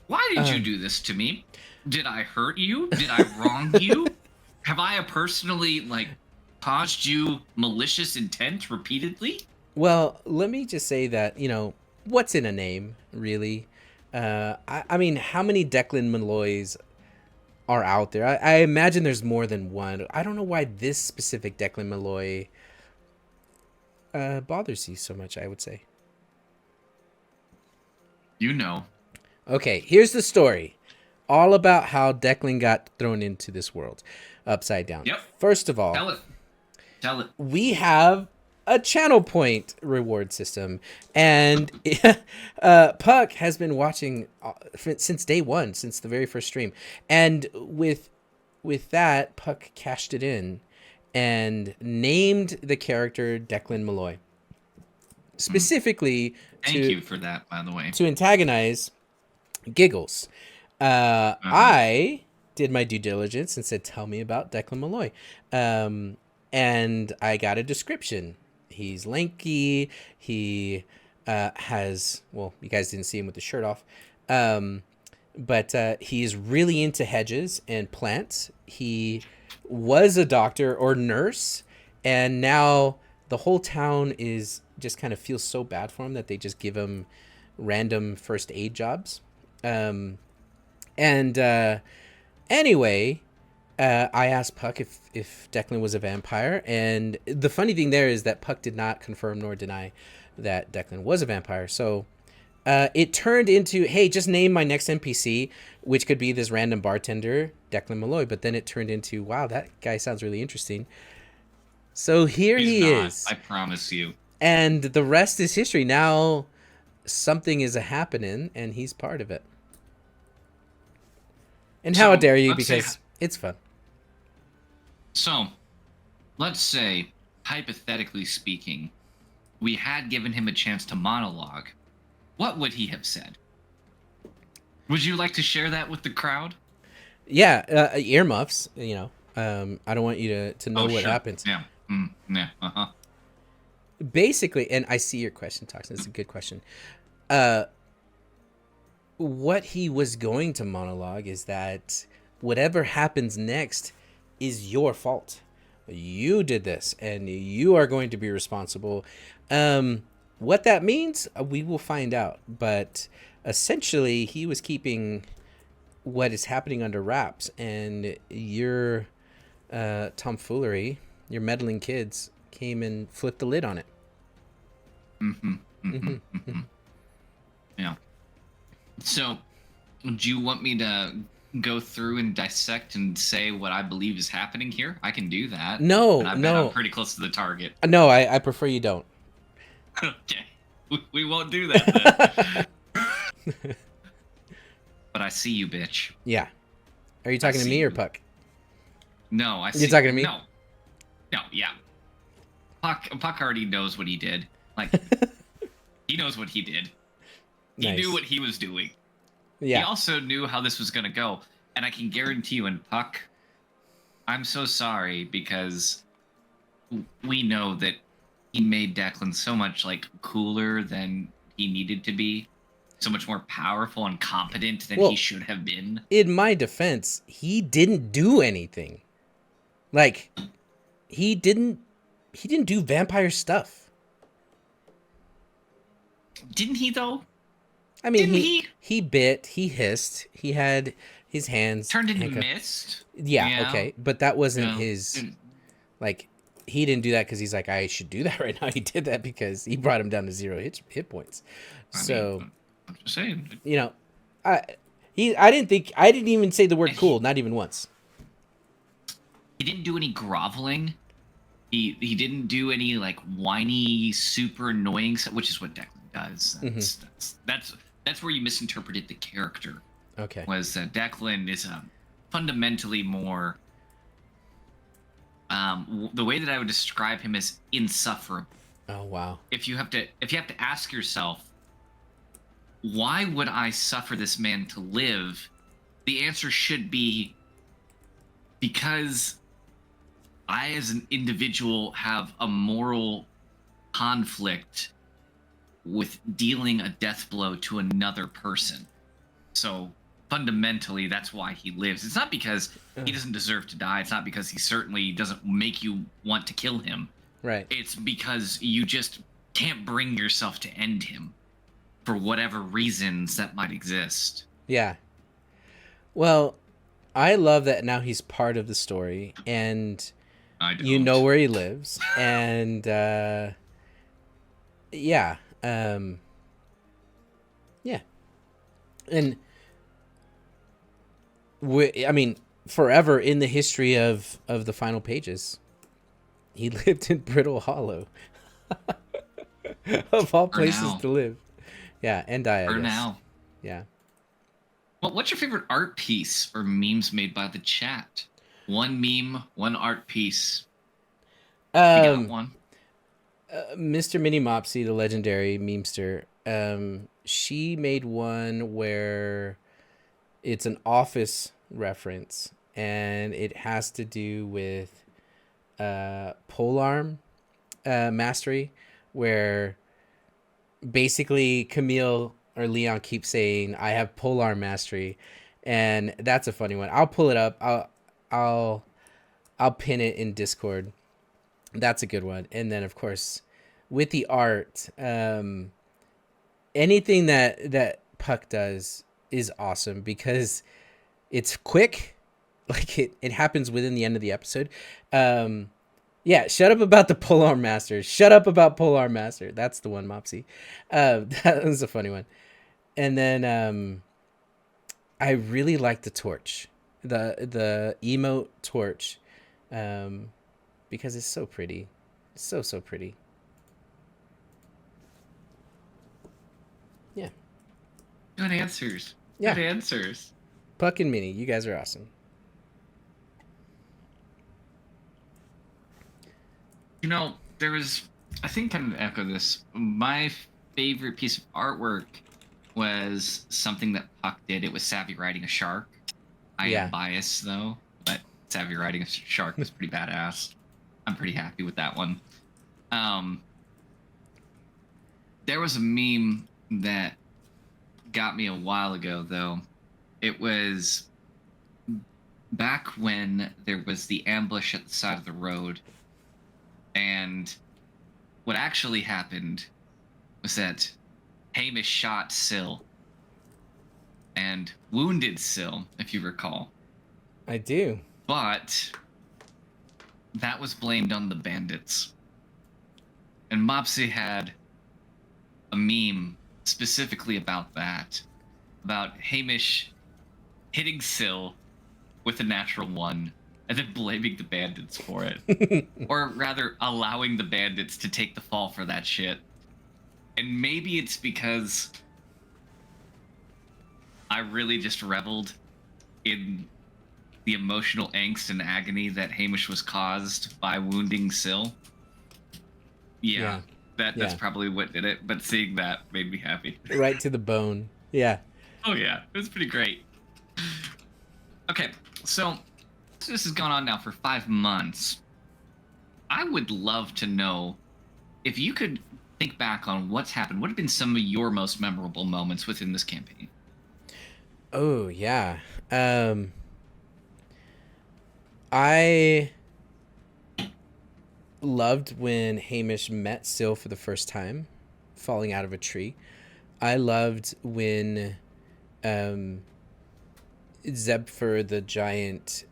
Why did you do this to me? Did I hurt you? Did I wrong you? Have I personally, caused you malicious intent repeatedly? Well, let me just say that, what's in a name, really? I mean, how many Declan Malloys are out there? I imagine there's more than one. I don't know why this specific Declan Malloy bothers you so much, I would say. You know. Okay, here's the story. All about how Declan got thrown into this world upside down. Yep. First of all, Tell it. we have a channel point reward system, and Puck has been watching since day one, since the very first stream, and with that, Puck cashed it in and named the character Declan Malloy specifically Thank you for that, by the way. to antagonize Giggles. I did my due diligence and said, tell me about Declan Malloy. And I got a description. He's lanky. He has, well, you guys didn't see him with the shirt off. But he's really into hedges and plants. He was a doctor or nurse. And now the whole town is just kind of feels so bad for him that they just give him random first aid jobs. Anyway, I asked Puck if Declan was a vampire, and the funny thing there is that Puck did not confirm nor deny that Declan was a vampire. So it turned into, hey, just name my next NPC, which could be this random bartender, Declan Malloy. But then it turned into, wow, that guy sounds really interesting. So here he is. I promise you. And the rest is history. Now something is happening, and he's part of it. And how dare you, because it's fun. So, let's say, hypothetically speaking, we had given him a chance to monologue. What would he have said? Would you like to share that with the crowd? Yeah, earmuffs, I don't want you to know what happens. Yeah. Yeah. Uh-huh. Basically, and I see your question, Toxin. It's a good question. What he was going to monologue is that whatever happens next is your fault. You did this, and you are going to be responsible. What that means, we will find out. But essentially, he was keeping what is happening under wraps, and your tomfoolery, your meddling kids, came and flipped the lid on it. Yeah. So, do you want me to go through and dissect and say what I believe is happening here, I can do that. No, and I bet no. I'm pretty close to the target. No, I prefer you don't. Okay, we won't do that then. But I see you, bitch. Yeah. Are you talking to see me or you. Puck? No, I see. You're talking to me? No, yeah. Puck already knows what he did. Like, he knows what he did. He Nice. knew what he was doing. Yeah. He also knew how this was gonna go, and I can guarantee you, and Puck, I'm so sorry because we know that he made Declan so much like cooler than he needed to be, so much more powerful and competent than he should have been. In my defense, he didn't do anything. Like, he didn't do vampire stuff. Didn't he though? I mean, Didn't he bit, he hissed, he had his hands turned into handcuffed. mist. Yeah, okay, but that wasn't Yeah. his. Like, he didn't do that because he's like, I should do that right now. He did that because he brought him down to 0 hit points. So, I'm just saying. you know, I didn't even say the word cool, not even once. He didn't do any groveling. He didn't do any like whiny, super annoying stuff, which is what Declan does. That's where you misinterpreted the character. Okay. Was Declan is fundamentally more. The way that I would describe him is insufferable. Oh wow. If you have to ask yourself, why would I suffer this man to live? The answer should be because I, as an individual, have a moral conflict with dealing a death blow to another person. So fundamentally, that's why he lives. It's not because he doesn't deserve to die. It's not because he certainly doesn't make you want to kill him. Right. It's because you just can't bring yourself to end him for whatever reasons that might exist. Yeah. Well, I love that now he's part of the story, and you know where he lives, and yeah, yeah, and I mean, forever in the history of the final pages, he lived in Brittle Hollow, of all places to live. Yeah, and die. For now. Yeah. Well, what's your favorite art piece or memes made by the chat? One meme, one art piece. You got one. Mr. Mini Mopsy, the legendary memester, she made one where it's an Office reference, and it has to do with polearm mastery, where basically Camille or Leon keeps saying, I have polearm mastery, and that's a funny one. I'll pull it up. I'll pin it in Discord. That's a good one. And then of course with the art, anything that Puck does is awesome because it's quick. Like it happens within the end of the episode. Yeah, shut up about the polearm master. Shut up about polearm master. That's the one, Mopsy. That was a funny one. And then I really like the torch, the emote torch, because it's so pretty, so pretty. Yeah. Good answers. Yeah. Good answers. Puck and Minnie, you guys are awesome. You know, there was, I think I can echo this. My favorite piece of artwork was something that Puck did. It was Savvy riding a shark. I am biased though, but Savvy riding a shark was pretty badass. I'm pretty happy with that one. There was a meme that got me a while ago though. It was back when there was the ambush at the side of the road. And what actually happened was that Hamish shot Syl and wounded Syl, if you recall. I do. But that was blamed on the bandits. And Mopsy had a meme specifically about that. About Hamish hitting Syl with a natural 1, and then blaming the bandits for it. Or rather, allowing the bandits to take the fall for that shit. And maybe it's because I really just reveled in the emotional angst and agony that Hamish was caused by wounding Syl. Yeah. That's probably what did it, but seeing that made me happy. Right to the bone. Yeah. Oh yeah, it was pretty great. Okay, so this has gone on now for 5 months. I would love to know if you could think back on what's happened. What have been some of your most memorable moments within this campaign? Oh, yeah. I loved when Hamish met Syl for the first time, falling out of a tree. I loved when Zebfer the giant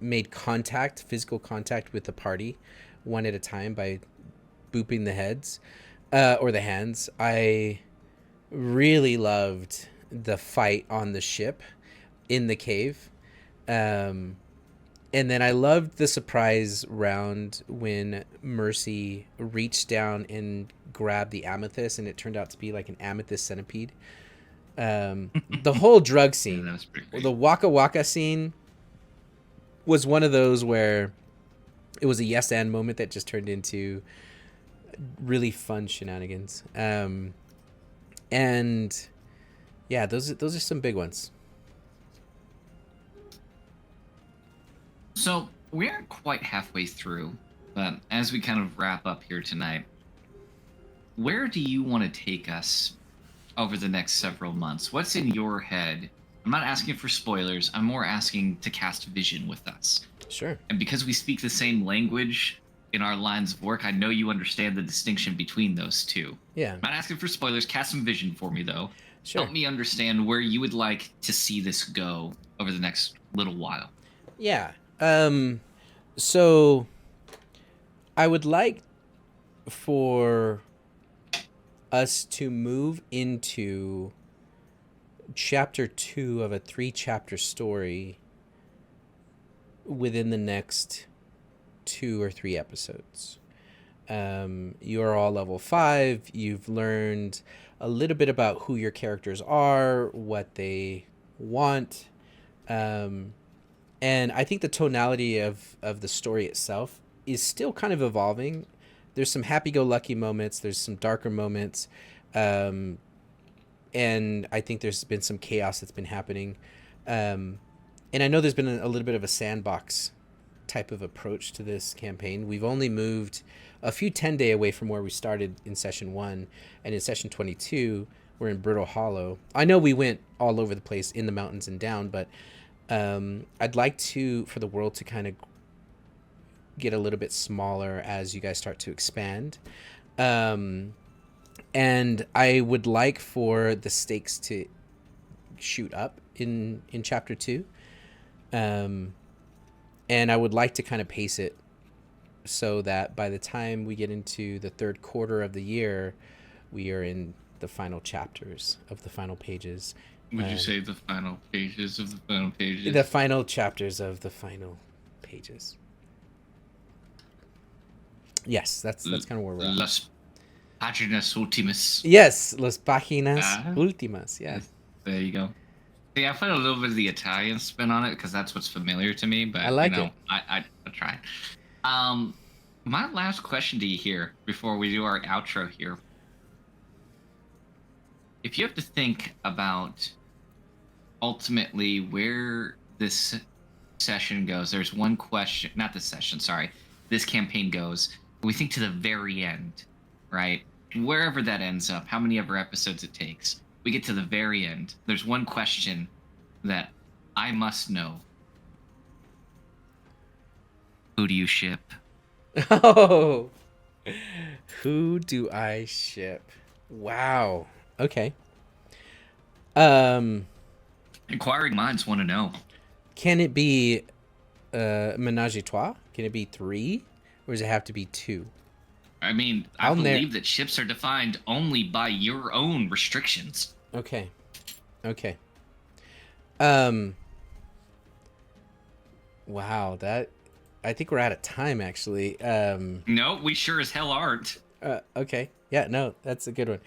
made physical contact with the party one at a time by booping the heads or the hands. I really loved the fight on the ship in the cave. And then I loved the surprise round when Mercy reached down and grabbed the amethyst, and it turned out to be like an amethyst centipede. The whole drug scene, Yeah, that was pretty great. the Waka Waka scene, was one of those where it was a yes and moment that just turned into really fun shenanigans. And yeah, those are some big ones. So we aren't quite halfway through, but as we kind of wrap up here tonight, where do you want to take us over the next several months? What's in your head? I'm not asking for spoilers. I'm more asking to cast vision with us. Sure. And because we speak the same language in our lines of work, I know you understand the distinction between those two. Yeah. I'm not asking for spoilers. Cast some vision for me, though. Sure. Help me understand where you would like to see this go over the next little while. Yeah. So I would like for us to move into chapter 2 of a 3-chapter story within the next 2 or 3 episodes. You are all level 5. You've learned a little bit about who your characters are, what they want. And I think the tonality of the story itself is still kind of evolving. There's some happy-go-lucky moments. There's some darker moments. And I think there's been some chaos that's been happening. And I know there's been a little bit of a sandbox type of approach to this campaign. We've only moved a few 10-day away from where we started in session 1. And in session 22, we're in Brittle Hollow. I know we went all over the place in the mountains and down, but I'd like for the world to kind of get a little bit smaller as you guys start to expand. And I would like for the stakes to shoot up in chapter 2. And I would like to kind of pace it so that by the time we get into the 3rd quarter of the year, we are in the final chapters of the final pages. Would you say the final pages of the final pages? The final chapters of the final pages. Yes, that's kind of where we're at. Las páginas últimas. Yes, las páginas últimas. Yes. There you go. See, I put a little bit of the Italian spin on it because that's what's familiar to me. But I like it. it. I try. My last question to you here before we do our outro here. If you have to think about ultimately where this session goes, there's one question, not this session, sorry, this campaign goes. We think to the very end, right? Wherever that ends up, how many ever episodes it takes, we get to the very end. There's one question that I must know. Who do you ship? Oh, who do I ship? Wow. Okay. Inquiring minds want to know. Can it be menage a trois? Can it be 3, or does it have to be 2? I mean, I believe that ships are defined only by your own restrictions. Okay. Wow, that I think we're out of time actually. No, we sure as hell aren't. Okay. Yeah, no, that's a good one.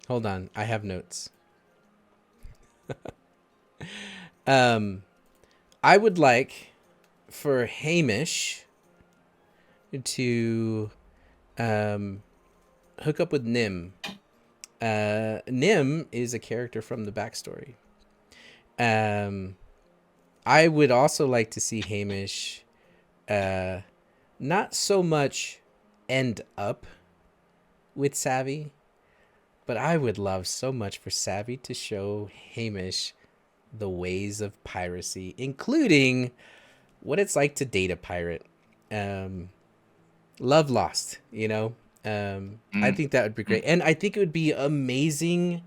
Hold on, I have notes. I would like for Hamish to hook up with Nim. Nim is a character from the backstory. I would also like to see Hamish not so much end up with Savvy, but I would love so much for Savvy to show Hamish the ways of piracy, including what it's like to date a pirate. Love lost, you know? I think that would be great. And I think it would be amazing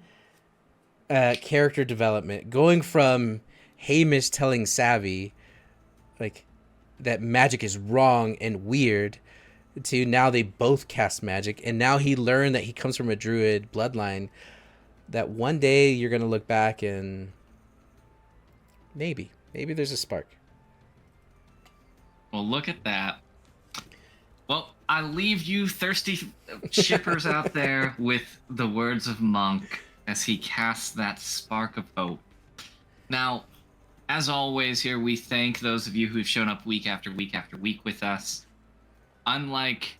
character development, going from Hamish telling Savvy like that magic is wrong and weird to now they both cast magic, and now he learned that he comes from a druid bloodline, that one day you're gonna look back and maybe there's a spark. Well, look at that. Well, I leave you thirsty shippers out there with the words of Monk as he casts that spark of hope. Now, as always here, we thank those of you who've shown up week after week after week with us. Unlike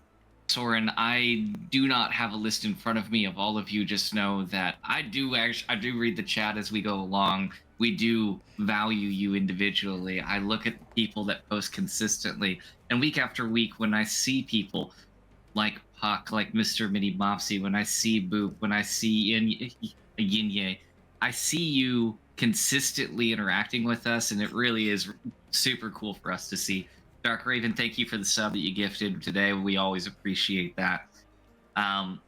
Soren, I do not have a list in front of me of all of you. Just know that I do read the chat as we go along. We do value you individually. I look at people that post consistently, and week after week, when I see people like Puck, like Mr. Mini Mopsy, when I see Boop, when I see Yinye, I see you consistently interacting with us, and it really is super cool for us to see. Dark Raven, thank you for the sub that you gifted today. We always appreciate that.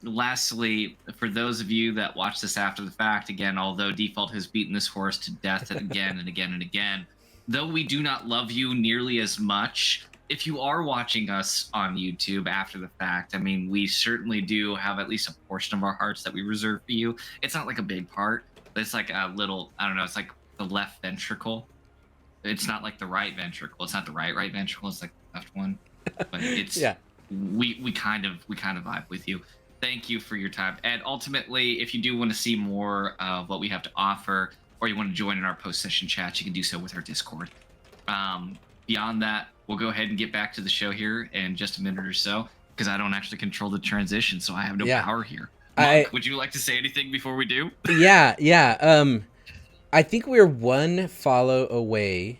Lastly, for those of you that watch this after the fact, again, although Default has beaten this horse to death again and again and again, though we do not love you nearly as much, if you are watching us on YouTube after the fact, I mean, we certainly do have at least a portion of our hearts that we reserve for you. It's not like a big part, but it's like a little, I don't know, it's like the left ventricle. It's not like the right ventricle. It's not the right ventricle. It's like the left one. But it's Yeah. We kind of vibe with you. Thank you for your time. And ultimately, if you do want to see more of what we have to offer, or you want to join in our post-session chats, you can do so with our Discord. Beyond that, we'll go ahead and get back to the show here in just a minute or so, because I don't actually control the transition, so I have no power here. Monk, would you like to say anything before we do? Yeah. I think we're one follow away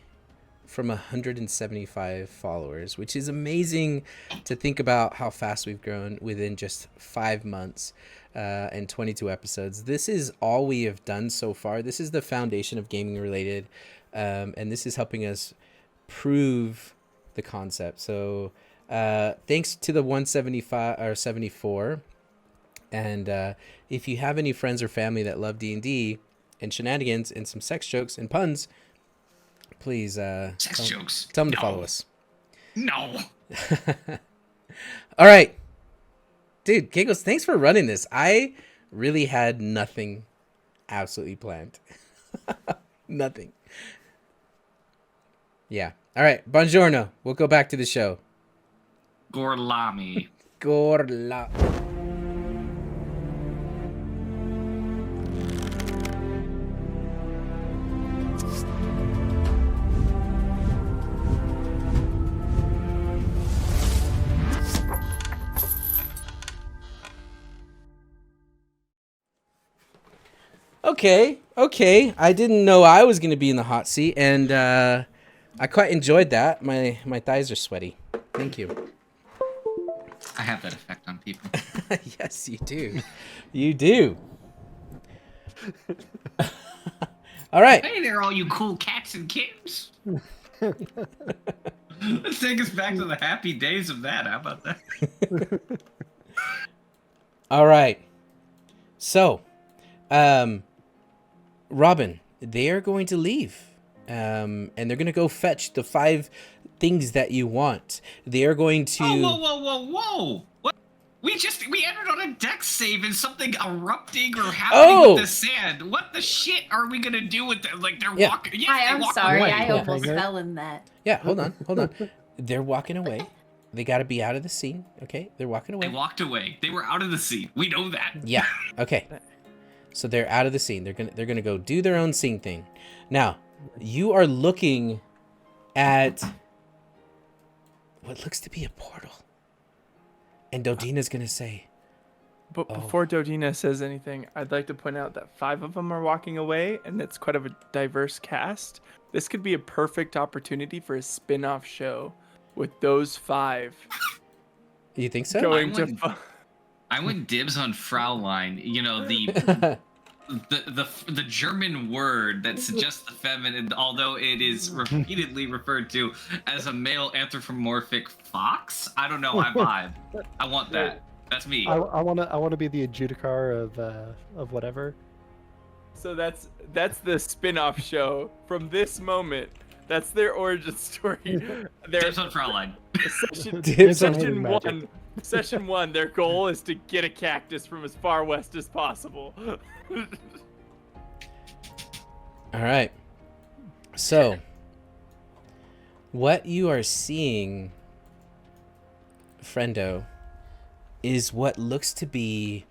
from 175 followers, which is amazing to think about how fast we've grown within just 5 months and 22 episodes. This is all we have done so far. This is the foundation of Gaming Related, and this is helping us prove the concept. So thanks to the 175 or 74. And if you have any friends or family that love D&D and shenanigans and some sex jokes and puns, please tell them to follow us. No. All right. Dude, Giggles, thanks for running this. I really had nothing absolutely planned. Nothing. Yeah. All right. Buongiorno. We'll go back to the show. Gorlami. Gorla. Okay. I didn't know I was going to be in the hot seat, and I quite enjoyed that. My thighs are sweaty. Thank you. I have that effect on people. Yes, you do. You do. All right. Hey there, all you cool cats and kittens. Let's take us back to the happy days of that. How about that? All right. So, Robin, they are going to leave. And they're going to go fetch the 5 things that you want. They are going to... Whoa. We entered on a dex save and something erupting or happening with the sand. What the shit are we gonna do with them? Like they're walking. Yeah, I'm walk sorry, away. I almost fell in that. Yeah, hold on. They're walking away. They got to be out of the scene. Okay, they're walking away. They walked away. They were out of the scene. We know that. Yeah. Okay. So they're out of the scene. They're gonna go do their own scene thing. Now, you are looking at what looks to be a portal. And Dodina's gonna say, But before Dodina says anything, I'd like to point out that 5 of them are walking away, and it's quite of a diverse cast. This could be a perfect opportunity for a spin-off show with those 5 you think so? going I went dibs on Fraulein. You know, the German word that suggests the feminine, although it is repeatedly referred to as a male anthropomorphic fox. I don't know. I vibe. I want that. That's me. I want to be the adjudicar of whatever. So that's the spin-off show from this moment. That's their origin story. Dibs on Fraulein. Session 1, their goal is to get a cactus from as far west as possible. All right. So, what you are seeing, friendo, is what looks to be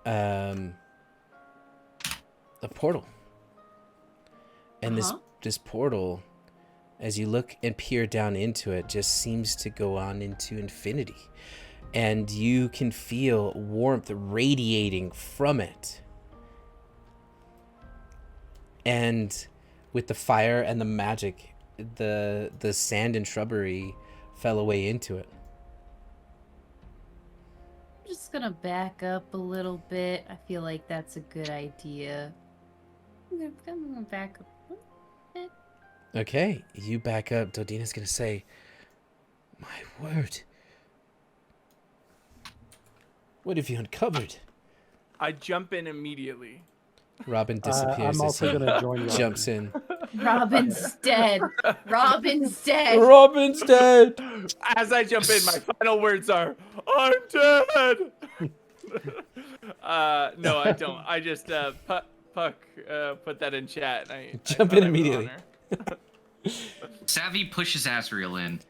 a portal. And this portal, as you look and peer down into it, just seems to go on into infinity. And you can feel warmth radiating from it. And with the fire and the magic, the sand and shrubbery fell away into it. I'm just gonna back up a little bit. I feel like that's a good idea. I'm gonna back up a little bit. Okay, you back up. Dodina's gonna say, "My word. What have you uncovered?" I jump in immediately. Robin disappears. I'm also going to join you. Jumps in. Robin's dead. Robin's dead. Robin's dead. As I jump in, my final words are, "I'm dead." No, I don't. I just Puck put that in chat. And I jump in immediately. Savvy pushes Asriel in.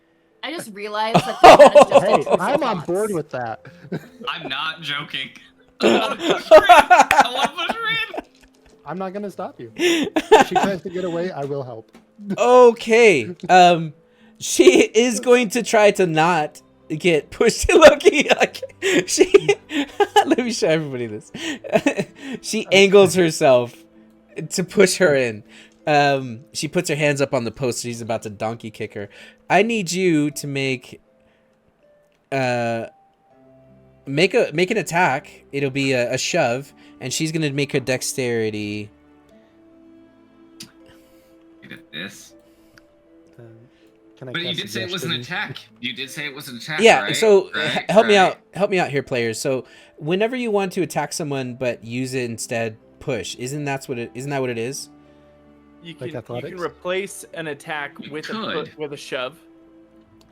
I just realized that just Hey, I'm on board with that. I'm not joking. I want to push her in. I'm not going to stop you. If she tries to get away, I will help. Okay. She is going to try to not get pushed. Lucky. Let me show everybody this. She angles herself to push her in. She puts her hands up on the post. She's about to donkey kick her. I need you to make an attack. It'll be a shove, and she's gonna make her dexterity. Look at this. Can I But you cast did say it was an suggestion? attack. You did say it was an attack. Yeah. Right? So Right, help me right. out. Help me out here, players. So whenever you want to attack someone, but use it instead, push. Isn't that what it is? You Like can athletics? replace an attack with a shove.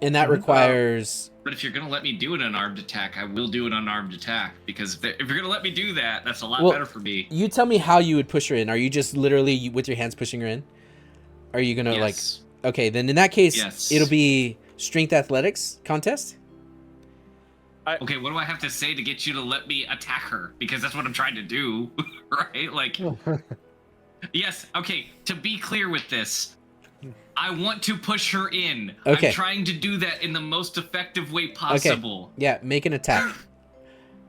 And that requires. But if you're gonna let me do an unarmed attack, I will do an unarmed attack because if you're gonna let me do that, that's a lot better for me. You tell me how you would push her in. Are you just literally with your hands pushing her in? Are you gonna Yes. Okay, then in that case, Yes. it'll be strength athletics contest. Okay, what do I have to say to get you to let me attack her? Because that's what I'm trying to do, right? Like, yes. Okay. To be clear with this, I want to push her in. Okay. I'm trying to do that in the most effective way possible. Yeah, make an attack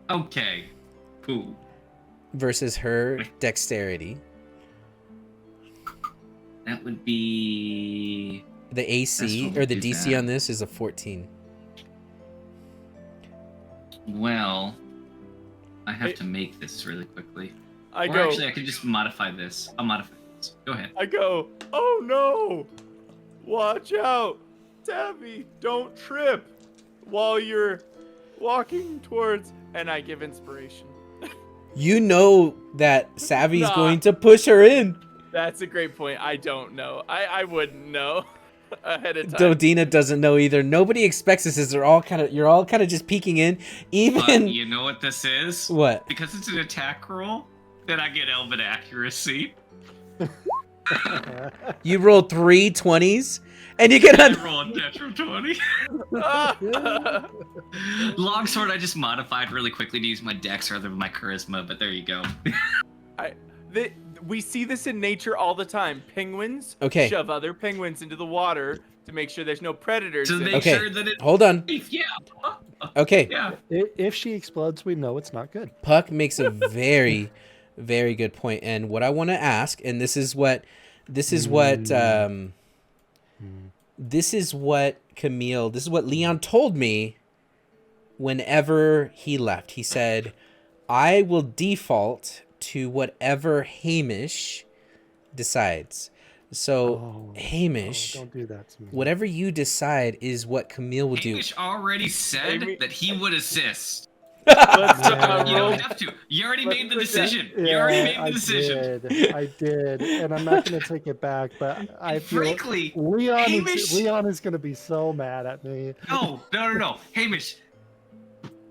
Okay. Cool. versus her dexterity. That would be. The AC That's or what the we do DC that. on this is a 14. Well, I have to make this really quickly. I Or go. actually, I could just modify this. I'll modify this. Go ahead. I go. "Oh no! Watch out, Tabby! Don't trip while you're walking towards." And I give inspiration. You know that Savvy's Nah. going to push her in. That's a great point. I don't know. I wouldn't know. ahead of time. Dodina doesn't know either. Nobody expects this. You're all kind of just peeking in. Even You know what this is? what? Because it's an attack roll, then I get elven accuracy. You rolled 3 20s, and you get I on. roll a natural 20. Longsword, I just modified really quickly to use my dex rather than my charisma, but there you go. We see this in nature all the time. Penguins shove other penguins into the water to make sure there's no predators. To make sure that it's Hold on. safe. Yeah. Okay. Yeah. If she explodes, we know it's not good. Puck makes a very, very good point. And what I want to ask, and this is what Camille, this is what Leon told me whenever he left. He said, I will default to whatever Hamish decides. So, Hamish, don't do that to me. whatever you decide is what Camille will do. Hamish already said that he would assist. Let's You don't have to. You already made the decision. Yeah, You already made the decision. I did, and I'm not going to take it back. But I feel Frankly, Leon is going to be so mad at me. No. Hamish,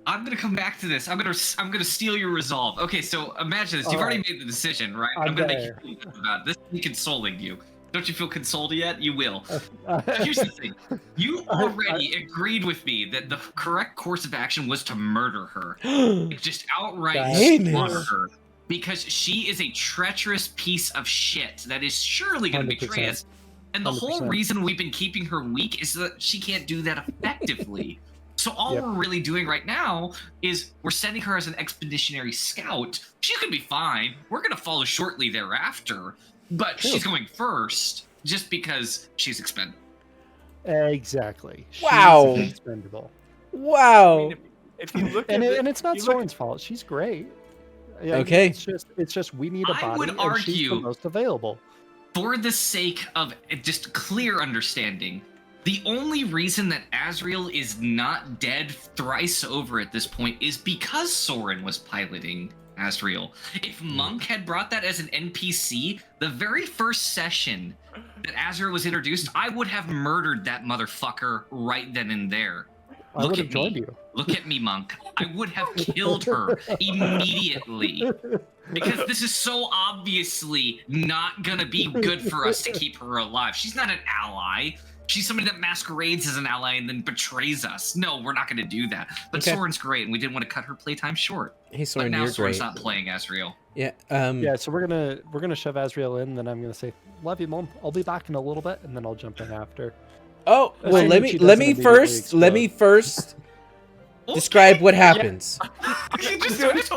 I'm gonna come back to this. I'm gonna steal your resolve. Okay, so imagine this. You've already made the decision, right? I'm gonna make you feel good about it. This is consoling you. Don't you feel consoled yet? You will. Here's the thing. You already agreed with me that the correct course of action was to murder her. Just outright slaughter her. Because she is a treacherous piece of shit that is surely going to betray us. And the 100%. Whole reason we've been keeping her weak is that she can't do that effectively. So all we're really doing right now is we're sending her as an expeditionary scout. She's going to be fine. We're going to follow shortly thereafter. But she's going first just because she's expendable. Exactly. Wow. She's expendable. Wow. I mean, if you look and at it's not Soren's fault. She's great. Yeah, okay. It's just we need a body. I would and argue she's the most available. For the sake of just clear understanding, the only reason that Azrael is not dead thrice over at this point is because Soren was piloting Azrael. If Monk had brought that as an NPC, the very first session that Azrael was introduced, I would have murdered that motherfucker right then and there. I would have joined you. Look at me, Monk. I would have killed her immediately. Because this is so obviously not gonna be good for us to keep her alive. She's not an ally. She's somebody that masquerades as an ally and then betrays us. No, we're not going to do that. But Soren's great, and we didn't want to cut her playtime short. Hey, Soren, but now you're Soren's great. not playing Azrael. Yeah. Yeah. So we're gonna shove Azrael in, then I'm gonna say, "Love you, Mom. I'll be back in a little bit," and then I'll jump in after. Oh well, let me first describe what happens. just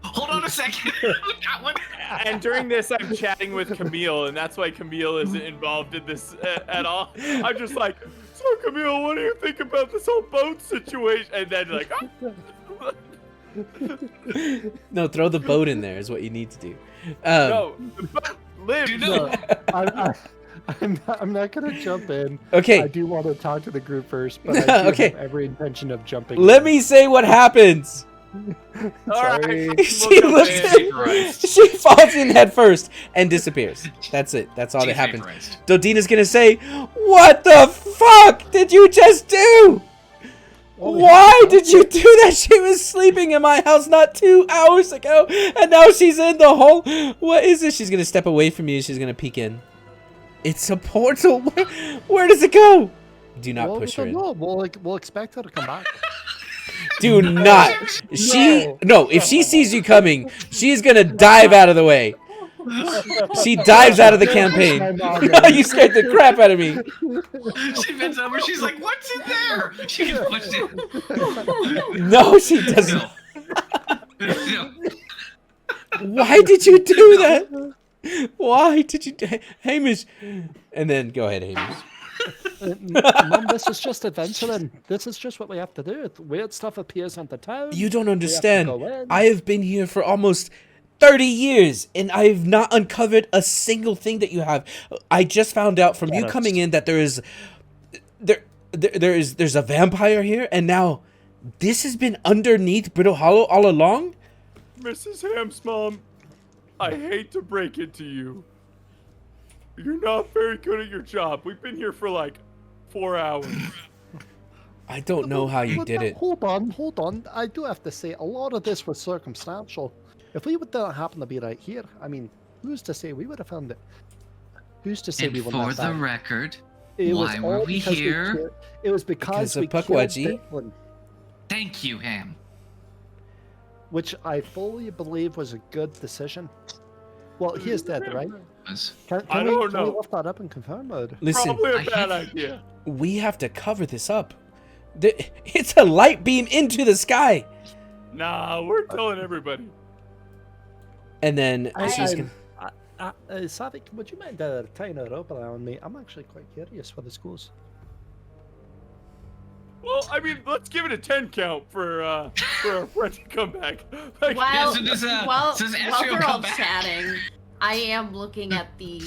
hold on a second. That one. And during this, I'm chatting with Camille, and that's why Camille isn't involved in this at all. I'm just like, so Camille, what do you think about this whole boat situation? And then like, No, throw the boat in there is what you need to do. No, the boat lives. No, I'm not gonna jump in. Okay. I do want to talk to the group first, but I do have every intention of jumping. Let me say what happens. All right. She falls in head first and disappears. That's it. That's all that happens. Dodina's gonna say, "What the fuck did you just do? Why did you do that? She was sleeping in my house not 2 hours ago, and now she's in the hole. What is this?" She's gonna step away from you. She's gonna peek in. It's a portal. Where does it go? Do not push her in. We'll expect her to come back. Do not. If she sees you coming, she's gonna dive out of the way. She dives out of the campaign. You scared the crap out of me. She bends over. She's like, "What's in there?" She gets pushed in. No, she doesn't. No. Why did you do that? Why did you, Hamish? And then go ahead, Hamish. Mom, this is just adventuring. This is just what we have to do. Weird stuff appears on the town. You don't understand. I have been here for almost 30 years, and I have not uncovered a single thing that you have. I just found out from you coming in that there's a vampire here, and now this has been underneath Brittle Hollow all along? Mrs. Ham's mom, I hate to break it to you. You're not very good at your job. We've been here for like 4 hours. I don't know how you But did now, it. Hold on. I do have to say, a lot of this was circumstantial. If we didn't happen to be right here, I mean, who's to say we would have found it? Who's to say And we wouldn't for have the found it? record, It was why were all we because here? It was because Because of we killed Pukwudgie. Declan, Thank you, Ham. which I fully believe was a good decision. Well, he is dead, right? Was- Can I we don't know. lift that up and confirm it? Listen, Probably a I bad hate- idea. we have to cover this up. It's a light beam into the sky. Nah, we're telling everybody. And then she's I'm- gonna... Savik, would you mind tying a rope around me? I'm actually quite curious where this goes. Well, I mean, let's give it a 10 count for our friend to come back. Like, While, so does, while, so does while Ezreal they're come all back? chatting, I am looking at the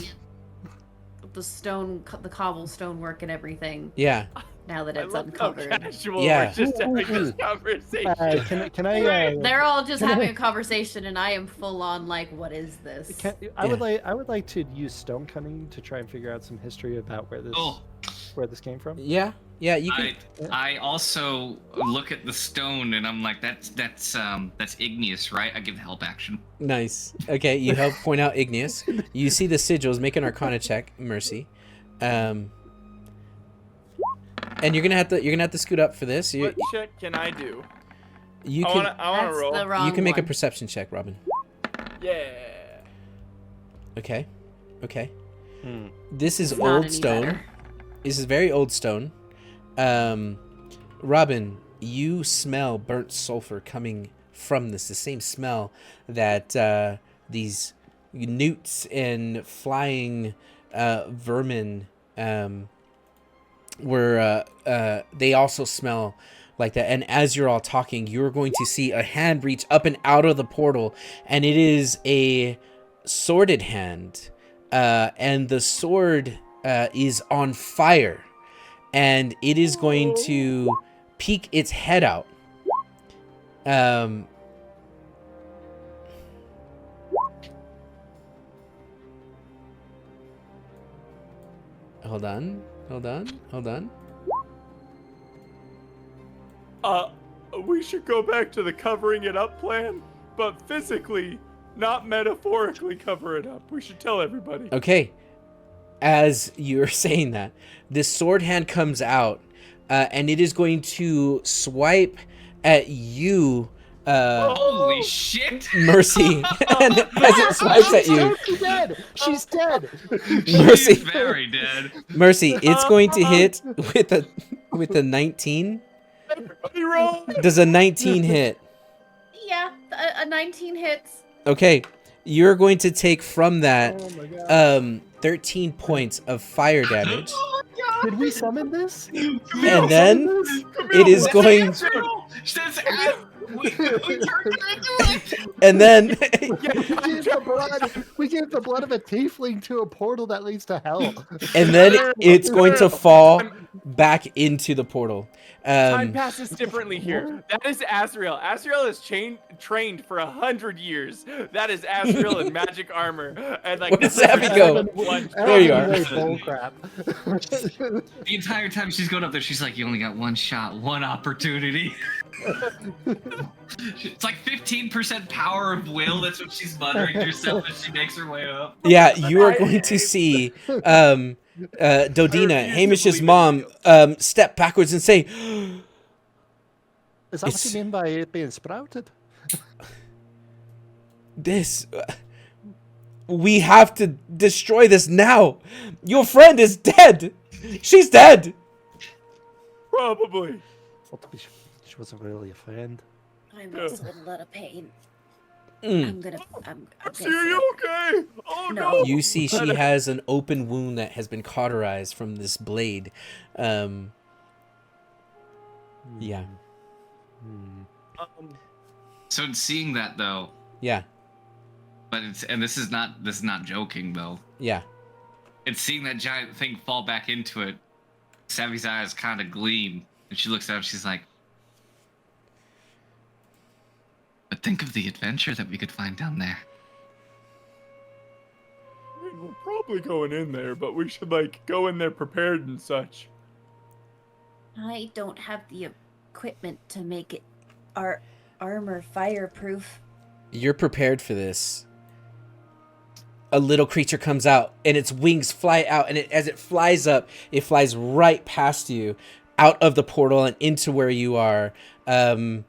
stone, the cobblestone work and everything. Yeah. Now that I it's love how uncovered, casual Yeah. we're just having this Ooh. conversation. Can I? they're all just Can I- having a conversation, and I am full on like, "What is this?" I would like to use stone cutting to try and figure out some history about where this came from. Yeah. Yeah, you can... I also look at the stone and I'm like, that's igneous, right? I give help action. Nice. Okay, you help point out igneous. You see the sigils. Make an Arcana check, Mercy. And you're gonna have to scoot up for this. What check can I do? You I can wanna That's roll. the wrong you can make a one. perception check, Robin. Yeah. Okay. Okay. Hmm. This is It's not old any stone. better. This is very old stone. Robin, you smell burnt sulfur coming from this. The same smell that these newts and flying vermin were. They also smell like that. And as you're all talking, you're going to see a hand reach up and out of the portal, and it is a sworded hand. And the sword is on fire, and it is going to peek its head out. Hold on. We should go back to the covering it up plan, but physically, not metaphorically cover it up. We should tell everybody. Okay. As you're saying that, this sword hand comes out, and it is going to swipe at you, Holy shit! Mercy. And as it swipes at you, She's dead. She's dead. Mercy. She's very dead. Mercy, it's going to hit with a 19. Everybody roll. Does a 19 hit? Yeah, a 19 hits. Okay, you're going to take from that Oh my god. 13 points of fire damage, Did we summon this? and then it is going, and then We gave the blood of a tiefling to a portal that leads to hell. and then it's going to fall back into the portal. Time passes differently here. That is Azrael. Azrael is trained for 100 years. That is Azrael in magic armor. And like, Where does Abby go? There you are. Bullcrap. The entire time she's going up there, she's like, "You only got one shot, one opportunity." It's like 15% power of will. That's what she's muttering to herself as she makes her way up. Yeah, you are going to see Dodina, Hamish's mom, step backwards and say, Is that what It's- you mean by it being sprouted? "This, we have to destroy this now. Your friend is dead. She's dead." probably. Well, she wasn't really a friend. I'm also in a lot of pain. Mm. I'm gonna Are you okay? Oh no. No. You see she has an open wound that has been cauterized from this blade. Yeah. So in seeing that though, Yeah. but this is not joking though. Yeah. It's seeing that giant thing fall back into it. Savvy's eyes kind of gleam, and she looks out. She's like, "But think of the adventure that we could find down there." I mean, we're probably going in there, but we should like go in there prepared and such. I don't have the equipment to make it our armor fireproof. You're prepared for this. A little creature comes out, and its wings fly out, and as it flies up, it flies right past you, out of the portal and into where you are. And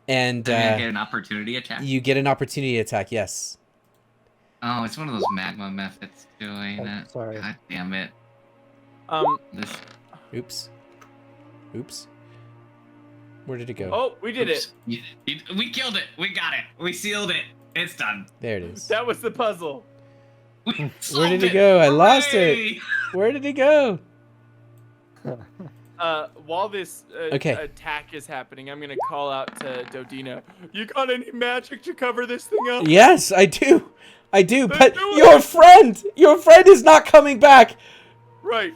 I get an opportunity attack. you get an opportunity attack. Yes. Oh, it's one of those magma methods doing it. Sorry. God damn it. This. Oops. Where did it go? Oh, we did it. We killed it. We got it. We sealed it. It's done. There it is. That was the puzzle. We Where solved did it go? I lost it. Hooray! Where did it go? While this Okay. attack is happening, I'm gonna call out to Dodina. You got any magic to cover this thing up? Yes, I do. But do it. your friend is not coming back. Right.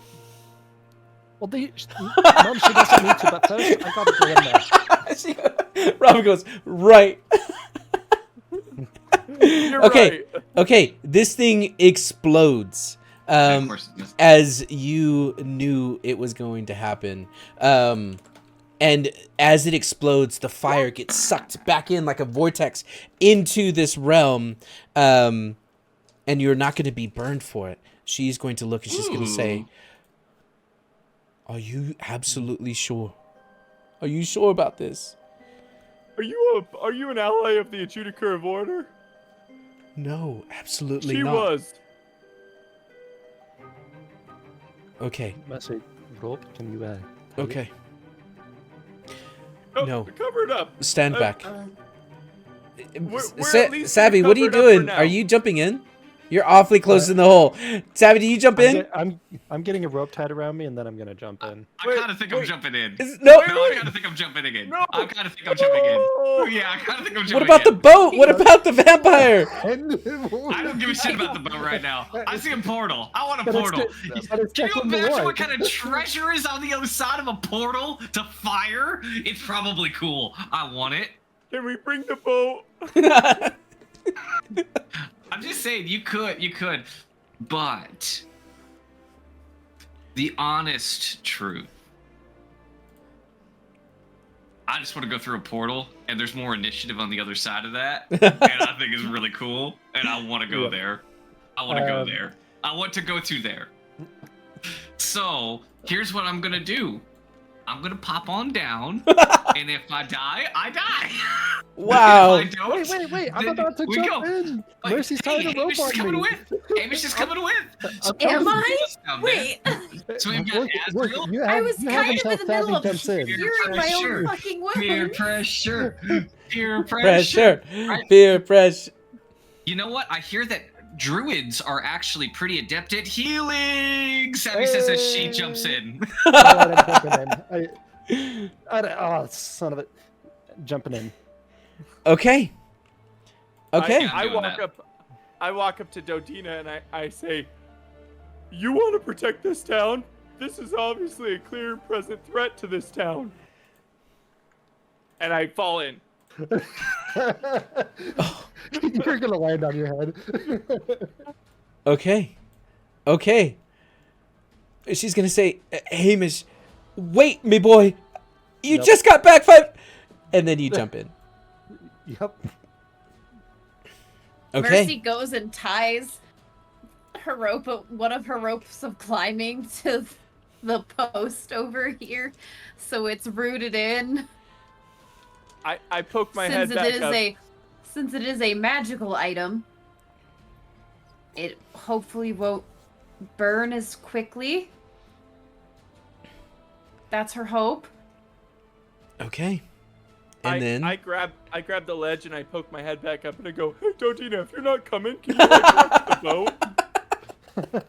Well, Mom, she doesn't need to, but first I gotta go in there. Robin goes, right. You're Okay. right. Okay, this thing explodes. Of course it does. As you knew it was going to happen. And as it explodes, the fire gets sucked back in like a vortex into this realm. And you're not going to be burned for it. She's going to look and she's going to say, are you absolutely sure? Are you sure about this? Are you an ally of the Adjudicator of Order? No, absolutely She not. was. Okay, Mercy, rope, can you okay. Oh, No. Cover it up. Stand back. We're at least Savvy, what are you covered up for doing? now. Are you jumping in? You're awfully close in the hole. Savvy, do you jump in? I'm getting a rope tied around me, and then I'm gonna jump in. I kind of think I'm jumping in. No. No, I kind of think I'm jumping again. No. I kind of think I'm jumping in. Yeah, I kind of think I'm jumping What about the in. boat? What about the vampire? I don't give a shit about the boat right now. I see a portal. I want a But it's portal. but it's Can you Declan the imagine War. what kind of treasure is on the other side of a portal to fire? It's probably cool. I want it. Can we bring the boat? I'm just saying, you could. But the honest truth, I just want to go through a portal, and there's more initiative on the other side of that, and I think it's really cool, and I want to go there. I want to go there. I want to go through there. So here's what I'm gonna do. I'm gonna pop on down, and if I die, I die. Wow. If I don't, Wait! I'm then about to we jump go. in. Like, Mercy's tying a rope Hamish is on coming me. with. Hamish is coming with. Am I? Down there. Wait, So we've got Look, Asriel. you I have, was you have kind of until in the middle Savvy of jumps in. hearing my Pressure. own fucking Peer words. pressure. Peer Pressure. pressure. Peer pressure. You know what? I hear that druids are actually pretty adept at healing. Savvy says as she jumps in. Alright, I'm jumping in. Oh, son of a... Jumping in. Okay. Okay. I'm doing I walk up to Dodina and I say, you want to protect this town? This is obviously a clear and present threat to this town. And I fall in. You're gonna land on your head. Okay. Okay. She's gonna say, Hamish, wait, me boy. You Nope. just got back 5. And then you jump in. Yep. Okay. Mercy goes and ties her rope, one of her ropes of climbing, to the post over here, so it's rooted in. I poke my head Since back it is up. since it is a magical item, it hopefully won't burn as quickly. That's her hope. Okay. And then I grab the ledge and I poke my head back up and I go, hey Dodina, if you're not coming, can you like walk the boat?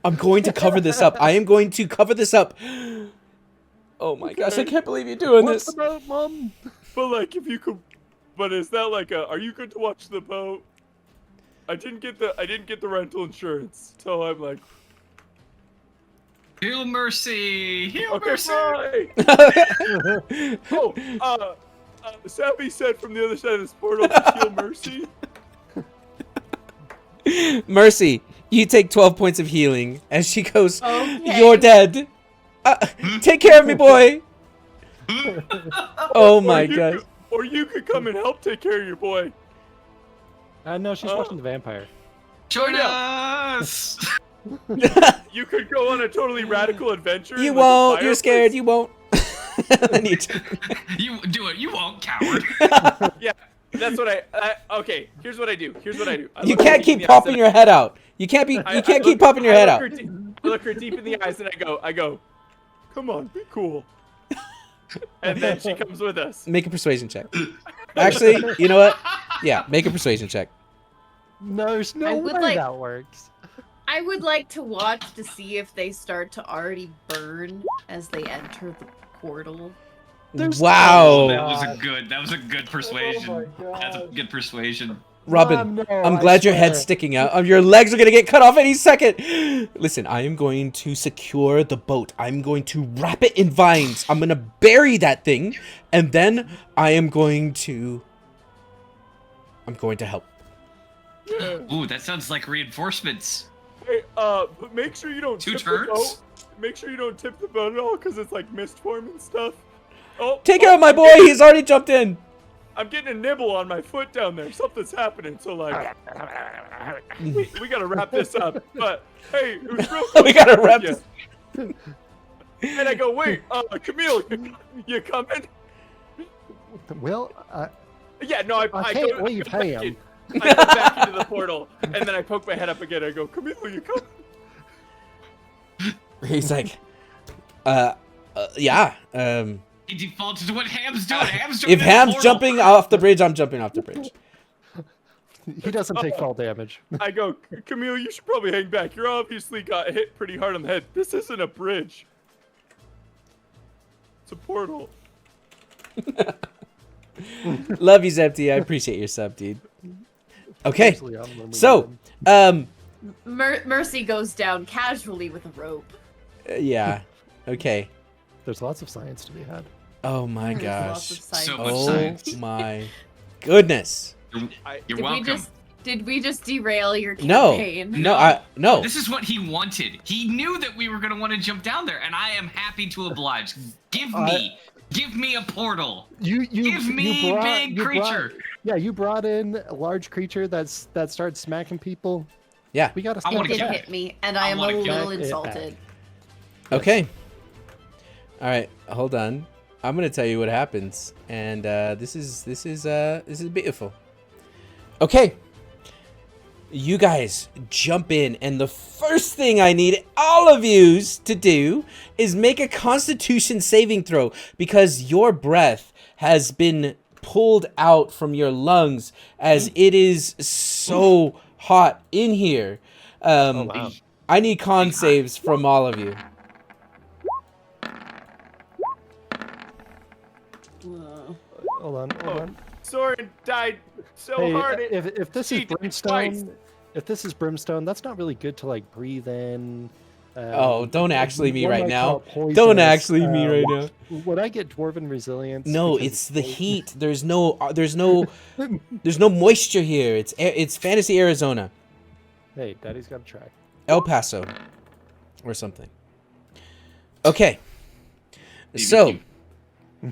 I'm going to cover this up. I am going to cover this up. Oh my gosh, I can't believe you're doing What's this. the boat, Mom? But like if you could, but is that like a? Are you good to watch the boat? I didn't get the rental insurance, so I'm like, Heal Mercy. Heal okay, Mercy. fine. Oh, Savvy said from the other side of this portal to heal Mercy. Mercy, you take 12 points of healing as she goes, Okay. you're dead. Take care of me, boy. Oh my god. Or you could come and help take care of your boy. No, she's watching the vampire. Join yeah. us. You could go on a totally radical adventure. You in, like, a won't. You're scared. fireplace. You won't. I need to. You do it. You won't, coward. Yeah, that's what okay, here's what I do. I You look her can't deep in keep the eyes popping and your head out. You can't be. You I can't look- keep popping your I head look out. her deep- I look her deep in the eyes and I go, come on, be cool. And then she comes with us. Make a persuasion check. Actually, you know what? Yeah, make a persuasion check. No, there's I no would way like- that works. I would like to watch to see if they start to already burn as they enter the portal. There's Wow. That was a good persuasion. Oh my That's a God. good persuasion. Robin, Mom, no, I'm I glad your head's swear. sticking out. Your legs are gonna get cut off any second. Listen, I am going to secure the boat. I'm going to wrap it in vines. I'm gonna bury that thing, and then I'm going to help. Ooh, that sounds like reinforcements. Hey, but make sure you don't Two tip turns? the boat. Make sure you don't tip the boat at all, because it's like mist form and stuff. Oh, Take care of my boy. He's already jumped in. I'm getting a nibble on my foot down there. Something's happening. So like, we gotta wrap this up. But hey, it was real cool We gotta talking wrap with you. And I go, wait, Camille, you coming? Will, Yeah, no, I can't go, leave I go back him. in. I go back into the portal, and then I poke my head up again. I go, Camille, you coming? He's like, yeah. He defaulted to what Ham's doing. Ham's doing If Ham's jumping off the bridge, I'm jumping off the bridge. he doesn't take fall damage. I go, Camille, you should probably hang back. You're obviously got hit pretty hard on the head. This isn't a bridge. It's a portal. Love you, Zepti. I appreciate your sub, dude. Okay, Seriously, I'm lonely so, again. Mercy goes down casually with a rope. yeah, okay. There's lots of science to be had. Oh my There's lots of gosh. science. So much Oh science. my goodness. You're welcome. Did we just derail your No, campaign? no. This is what he wanted. He knew that we were gonna want to jump down there, and I am happy to oblige. Give me a portal. You Give me brought, big creature. You brought in a large creature that starts smacking people. Yeah. We gotta I stop wanna It it. kill hit me, and I am a wanna kill little it insulted. Okay. All right, hold on. I'm gonna tell you what happens, and this is beautiful. Okay. You guys jump in, and the first thing I need all of yous to do is make a Constitution saving throw, because your breath has been pulled out from your lungs as it is so hot in here. Wow. I need con saves from all of you. Hold on. Soren died so Hey, hard. if this is She did brimstone, that's not really good to like breathe in. Oh, don't actually me one right might now. call it Don't poisonous. actually me right now. Would I get dwarven resilience? No, because it's the heat. There's no moisture here. It's fantasy Arizona, Hey, Daddy's got to try. El Paso, or something. Okay. So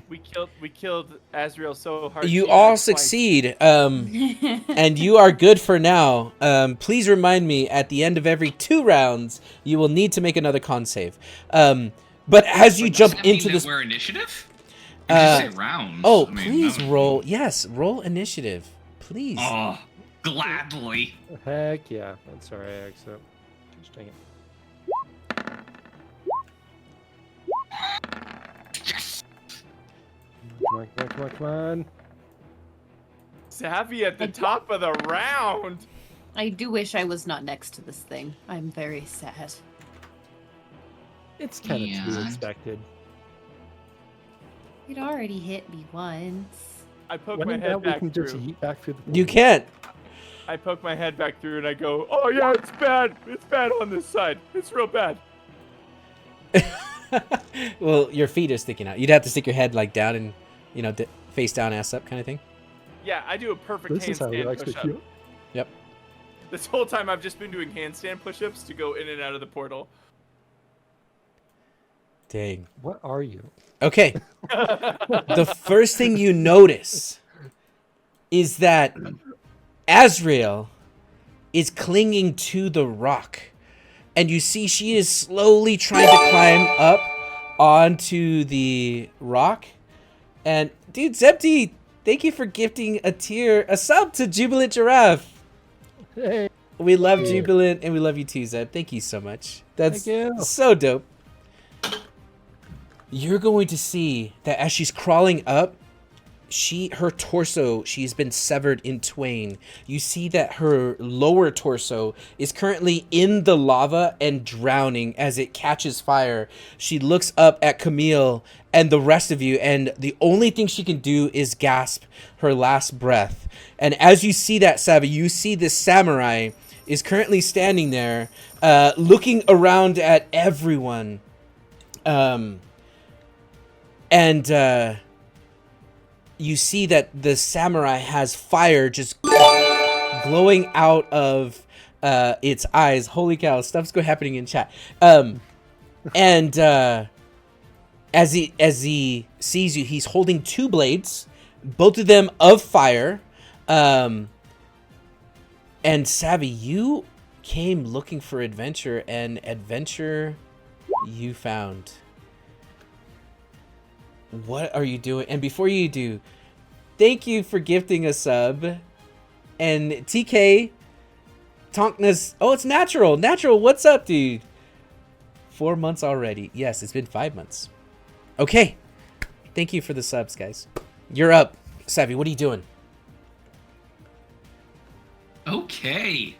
we killed Azrael so hard. you she all died twice. succeed, and you are good for now. Please remind me at the end of every 2 rounds, you will need to make another con save. But as you Does jump that mean into that this, we're initiative? You just say rounds. oh I mean, please that would- roll. Yes, roll initiative, please. Oh, gladly. Heck yeah. That's all right, accept. Just dang it. Come on. Savvy at the top of the round. I do wish I was not next to this thing. I'm very sad. It's kind of to Yeah. be expected. It already hit me once. I poke When my in head doubt, we back can just through. eat back through the You can't. I poke my head back through and I go, oh yeah, it's bad. It's bad on this side. It's real bad. Well, your feet are sticking out. You'd have to stick your head like down and, face down, ass up kind of thing. Yeah, I do a perfect This is how he handstand likes to push-up. feel. Yep. This whole time I've just been doing handstand push-ups to go in and out of the portal. Dang. What are you? Okay. The first thing you notice is that Azrael is clinging to the rock. And you see she is slowly trying to climb up onto the rock. And, dude, Zepti, thank you for gifting a sub to Jubilant Giraffe. Hey. We love Jubilant, and we love you too, Zeb. Thank you so much. That's Thank you. so dope. You're going to see that as she's crawling up, her torso, she's been severed in twain. You see that her lower torso is currently in the lava and drowning as it catches fire. She looks up at Camille and the rest of you, and the only thing she can do is gasp her last breath. And as you see that, Savvy, you see this samurai is currently standing there, looking around at everyone. You see that the samurai has fire just glowing out of its eyes. Holy cow, stuff's happening in chat. As he sees you, he's holding two blades, both of them of fire. And Savvy, you came looking for adventure, and adventure you found. What are you doing? And before you do, thank you for gifting a sub. And TK, Tonkness. Oh, it's Natural. Natural, what's up, dude? 4 months already. Yes, it's been 5 months. Okay. Thank you for the subs, guys. You're up. Savvy, what are you doing? Okay.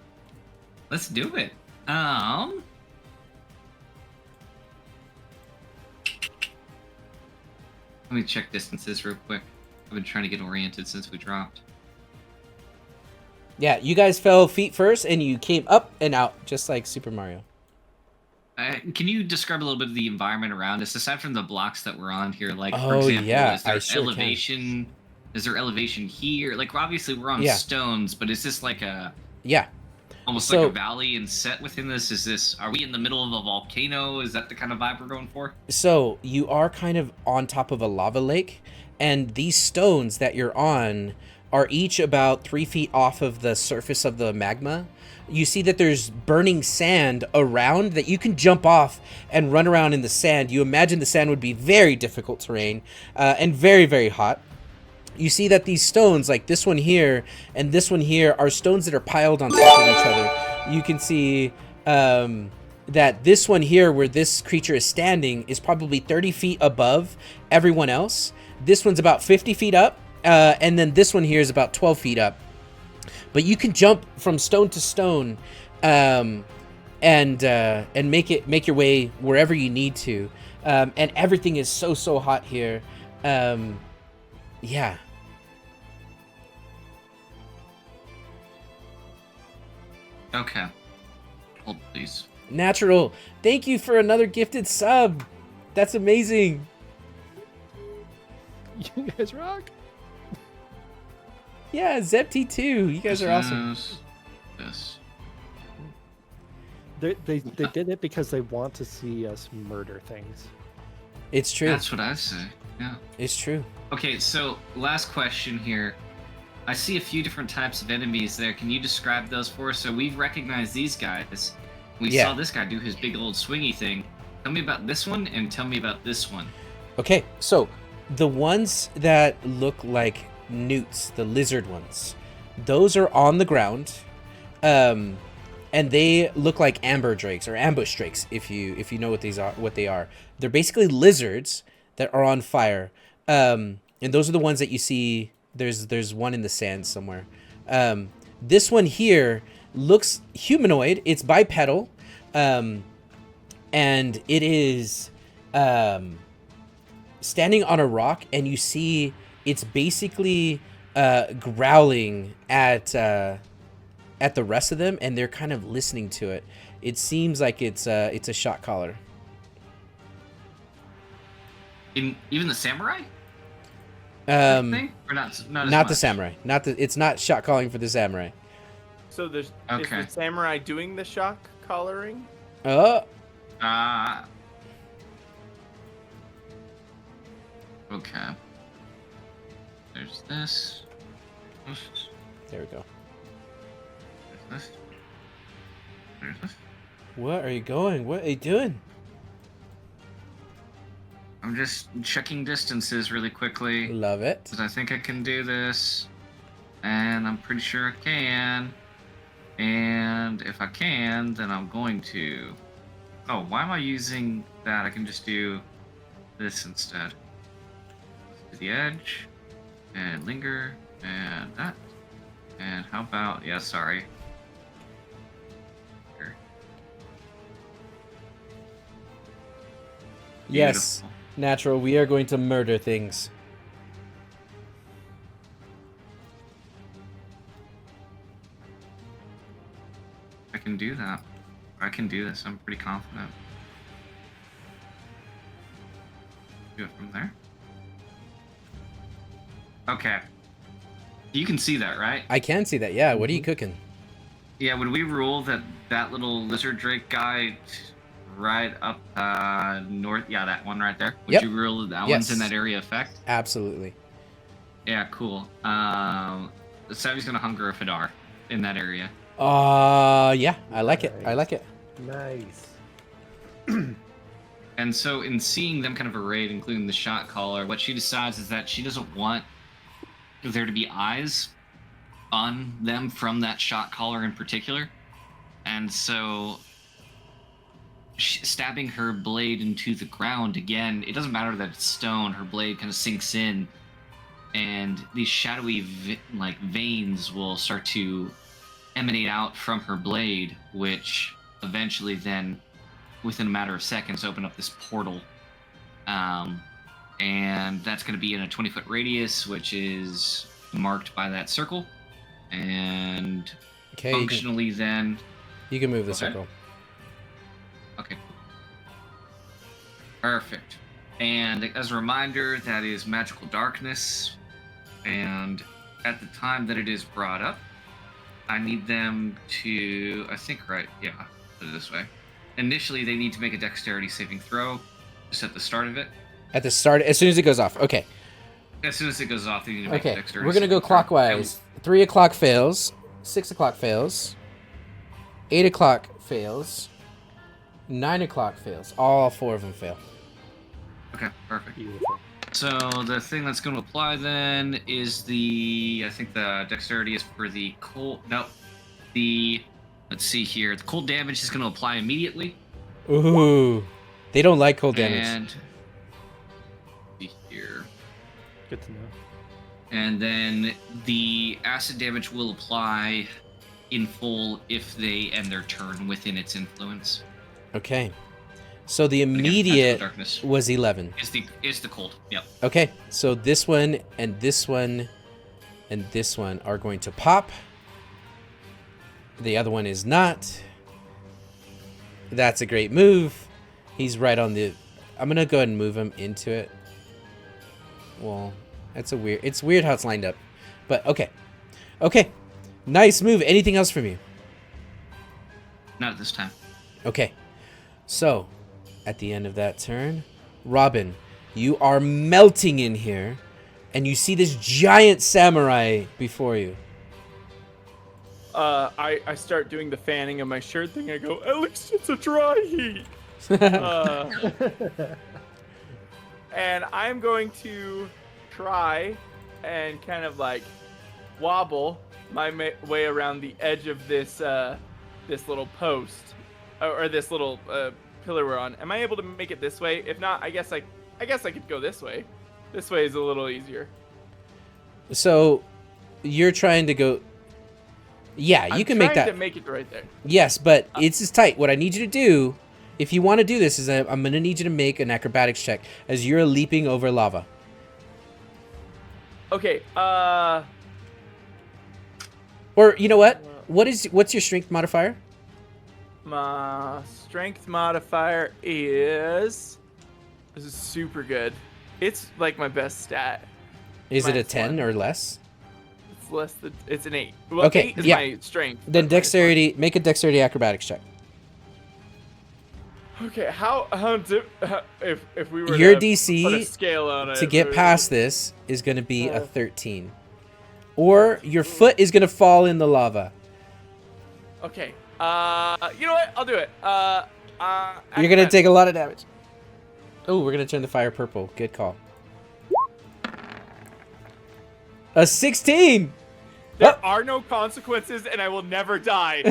Let's do it. Let me check distances real quick. I've been trying to get oriented since we dropped. Yeah, you guys fell feet first, and you came up and out, just like Super Mario. Can you describe a little bit of the environment around us, aside from the blocks that we're on here? Like, for Oh, example, yeah, is there I sure elevation? Is there elevation here? Like, obviously we're on stones, but is this like a almost like a valley and set within this? Are we in the middle of a volcano? Is that the kind of vibe we're going for? So you are kind of on top of a lava lake, and these stones that you're on are each about 3 feet off of the surface of the magma. You see that there's burning sand around that you can jump off and run around in the sand. You imagine the sand would be very difficult terrain and very, very hot. You see that these stones, like this one here and this one here, are stones that are piled on top of each other. You can see that this one here, where this creature is standing, is probably 30 feet above everyone else. This one's about 50 feet up, and then this one here is about 12 feet up. But you can jump from stone to stone and make your way wherever you need to. And everything is so hot here. Yeah. Okay. Hold, please. Natural, thank you for another gifted sub. That's amazing. You guys rock. Yeah, Zepti too. You guys are awesome. Yes. They did it because they want to see us murder things. It's true. That's what I say. Yeah. It's true. Okay, so last question here. I see a few different types of enemies there. Can you describe those for us? So we've recognized these guys. We saw this guy do his big old swingy thing. Tell me about this one and tell me about this one. Okay, so the ones that look like newts, the lizard ones, those are on the ground. And they look like amber drakes or ambush drakes if you know what they are. They're basically lizards that are on fire. And those are the ones that you see. There's one in the sand somewhere. This one here looks humanoid. It's bipedal. And it is standing on a rock, and you see it's basically growling at the rest of them, and they're kind of listening to it. It seems like it's a shot caller. Even the samurai? Or not the samurai. It's not shot calling for the samurai. So is the samurai doing the shock collaring? Okay. There's this. There we go. There's this. There's this. What are you going? What are you doing? I'm just checking distances really quickly. Love it. Because I think I can do this. And I'm pretty sure I can. And if I can, then I'm going to... Oh, why am I using that? I can just do this instead. To the edge. And linger. And that. And how about... Yeah, sorry. Here. Yes, Beautiful. Natural, we are going to murder things. I can do that. I can do this. I'm pretty confident. Do it from there. Okay. You can see that, right? I can see that, yeah. What are you cooking? Yeah, would we rule that that little lizard drake guy right up north? Yeah, that one right there. Would Yep. you rule that Yes. one's in that area effect? Absolutely. Yeah, cool. Savvy's gonna hunger a Fedar in that area. Yeah, I like it. I like it. Nice. And so in seeing them kind of arrayed, including the shot caller, what she decides is that she doesn't want there to be eyes on them from that shot caller in particular. And so stabbing her blade into the ground again, it doesn't matter that it's stone, her blade kind of sinks in, and these shadowy veins will start to emanate out from her blade, which eventually then, within a matter of seconds, open up this portal. And that's going to be in a 20-foot radius, which is marked by that circle. And Okay. functionally then... You can move the Okay. circle. Okay. Perfect. And as a reminder, that is magical darkness. And at the time that it is brought up, I need them to... I think, right? Yeah, put it this way. Initially, they need to make a dexterity saving throw just at the start of it. At the start, as soon as it goes off. Okay. As soon as it goes off, they need to make a Okay. dexterity We're going to go saving throw. clockwise. 3 o'clock fails. 6 o'clock fails. 8 o'clock fails. 9 o'clock fails. All 4 of them fail. Okay, perfect. Beautiful. So the thing that's going to apply then is I think the dexterity is for the cold... No. Let's see here. The cold damage is going to apply immediately. Ooh. They don't like cold damage. And... see here. Good to know. And then the acid damage will apply in full if they end their turn within its influence. Okay. So the Again, immediate magical darkness was 11. is the cold. Yep. Okay. So this one and this one and this one are going to pop. The other one is not. That's a great move. He's right on the... I'm going to go ahead and move him into it. Well, it's weird how it's lined up. But okay. Okay. Nice move. Anything else from you? Not at this time. Okay. So, at the end of that turn, Robin, you are melting in here, and you see this giant samurai before you. I start doing the fanning of my shirt thing. I go, at least it's a dry heat. And I'm going to try and kind of like wobble my way around the edge of this this little post or this little pillar we're on. Am I able to make it this way? If not, I guess I could go this way. This way is a little easier. So, you're trying to go... Yeah, you can make I'm that. trying to make it right there. Yes, but it's just tight. What I need you to do, if you want to do this, is I'm going to need you to make an acrobatics check as you're leaping over lava. Okay, Or, you know what? What's your strength modifier? my strength modifier is... This is super good. It's like my best stat. Is it a Minus 10 one. or less? It's less than... It's an 8. Well, Okay, 8 is yeah. my strength. Then but minus dexterity, make a dexterity acrobatics check. Okay, if we were Your to put a DC scale on it to get past this is going to be a 13. Or your foot is going to fall in the lava. Okay. You know what? I'll do it. You're going to take a lot of damage. Oh, we're going to turn the fire purple. Good call. A 16! There are no consequences, and I will never die.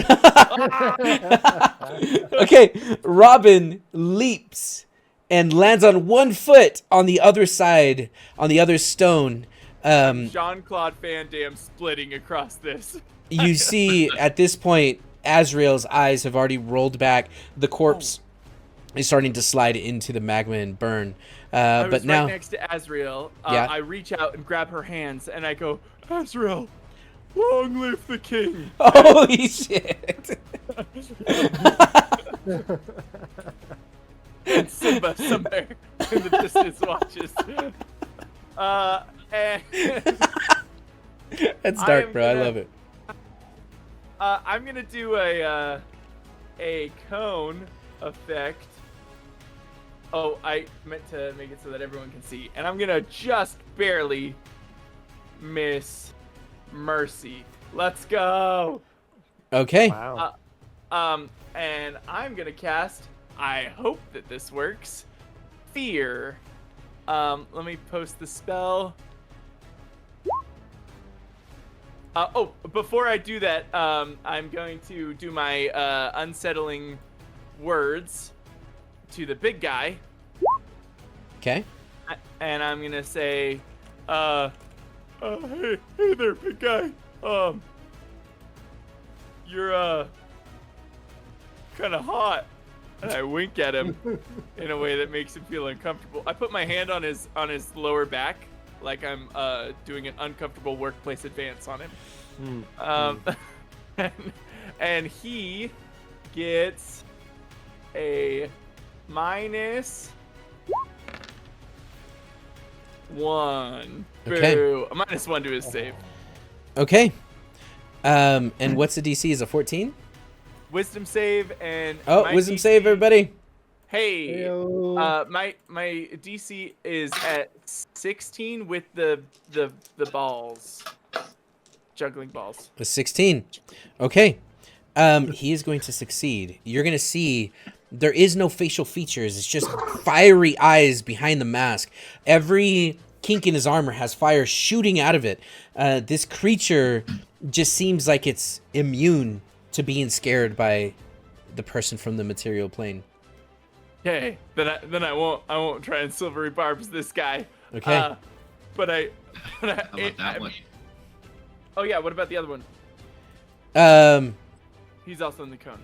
Okay, Robin leaps and lands on one foot on the other side, on the other stone. Jean-Claude Van Damme splitting across this. You see, at this point, Azrael's eyes have already rolled back. The corpse is starting to slide into the magma and burn. I was But now, right next to Azrael. Yeah. I reach out and grab her hands, and I go, Azrael, long live the king. holy shit! And Simba somewhere in the distance watches. And That's I dark, am bro. I gonna- love it. I'm gonna do a cone effect. Oh, I meant to make it so that everyone can see, and I'm gonna just barely miss Mercy. Let's go. Okay. Wow. And I'm gonna cast. I hope that this works. Fear. Let me post the spell. Oh, before I do that, I'm going to do my unsettling words to the big guy, Okay. and I'm gonna say, hey there, big guy. You're kind of hot. And I wink at him in a way that makes him feel uncomfortable. I put my hand on his lower back, like I'm doing an uncomfortable workplace advance on him. And he gets a -1. Okay. Boo. A -1 to his save. Okay. And what's the DC? Is a 14? Wisdom save and Oh, my wisdom DC save, everybody. Hey, Heyo. my DC is at 16 with the balls, juggling balls. A 16. Okay. He is going to succeed. You're going to see there is no facial features. It's just fiery eyes behind the mask. Every kink in his armor has fire shooting out of it. This creature just seems like it's immune to being scared by the person from the material plane. Okay, then I won't try and silvery barbs this guy. Okay. But I How about that one? Oh yeah, what about the other one? He's also in the cone.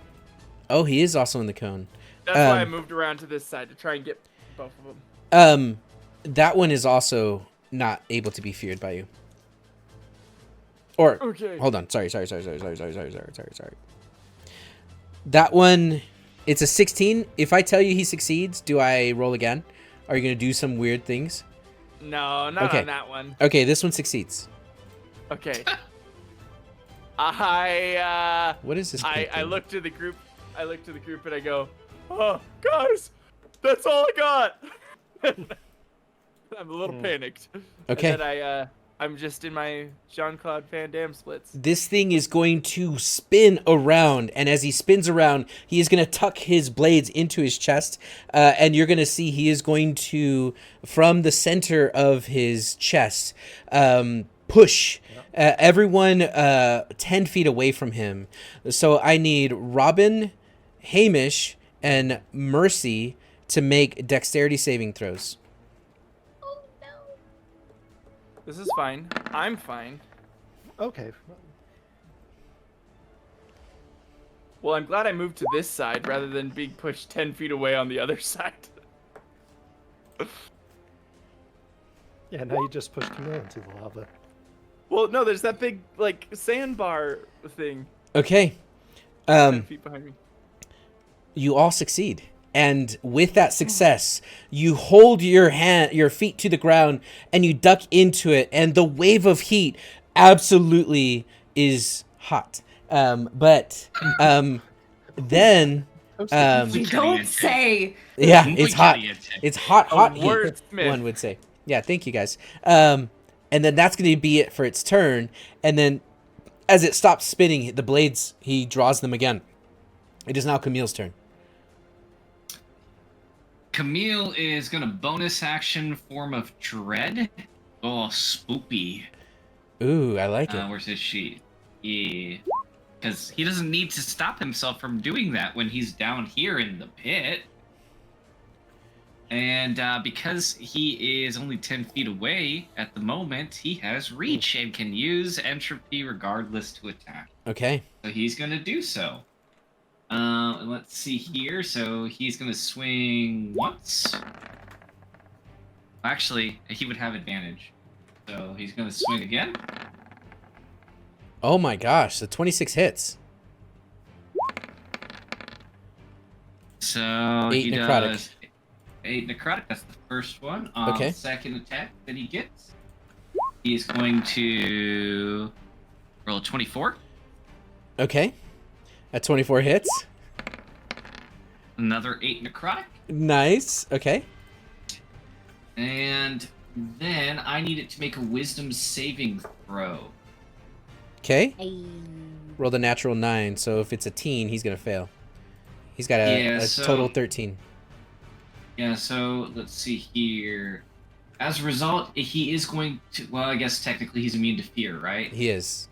Oh, he is also in the cone. That's why I moved around to this side to try and get both of them. That one is also not able to be feared by you. Or Okay. hold on. Sorry. That one, it's a 16. If I tell you he succeeds, do I roll again? Are you gonna do some weird things? No, not Okay. on that one. Okay, this one succeeds. Okay. What is this? I look to the group. I look to the group and I go, "Oh, guys, that's all I got." I'm a little panicked. Okay. And then I'm just in my Jean-Claude Van Damme splits. This thing is going to spin around, and as he spins around, he is going to tuck his blades into his chest, and you're going to see he is going to, from the center of his chest, push everyone 10 feet away from him. So I need Robin, Hamish, and Mercy to make dexterity saving throws. Oh no. This is fine. I'm fine. Okay. Well, I'm glad I moved to this side rather than being pushed 10 feet away on the other side. Yeah, now you just pushed me into the lava. Well, no, there's that big, like, sandbar thing Okay. 10 feet behind me. You all succeed. And with that success, you hold your feet to the ground and you duck into it, and the wave of heat absolutely is hot. But then You don't say. Yeah, Muy it's hot. caliente. It's hot, hot heat, wordsmith. one would say. Yeah, thank you guys. And then that's going to be it for its turn. And then as it stops spinning, the blades, he draws them again. It is now Camille's turn. Camille is gonna bonus action form of dread. Oh, spoopy. Ooh, I like it. Where's his sheet? Yeah. Because he doesn't need to stop himself from doing that when he's down here in the pit. And because he is only 10 feet away at the moment, he has reach and can use entropy regardless to attack. Okay. So he's going to do so. Let's see here. So he's going to swing once. Actually, he would have advantage. So he's going to swing again. Oh my gosh, the 26 hits. So 8 he necrotic. does 8 necrotic. That's the first one. On Okay. the second attack that he gets, he's going to roll a 24. Okay. At 24 hits. Another 8 necrotic. Nice. Okay. And then I need it to make a wisdom saving throw. Okay. Hey. Rolled a natural 9, so if it's a teen, he's going to fail. He's got a so- total 13. Yeah, so let's see here. As a result, he is going to. Well, I guess technically he's immune to fear, right? He is.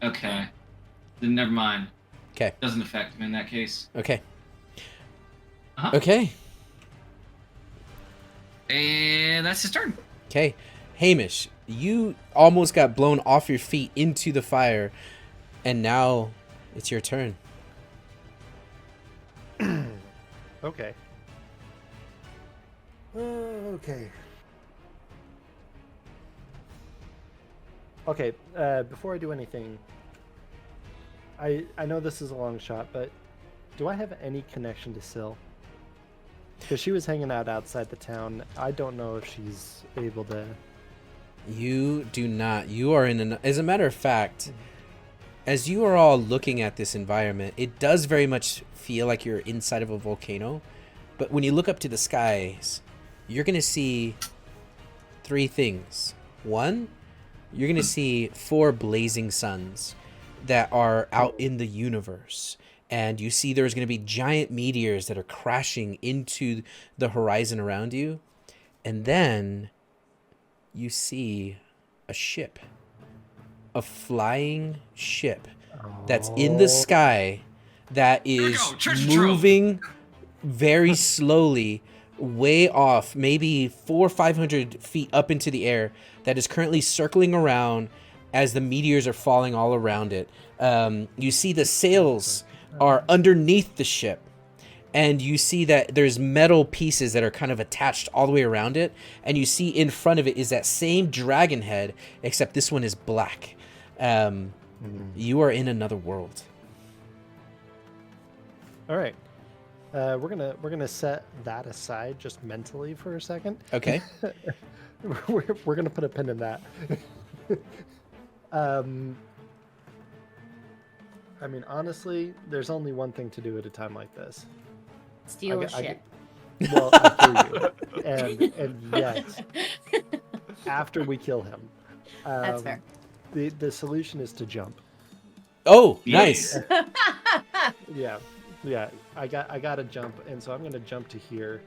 Okay. Then never mind. Okay. Doesn't affect him in that case. Okay. Uh-huh. Okay. And that's his turn. Okay. Hamish, you almost got blown off your feet into the fire, and now it's your turn. Okay. Okay. Okay, before I do anything, I know this is a long shot, but do I have any connection to Syl? Because she was hanging out outside the town. I don't know if she's able to... You do not. You are in an... As a matter of fact, as you are all looking at this environment, it does very much feel like you're inside of a volcano. But when you look up to the skies, you're going to see 3 things. 1, you're going to see 4 blazing suns that are out in the universe. And you see there's going to be giant meteors that are crashing into the horizon around you. And then you see a ship. A flying ship that's in the sky that is treasure trove. moving very slowly way off, maybe 400 or 500 feet up into the air, that is currently circling around as the meteors are falling all around it. You see the sails are underneath the ship, and you see that there's metal pieces that are kind of attached all the way around it, and you see in front of it is that same dragon head, except this one is black. You are in another world. All right. We're gonna set that aside just mentally for a second. Okay. we're gonna put a pin in that. I mean, honestly, there's only one thing to do at a time like this. Steal a ship. Well, I hear you. And yet, after we kill him, That's fair. The solution is to jump. Oh, nice. Yeah. I got to jump, and so I'm gonna jump to here.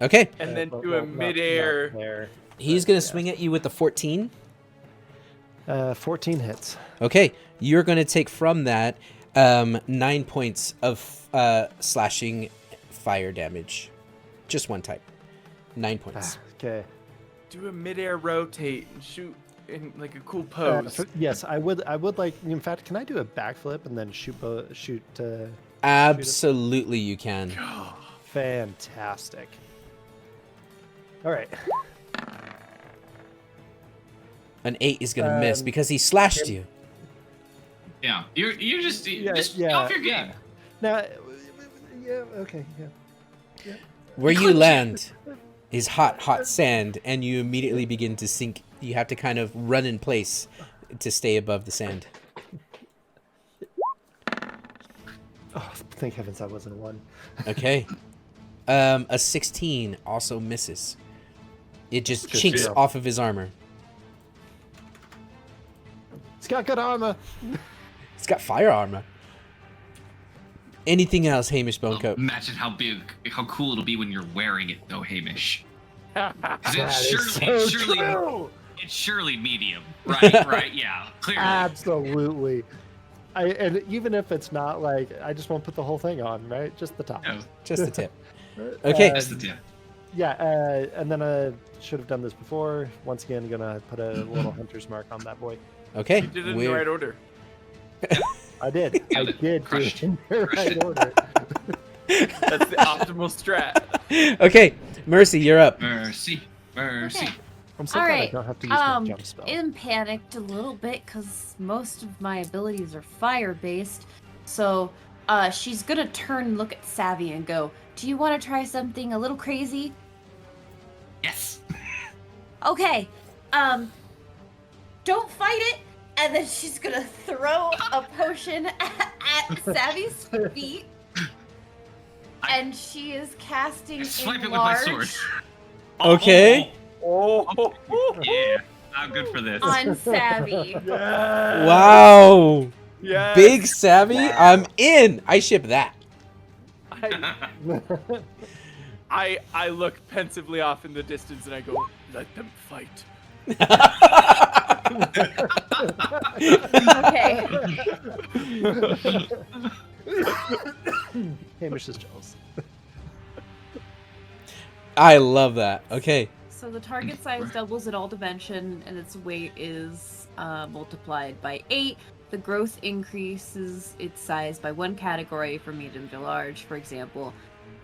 Okay. And then but- do a well, not midair. there. He's going to swing at you with the 14. 14 hits. Okay. You're going to take from that 9 points of slashing fire damage. Just one type. 9 points. Okay. Do a midair rotate and shoot in like a cool pose. Yes, I would like. In fact, can I do a backflip and then shoot? Absolutely, you can. Fantastic. All right. An 8 is going to miss because he slashed you. Yeah, you're just Yeah, off your game. Now, yeah, okay, yeah. Where you land is hot, hot sand, and you immediately begin to sink. You have to kind of run in place to stay above the sand. Oh, thank heavens that wasn't a 1. Okay. A 16 also misses. It just chinks zero. off of his armor. It's got good armor. It's got fire armor. Anything else, Hamish Bonecoat? Imagine how cool it'll be when you're wearing it, though, Hamish. 'Cause That is so true. it's surely medium, right? Right? Yeah, clearly. Absolutely. And even if it's not like, I just won't put the whole thing on, right? Just the top. No, Just the tip. Okay. that's the tip. Yeah, and then I should have done this before. Once again, gonna put a little hunter's mark on that boy. Okay. You did it in the right order. I did. I Got it. did do Crushed. it in the Crushed right it. order. That's the optimal strat. Okay. Mercy, you're up. Mercy. Okay. I'm so All glad I right. don't have to use my jump spell. I'm panicked a little bit because most of my abilities are fire-based. So, she's gonna turn and look at Savvy and go, "Do you want to try something a little crazy?" Yes. Okay. Don't fight it. And then she's gonna throw a potion at Savvy's feet. And she is casting Swipe it with Enlarge my sword. Okay. Oh, Yeah, I'm good for this. on Savvy. Wow. yeah. Big savvy. I'm in. I ship that. I look pensively off in the distance and I go, "Let them fight." Okay. Hamish is jealous. I love that. Okay. So the target size doubles in all dimension, and its weight is multiplied by 8. The growth increases its size by 1 category from medium to large. For example,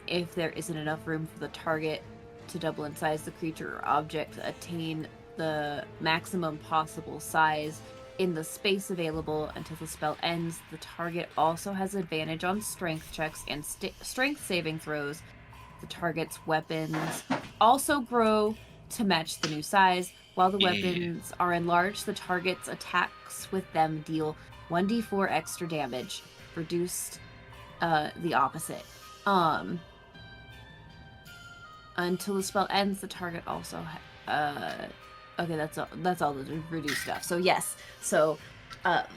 if there isn't enough room for the target to double in size, the creature or object attain the maximum possible size in the space available until the spell ends. The target also has advantage on strength checks and strength saving throws. The target's weapons also grow to match the new size. While the weapons are enlarged, the target's attacks with them deal 1d4 extra damage. Reduced the opposite. Until the spell ends, the target also okay, that's all the reduced stuff. So yes. So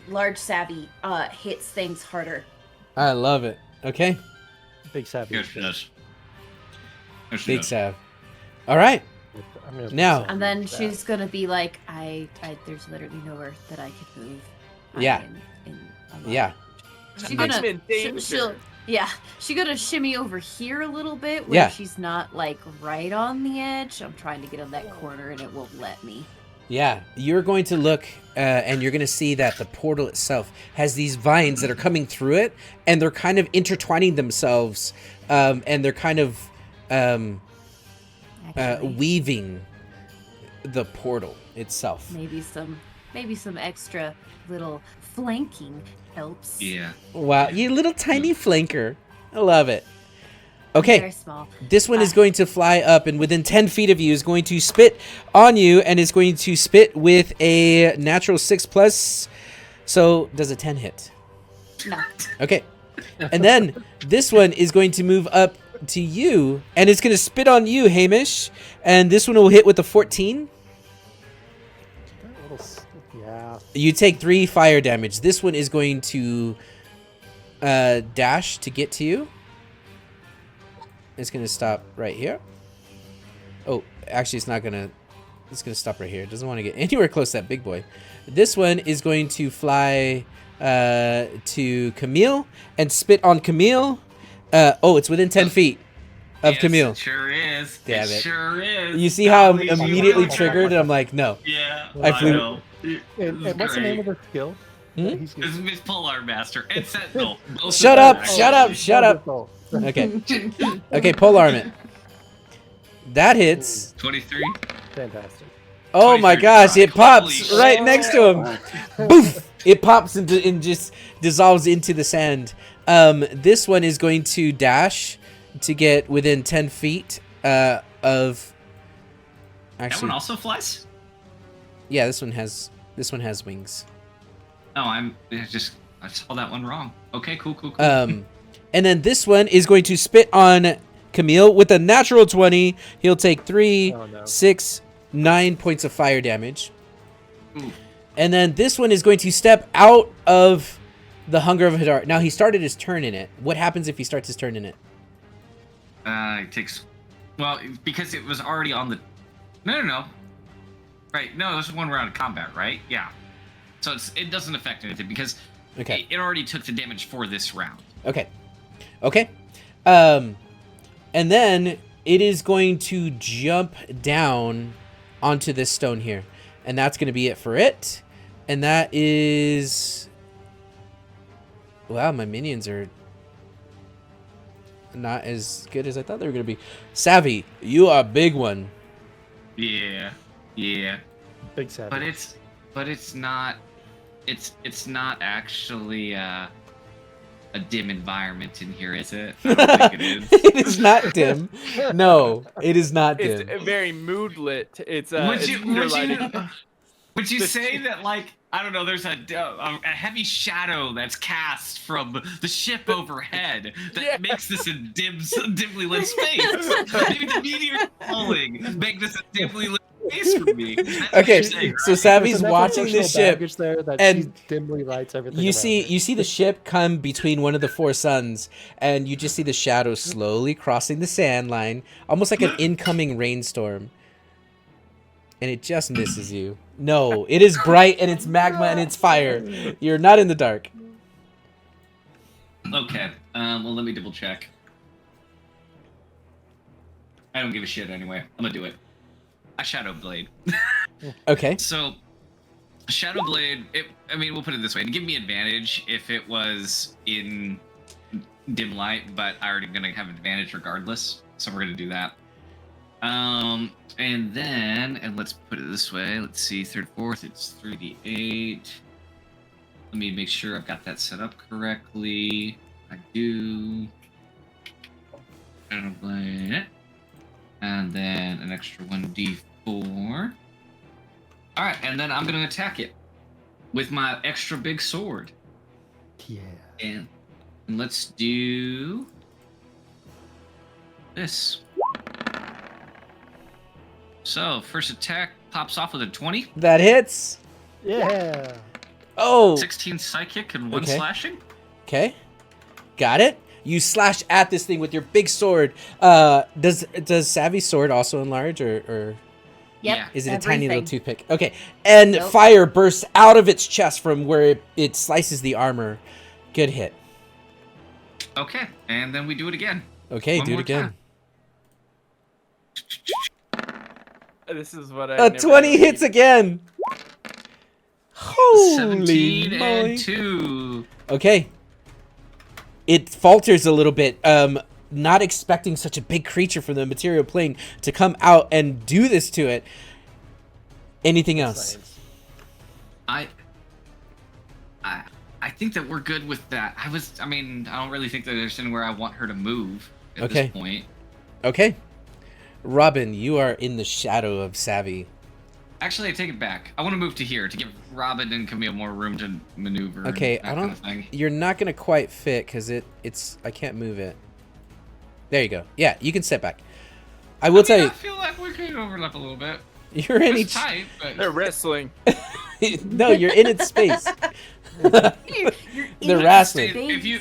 large savvy hits things harder. I love it. Okay. Big savvy. Yes, she does. Yes, she Big does. sav. All right. I'm gonna put Now- savvy And then with that. she's gonna be like, I there's literally nowhere that I could move. I'm Yeah. in a lot. Yeah. She's I'm gonna in danger. she's gonna shimmy over here a little bit where Yeah. she's not like right on the edge. I'm trying to get on that corner and it won't let me. Yeah, you're going to look and you're going to see that the portal itself has these vines that are coming through it, and they're kind of intertwining themselves, and they're kind of Actually, weaving the portal itself. maybe some extra little flanking helps. Yeah. Wow, you little tiny flanker. I love it. Okay. Very small. This one is going to fly up and within 10 feet of you is going to spit on you and is going to spit with a natural 6+. So does a 10 hit? No. Okay. And then this one is going to move up to you and it's going to spit on you, Hamish. And this one will hit with a 14. Yeah. You take 3 fire damage. This one is going to dash to get to you. It's going to stop right here. Oh, actually, it's not going to... It's going to stop right here. It doesn't want to get anywhere close to that big boy. This one is going to fly to Camille and spit on Camille. Oh, it's within 10 feet of Yes, Camille. It sure is. Damn it. Sure is. You see how I'm Golly, she immediately will. triggered? And I'm like, no. Yeah. I flew- know. And what's the name of the skill? Hmm? that he's This is Miss Polar Master and Sentinel. Both of Shut them up! are Shut up! actually- Shut up! Okay. Okay, polearm it. That hits. 23. Fantastic. Oh my 23 gosh, it pops Holy right shit. next to him. Boof! It pops and just dissolves into the sand. This one is going to dash to get within 10 feet of... That Actually, one also flies? yeah, this one has wings. No, I saw that one wrong. Okay, cool. And then this one is going to spit on Camille with a natural 20. He'll take 3, 6, 9 points of fire damage. Ooh. And then this one is going to step out of the Hunger of Hadar. Now, he started his turn in it. What happens if he starts his turn in it? It takes... Well, because it was already on the... No. Right, no, this is one round of combat, right? Yeah. So it doesn't affect anything because it already took the damage for this round. Okay. And then it is going to jump down onto this stone here. And that's going to be it for it. And that is... Wow, my minions are not as good as I thought they were going to be. Savvy, you are a big one. Yeah. Big Savvy. But it's not actually a dim environment in here, is it? I don't think it is. It is not dim. No, it is not dim. It's very moodlit. It's would you say that, like, I don't know, there's a heavy shadow that's cast from the ship overhead that makes this a dimly lit space? Maybe the meteor falling make this a dimly lit space for me. Okay, saying, right? so Savvy's watching the ship, there that and dimly lights everything. you see the ship come between one of the 4 suns, and you just see the shadow slowly crossing the sand line, almost like an incoming rainstorm. And it just misses you. No, it is bright, and it's magma, and it's fire. You're not in the dark. Okay, well, let me double check. I don't give a shit anyway. I'm gonna do it. I Shadow Blade. Okay. So, Shadow Blade, we'll put it this way. It'd give me advantage if it was in dim light, but I already gonna have advantage regardless. So we're gonna do that. And then let's put it this way. Let's see, 3rd, 4th, it's 3d8. Let me make sure I've got that set up correctly. I do. Shadow Blade. And then an extra 1d4. Alright, and then I'm going to attack it with my extra big sword. Yeah. And let's do this. So, first attack pops off with a 20. That hits. Yeah. Oh. 16 psychic and 1 slashing. Okay. Got it. You slash at this thing with your big sword. Does Savvy's sword also enlarge, or Yep. is it a tiny little toothpick? Okay. And fire bursts out of its chest from where it slices the armor. Good hit. Okay, and then we do it again. Okay, One do it more again. time. This is what I. A 20 hits again. Holy 17 moly. and 2. Okay. It falters a little bit. Not expecting such a big creature from the material plane to come out and do this to it. Anything else? I think that we're good with that. I don't really think that there's anywhere I want her to move at this point. Okay. Robin, you are in the shadow of Savvy. Actually, I take it back. I want to move to here to give Robin and Camille more room to maneuver. Okay, and that kind of thing. You're not gonna quite fit because it's. I can't move it. There you go. Yeah, you can step back. I will tell you. I feel like we could overlap a little bit. You're in It's tight, but They're wrestling. No, you're in its space. They're wrestling. If you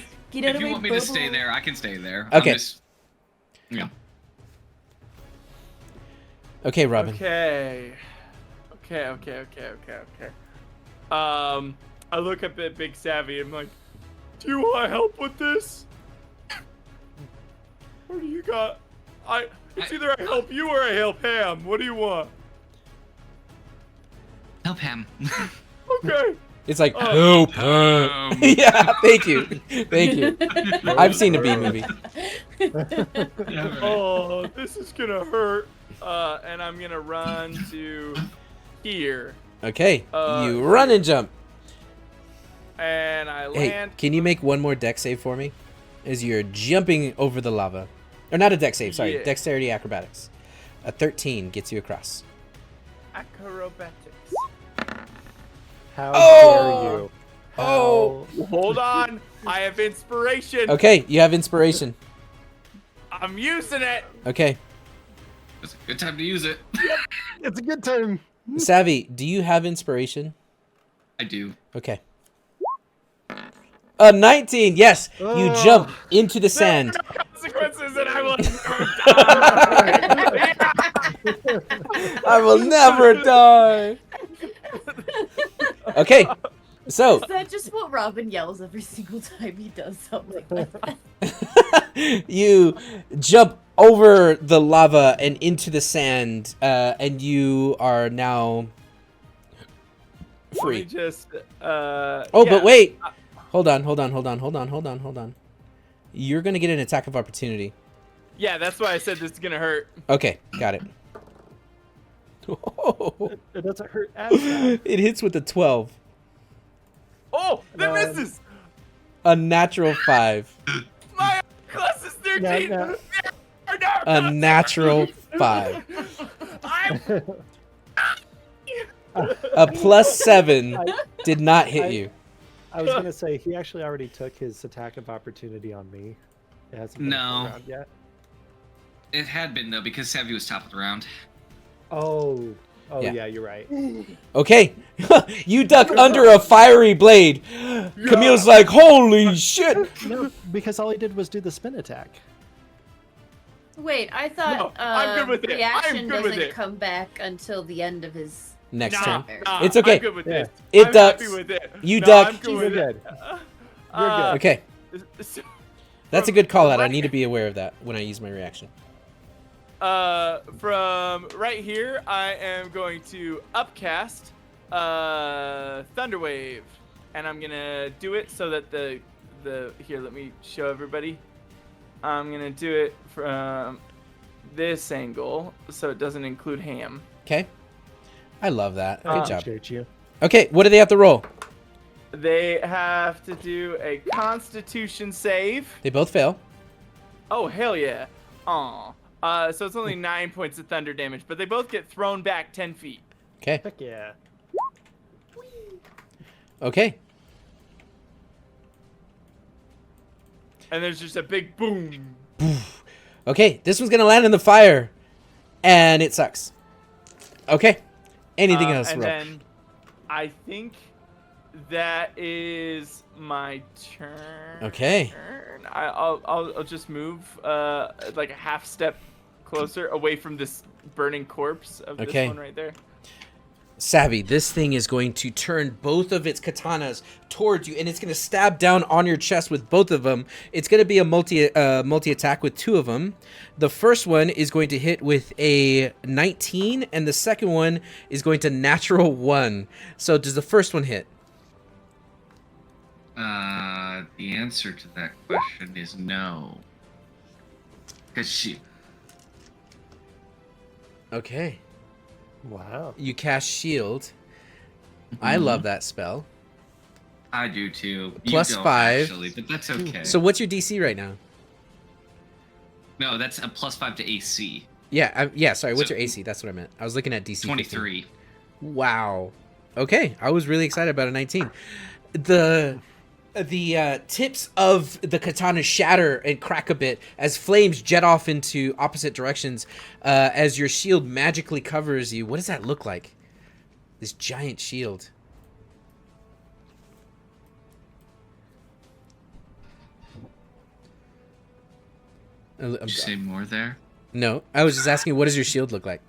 want me to stay there, I can stay there. Okay. Yeah. Okay, Robin. Okay. I look up at Big Savvy. I'm like, do you want help with this? What do you got? It's either I help you or I help Ham. What do you want? Help him. Okay. It's like help. Yeah, thank you. Thank you. I've seen a B movie. Oh, this is gonna hurt. And I'm gonna run to here. Okay, you run and jump. And I Hey, land. can you make one more dex save for me? As you're jumping over the lava. Or not a dex save, sorry. Yeah. Dexterity acrobatics. A 13 gets you across. Acrobatics. How dare you? Oh! Hold on. I have inspiration. Okay, you have inspiration. I'm using it. Okay. It's a good time to use it. It's a good time. Savvy, do you have inspiration? I do. Okay. 19. Yes, you jump into the sand. There are no consequences, and I will never die. I will never die. Okay, so Is that just what Robin yells every single time he does something like that? you jump over the lava and into the sand, and you are now free. Let me just. Oh, yeah. but wait. Hold on. You're gonna get an attack of opportunity. Yeah, that's why I said this is gonna hurt. Okay, got it. It doesn't hurt as bad. It hits with a 12. Oh, that misses. A natural 5. My class is 13. No. There are no A natural 5. I'm A +7 did not hit you. I was gonna say he actually already took his attack of opportunity on me. It hasn't been No. around yet. It had been though because Savvy was top of the round. Oh, Yeah. yeah, you're right. Okay, you duck under a fiery blade. Camille's like, holy shit. No, because all he did was do the spin attack. Wait, I thought No, I'm good with it. I'm reaction good with doesn't it. come back until the end of his. Next Nah, turn. nah, It's okay. I'm good with Yeah. this. It I'm ducks. happy with it. You No, duck. I'm good You're with good. it. You're good. Okay, So, that's a good call out. I need to be aware of that when I use my reaction. from right here, I am going to upcast Thunderwave, and I'm gonna do it so that the here. Let me show everybody. I'm gonna do it from this angle, so it doesn't include Ham. Okay, I love that. I Good job. appreciate you. Okay, what do they have to roll? They have to do a Constitution save. They both fail. Oh hell yeah! Aw. So it's only 9 points of thunder damage, but they both get thrown back 10 feet. Okay. Heck yeah. Okay. And there's just a big boom. Okay, this one's gonna land in the fire, and it sucks. Okay. Anything else, And Rob? then I think that is my turn. Okay. I'll just move like a half step closer away from this burning corpse of Okay. this one right there. Savvy, this thing is going to turn both of its katanas towards you, and it's going to stab down on your chest with both of them. It's going to be a multi attack with 2 of them. The first one is going to hit with a 19, and the second one is going to natural 1. So does the first one hit? The answer to that question is no. Cause she. Okay. Wow. You cast shield. I love that spell. I do too. Plus you don't, 5. actually, but that's okay. So what's your DC right now? no, that's a +5 to AC. Yeah, yeah. Sorry, what's So- your AC? That's what I meant. I was looking at DC. 23. 15. Wow. Okay, I was really excited about a 19. The tips of the katana shatter and crack a bit as flames jet off into opposite directions as your shield magically covers you. What does that look like? This giant shield. Did you say more there? No, I was just asking, what does your shield look like?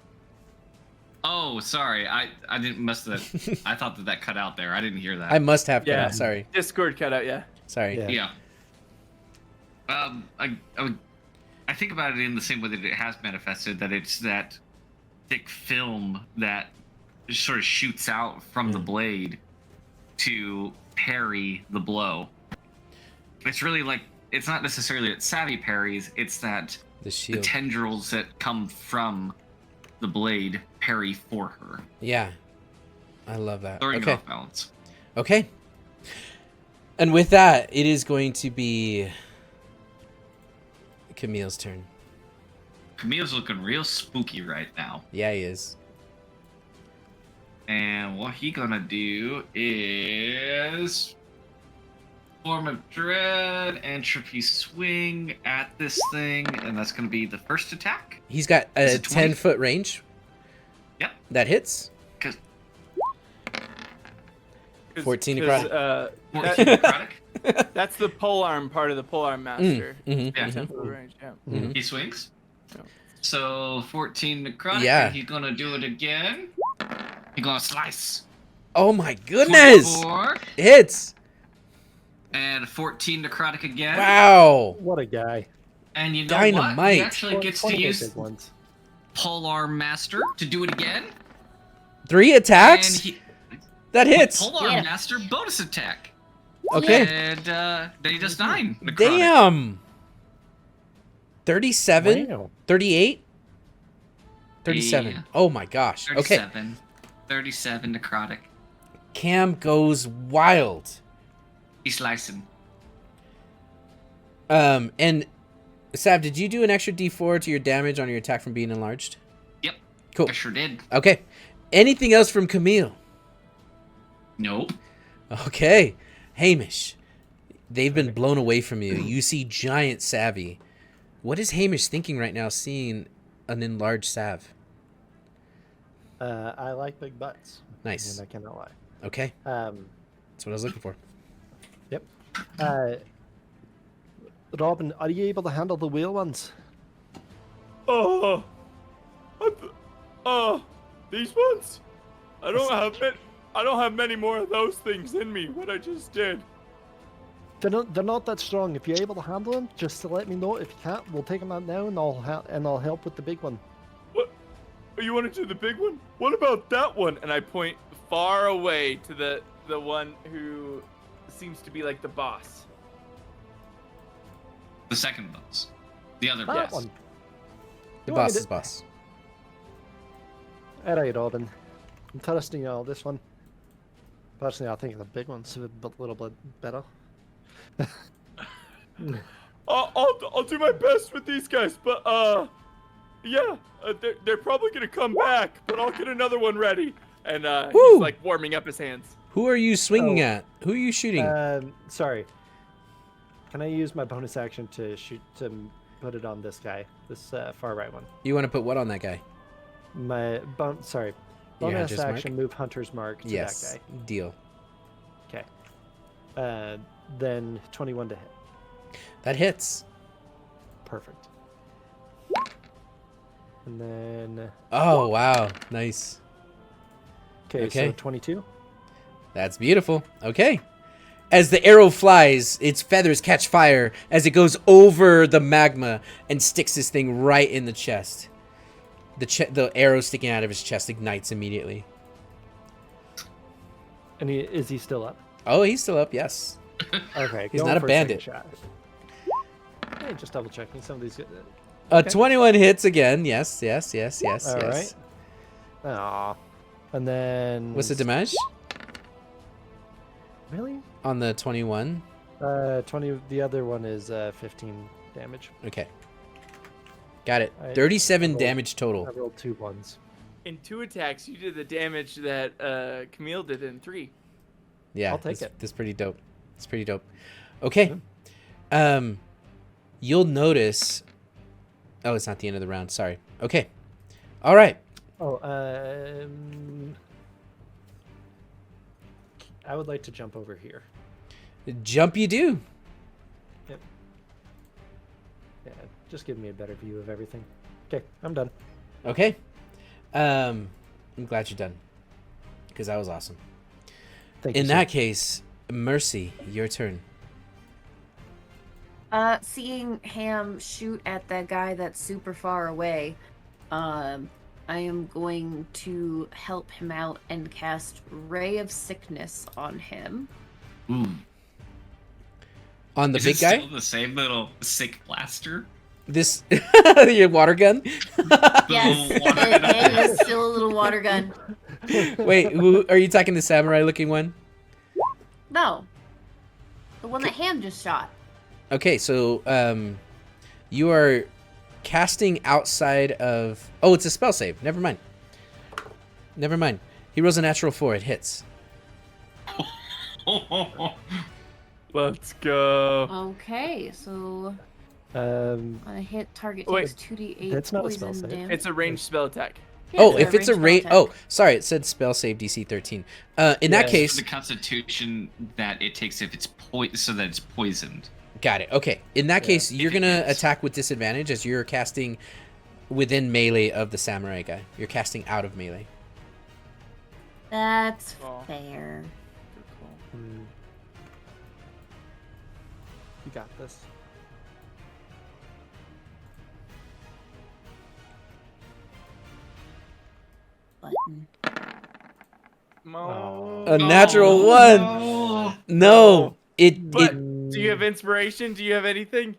Oh, sorry. I didn't must have. I thought that cut out there. I didn't hear that. I must have cut Yeah. out. Sorry. Discord cutout, yeah. Sorry. Yeah. Yeah. I think about it in the same way that it has manifested. That it's that thick film that sort of shoots out from the blade to parry the blow. It's really like it's not necessarily that Savvy parries. It's that The the shield. tendrils that come from the blade parry for her, Yeah. I love that. throwing it Okay. off balance. Okay. And with that, it is going to be Camille's turn. Camille's looking real spooky right now. Yeah, he is. And what he gonna do is Form of Dread, Entropy Swing at this thing, and that's going to be the first attack. He's got a Is it 20? 10-foot range. Yep. That hits. 'Cause 14 necrotic. 14 necrotic. That's the polearm part of the polearm master. Mm-hmm. Yeah. 10 foot range. Yeah. Mm-hmm. He swings. Yeah. So 14 necrotic. Yeah. And he's going to do it again. He's going to slice. Oh my goodness! 24, Hits! and 14 necrotic again. Wow! What a guy. And you know Dynamite. what? He actually gets to 20 use big ones. Polearm Master to do it again. 3 attacks? And he, That hits! Polearm Yeah. Master bonus attack. Okay. And then he does 9 necrotic. Damn! 37? Wow. 38? 37. Yeah. Oh my gosh. Okay. 37 necrotic. Cam goes wild. He's slicing. And Sav, did you do an extra D4 to your damage on your attack from being enlarged? Yep. Cool. I sure did. Okay. Anything else from Camille? Nope. Okay. Hamish. They've been blown away from you. You see giant Savvy. What is Hamish thinking right now seeing an enlarged Sav? I like big butts. Nice. And I cannot lie. Okay. That's what I was looking for. Yep. Robin, are you able to handle the whale ones? These ones? I don't have many more of those things in me. What I just did. They're not that strong. If you're able to handle them, just to let me know. If you can't, we'll take them out now, and I'll help with the big one. What? Oh, you want to do the big one? What about that one? And I point far away to the one who seems to be like the boss. The second boss. The other That boss. one. The You want me boss to- is boss. All right, Robin. I'm trusting you on this one. Personally, I think the big one's a little bit better. I'll do my best with these guys, but yeah, they're probably gonna come back, but I'll get another one ready. And Woo! he's like warming up his hands. Who are you swinging Oh. at? Who are you shooting? Sorry. Can I use my bonus action to put it on this guy, this far right one? You want to put what on that guy? My bonus Hunter's Mark? action, move Hunter's Mark to Yes. that Deal. guy. Okay. Then 21 to hit. That hits. Perfect. And then Oh, wow. Nice. okay, Okay. so 22. That's beautiful. Okay. As the arrow flies, its feathers catch fire as it goes over the magma and sticks this thing right in the chest. The arrow sticking out of his chest ignites immediately. And is he still up? Oh, he's still up, yes. Okay. He's going not a for bandit. second shot. Hey, just double checking some of these. A Okay. 21 hits again. Yes. All right. Aw. And then What's the damage? Really? On the 21? 20. The other one is 15 damage. Okay. Got it. I 37 rolled- damage I total. rolled 2 ones. In 2 attacks, you did the damage that Camille did in 3. Yeah, I'll take that's, it. that's pretty dope. It's pretty dope. Okay. You'll notice. Oh, it's not the end of the round. Sorry. Okay. All right. Oh, I would like to jump over here. Jump you do. Yeah, just give me a better view of everything. Okay, I'm done. Okay. I'm glad you're done. Because that was awesome. Thank you. In sir. that case, Mercy, your turn. Seeing Ham shoot at that guy that's super far away, I am going to help him out and cast Ray of Sickness on him. Ooh. On the Is big it guy? still the same little sick blaster? This your water gun? Yes, little water it gun. is still a little water gun. Wait, who are you attacking the samurai looking one? No, the one that Ham just shot. Okay, so you are casting outside of. Oh, it's a spell save. Never mind. Never mind. He rolls a natural 4. It hits. Let's go. Okay, so Um, on a hit, target Wait. takes 2d8 That's not a spell poison save. damage. It's a ranged spell attack. Yeah, Oh, a if it's a ranged rate. spell Oh, sorry. It said spell save DC 13. In that Yeah. case, The Constitution that it takes if it's so that it's poisoned. got it. Okay. In that Yeah. case, you're If it gonna hits. attack with disadvantage as you're casting within melee of the samurai guy. You're casting out of melee. That's Oh. fair. You got this. Button. Oh. A natural Oh, one. no. No, it But it do you have inspiration? Do you have anything?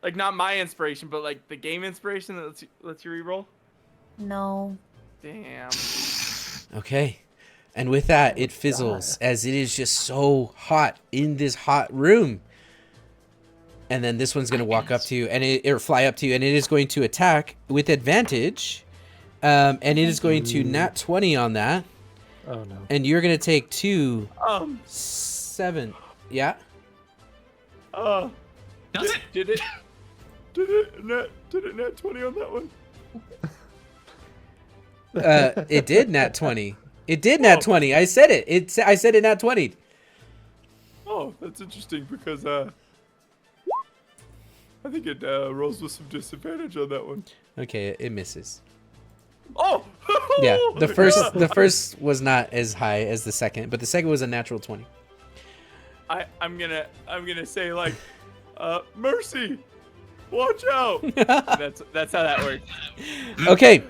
Like not my inspiration, but like the game inspiration that lets you reroll. No. Damn. okay. And with that, it fizzles as it is just so hot in this hot room. And then this one's gonna walk up to you and or fly up to you, and it is going to attack with advantage. And it is going to nat 20 on that, Oh no. and you're gonna take 2 Um. 7. Yeah. Uh. Does it? Did it net 20 on that one? It did nat 20. It did nat 20. I said it. I said it nat 20. Oh, that's interesting because I think it rolls with some disadvantage on that one. Okay, it misses. Oh. Yeah, the first Yeah. the first was not as high as the second, but the second was a natural 20. I'm gonna say like, Mercy, watch out. that's how that works. Okay,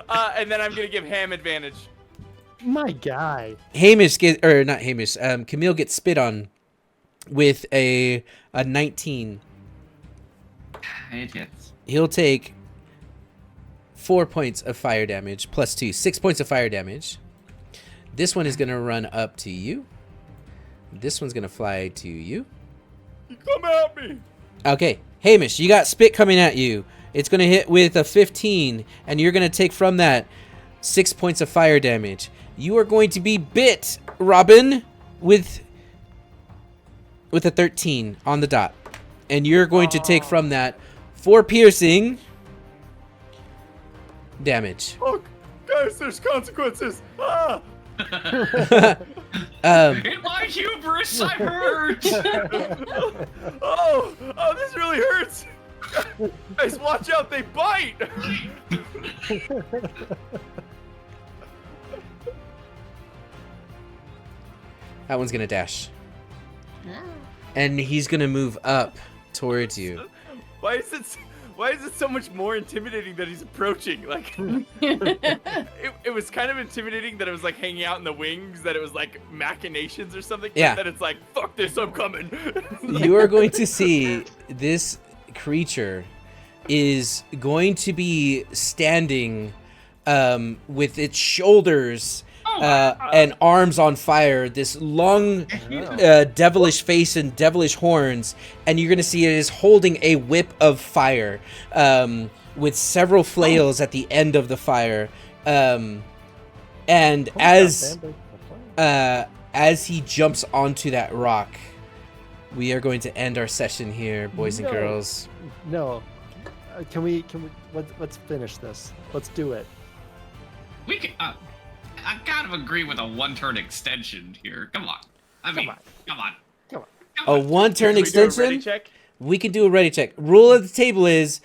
And then I'm gonna give Ham advantage. My guy. Hamish get or not Hamish. Camille gets spit on with a 19. It hits. He'll take 4 points of fire damage plus 2, 6 points of fire damage. This one is gonna run up to you. This one's gonna fly to you. You come at me. Okay, Hamish, you got spit coming at you. It's gonna hit with a 15, and you're gonna take from that 6 points of fire damage. You are going to be bit, Robin, with a 13 on the dot, and you're going to take from that 4 piercing damage. Look, guys, there's consequences. Ah. In my hubris, I hurt. Oh, this really hurts. Guys, watch out, they bite. That one's gonna dash, Ah. and he's gonna move up towards you. Why is it so much more intimidating that he's approaching? Like, it was kind of intimidating that it was like hanging out in the wings, that it was like machinations or something. Yeah. That it's like, fuck this, I'm coming. You are going to see this creature is going to be standing with its shoulders and arms on fire, this long devilish face and devilish horns, and you're going to see it is holding a whip of fire with several flails at the end of the fire. And as he jumps onto that rock, we are going to end our session here, boys and No. girls. No. Can we let's finish this. Let's do it. We can. I kind of agree with a one-turn extension here. Come on. I mean, come on. A one-turn Can we do a ready extension? check? We can do a ready check. Rule of the table is,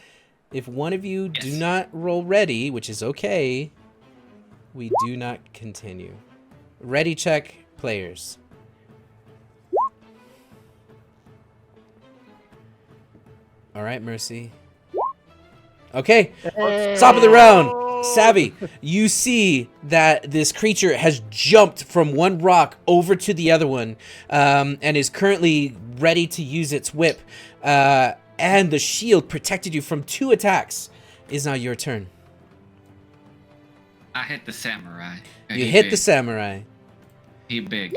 if one of you do Yes. not roll ready, which is okay, we do not continue. Ready check, players. All right, Mercy. Okay, top of the round. Savvy, you see that this creature has jumped from one rock over to the other one, and is currently ready to use its whip. And the shield protected you from 2 attacks. Is now your turn. I hit the samurai. You hit the samurai. He big.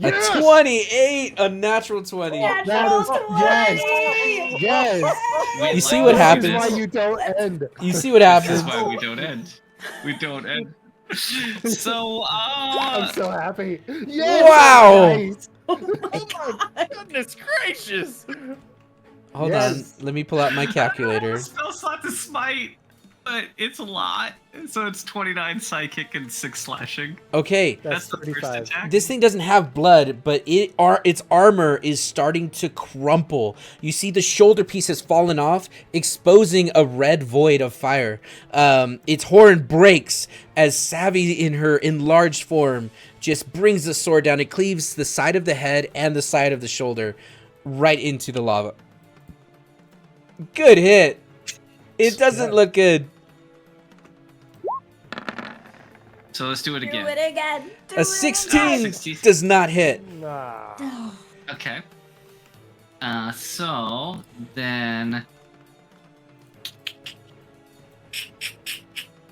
A 28, a natural 20. That is yes. You see what This happens? is why you don't end. You see what This happens? is why we don't end. We don't end. So, I'm so happy. Wow. Nice. Oh my goodness gracious! Hold Yes. on. Let me pull out my I don't know how calculator. to spell slot to smite, but it's a lot. So it's 29 psychic and 6 slashing. Okay. That's the first 35. attack. This thing doesn't have blood, but its armor is starting to crumple. You see the shoulder piece has fallen off, exposing a red void of fire. Its horn breaks as Savvy in her enlarged form just brings the sword down. It cleaves the side of the head and the side of the shoulder right into the lava. Good hit. It doesn't look good. So let's do it Do again. it again. Do A it 16 again. 16. does not hit. Nah. Okay. So then,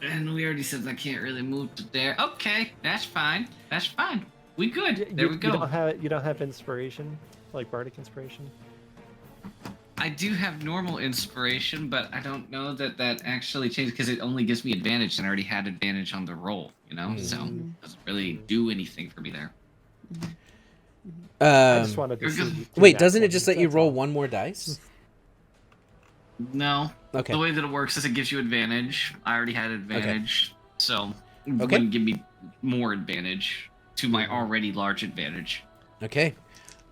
and we already said I can't really move to there. Okay, that's fine. That's fine. We good. There we go. You don't have inspiration, like bardic inspiration. I do have normal inspiration, but I don't know that that actually changed because it only gives me advantage, and I already had advantage on the roll. You know, so it doesn't really do anything for me there. I just wanted to you're see. good. you do Wait, that doesn't for it just me, let you that's roll all. one more dice? No. Okay. The way that it works is it gives you advantage. I already had advantage, so it wouldn't give me more advantage to my already large advantage. Okay.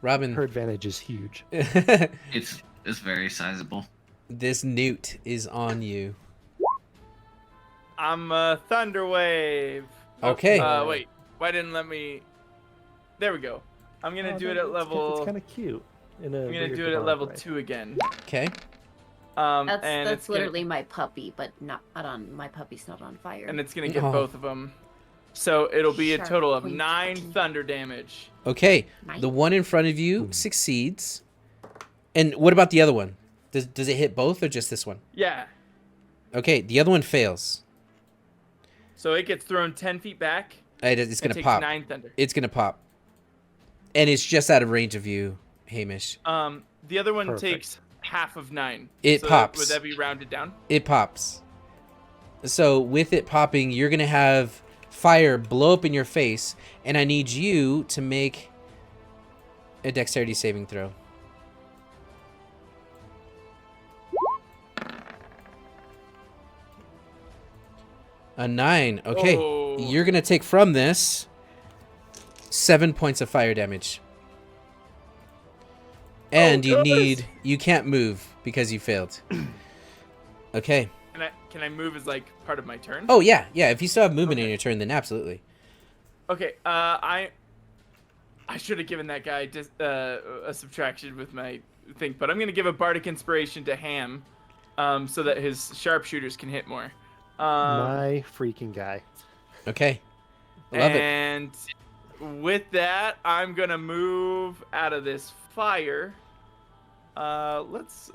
Robin. Her advantage is huge. It's very sizable. This newt is on you. I'm a Thunder Wave. Okay. Wait. Why didn't let me? There we go. I'm gonna do it at It's level. kind of cute. In a I'm gonna weird do it at demonic level way. 2 again. Okay. And That's it's gonna- literally my puppy, but not on my puppy's not on fire. and it's gonna get Oh. both of them. So it'll be a Sharp total of point. 9 thunder damage. Okay. Nice. The one in front of you succeeds. And what about the other one? Does it hit both or just this one? Yeah. Okay. The other one fails. So it gets thrown 10 feet back. It's and gonna takes pop. 9 thunder. It's gonna pop. And it's just out of range of you, Hamish. The other one Perfect. takes half of 9. It so pops. Would that be rounded down? It pops. So with it popping, you're gonna have fire blow up in your face, and I need you to make a dexterity saving throw. A 9. Okay. Oh. You're gonna take from this 7 points of fire damage. And you can't move because you failed. Okay. Can I move as like part of my turn? Oh yeah, yeah. If you still have movement in your turn, then absolutely. Okay. I should have given that guy just a subtraction with my thing, but I'm gonna give a bardic inspiration to Ham, so that his sharpshooters can hit more. My freaking guy. Okay. Love it. And with that, I'm gonna move out of this fire. Let's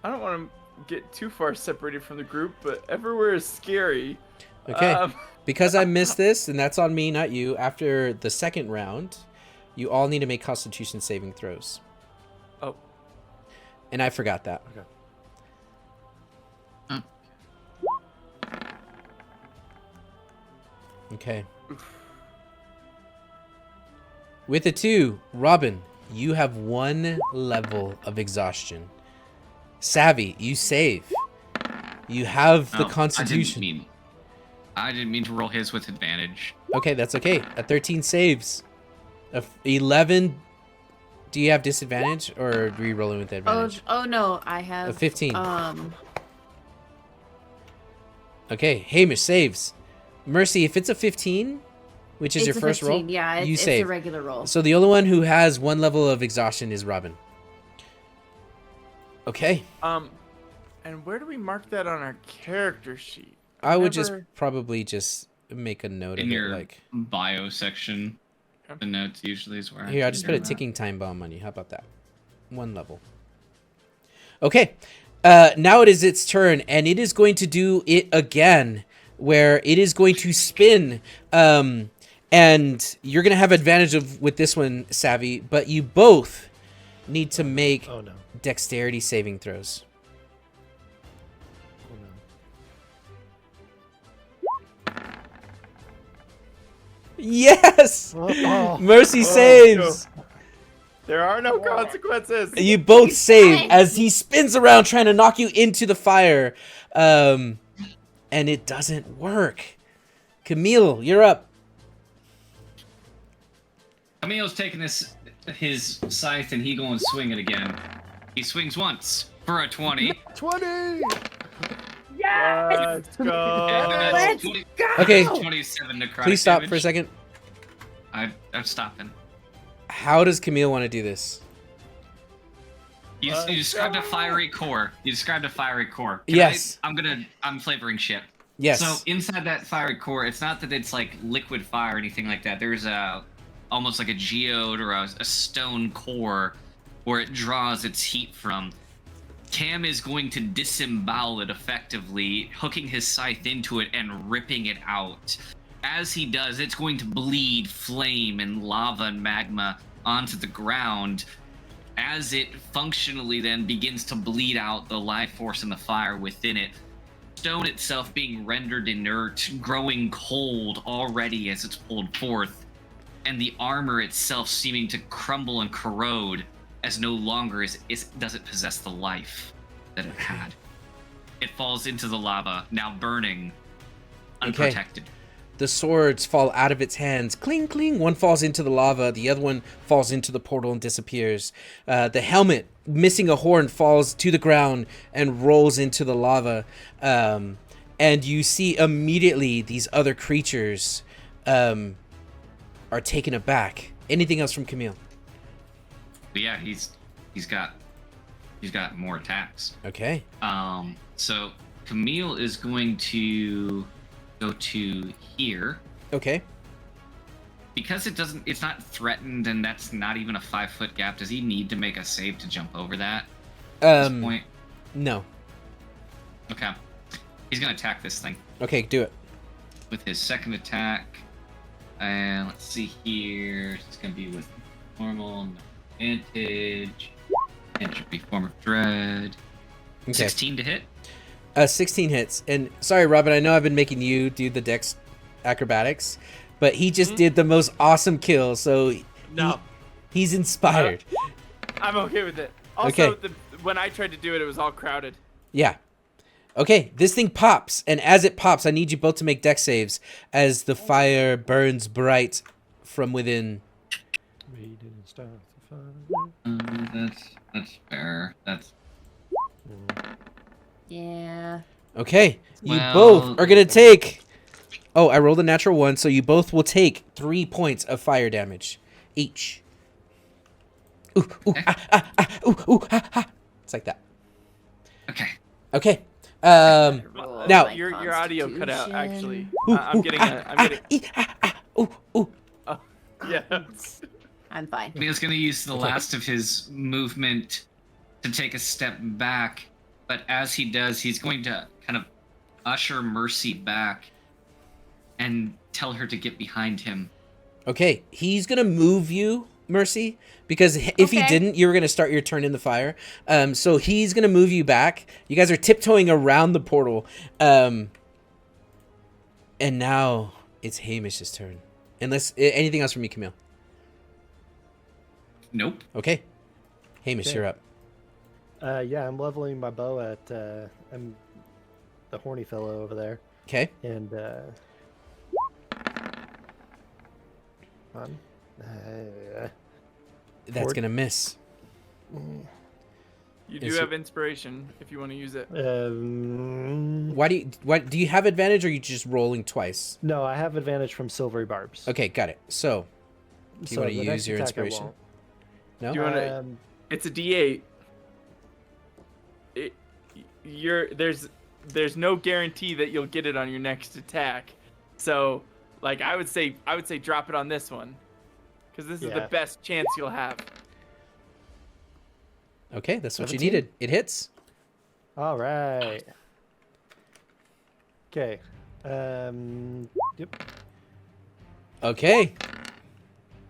I don't want to get too far separated from the group, but everywhere is scary. Okay. Because I missed this, and that's on me, not you. After the second round, you all need to make Constitution saving throws. Oh. And I forgot that. Okay. With a 2, Robin, you have 1 level of exhaustion. Savvy, you save. You have the Oh, Constitution. I didn't mean to roll his with advantage. Okay, that's okay. A 13 saves. A 11. Do you have disadvantage or are you rolling with advantage? Oh no, I have A 15. Um, Okay, Hamish saves. Mercy, if it's a 15, which is it's your a first 15, roll, yeah, you it's save. a regular roll. So the only one who has 1 level of exhaustion is Robin. Okay. And where do we mark that on our character sheet? I would just Never- probably just make a note In of it, your like bio section, Okay. the notes usually is where. here. I'll just put a ticking time bomb on you. How about that? 1 level. Okay. Now it is its turn, and it is going to do it again, where it is going to spin. And you're gonna have advantage with this one, Savvy, but you both need to make Oh no. dexterity saving throws. Oh Yes! Oh. Mercy saves! There are no consequences. You both save as he spins around trying to knock you into the fire. And it doesn't work. Camille, you're up. Camille's taking his scythe and he going to swing it again. He swings once for a 20. 20! Let's go. Let's go. Okay, 27 necrotic please stop damage. for a second. I'm stopping. How does Camille want to do this? You described a fiery core. You described a fiery core. Yes. I'm flavoring shit. Yes. So inside that fiery core, it's not that it's like liquid fire or anything like that. There's almost like a geode or a stone core where it draws its heat from. Cam is going to disembowel it effectively, hooking his scythe into it and ripping it out. As he does, it's going to bleed flame and lava and magma onto the ground as it functionally then begins to bleed out the life force and the fire within it. Stone itself being rendered inert, growing cold already as it's pulled forth, and the armor itself seeming to crumble and corrode as no longer does it possess the life that it had. It falls into the lava, now burning, unprotected. Okay. The swords fall out of its hands. Cling, cling. One falls into the lava. The other one falls into the portal and disappears. The helmet, missing a horn, falls to the ground and rolls into the lava. And you see immediately these other creatures are taken aback. Anything else from Camille? But yeah, he's got more attacks. Okay. So Camille is going to go to here. Okay. Because it's not threatened and that's not even a 5-foot gap, does he need to make a save to jump over that at this point? No. Okay. He's gonna attack this thing. Okay, do it. With his second attack. And let's see here. It's gonna be with normal, no advantage. Entropy, form of dread. Okay. 16 to hit. 16 hits. And sorry, Robin, I know I've been making you do the dex acrobatics, but he just did the most awesome kill, so he's inspired. I'm okay with it. Also, Okay. when I tried to do it, it was all crowded. Yeah. Okay, this thing pops, and as it pops, I need you both to make dex saves as the fire burns bright from within. We didn't start the fire. That's fair. That's Yeah. Okay, you Well- both are gonna take... Oh, I rolled a natural 1, so you both will take 3 points of fire damage each. Ooh, ooh, It's like that. okay. Okay. Oh, Now... my Your audio cut out. Actually, Ooh, I'm ooh, getting. Ooh, ooh. Yeah. I'm fine. Camille's gonna use the last of his movement to take a step back, but as he does, he's going to kind of usher Mercy back and tell her to get behind him. Okay, he's gonna move you, Mercy, because if he Okay. didn't, you were gonna start your turn in the fire. So he's gonna move you back. You guys are tiptoeing around the portal, and now it's Hamish's turn. Unless anything else from you, Camille. Nope. Okay, Hamish, Okay. you're up. Yeah, I'm leveling my bow at I'm the horny fellow over there, Okay, and that's Ford? gonna miss. You do Is have inspiration if you want to use it. Why do you have advantage, or are you just rolling twice? No, I have advantage from silvery barbs. Okay, got it. So, do you So want to the use next your attack I inspiration? won't. No. Do you want to? It's a D8. There's no guarantee that you'll get it on your next attack. So, like I would say drop it on this one, because this is the Yeah. best chance you'll have. Okay, that's what you 17? needed. It hits. All right. Okay. Yep. Okay,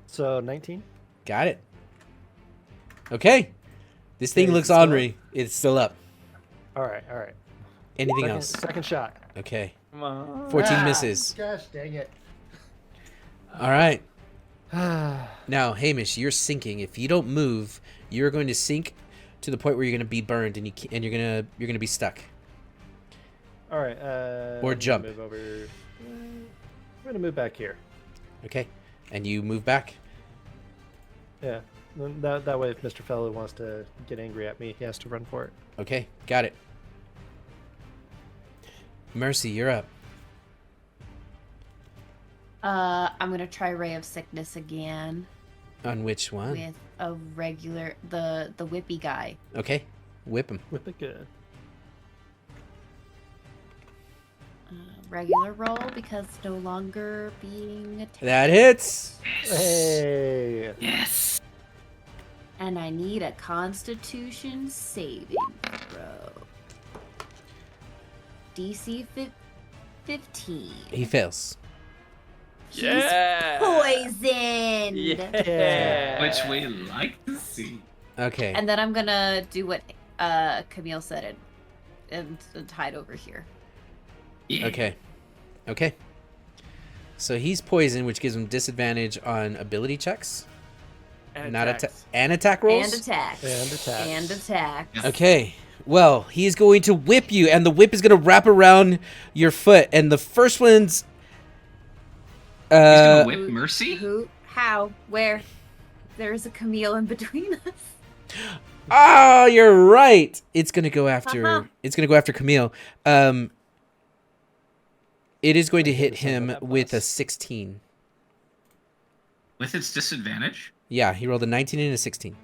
So 19. got it. Okay, this thing Okay, looks still up? ornery. It's still up. All right. All right. Anything Second, else? second shot. Okay, Come on. 14 misses. Gosh dang it. All right. Now, Hamish, you're sinking. If you don't move, you're going to sink to the point where you're going to be burned, and you're gonna be stuck. All right. Or I'm jump. Gonna move over. I'm gonna move back here. Okay, and you move back. Yeah. That way, if Mr. Fellow wants to get angry at me, he has to run for it. Okay, got it. Mercy, you're up. I'm gonna try Ray of Sickness again On which one? with a regular the whippy guy. Okay, whip him. Whip it good. Regular roll because no longer being attacked. That hits. Hey. Yes. And I need a Constitution saving throw. DC 15. He fails. Yeah. Poisoned. Yeah. Which we like to see. Okay. And then I'm gonna do what Camille said and hide over here. Yeah. Okay. Okay. So he's poisoned, which gives him disadvantage on ability checks. And Not attacks. and attack rolls. And attack. And attack. And attack. Okay. Well, he's going to whip you, and the whip is going to wrap around your foot. And the first one's. He's gonna whip Mercy? Who? How? Where? There's a Camille in between us. Oh, you're right. It's going to go after. Uh-huh. It's going to go after Camille. It is going to hit him with a 16. With its disadvantage? Yeah, he rolled a 19 and a 16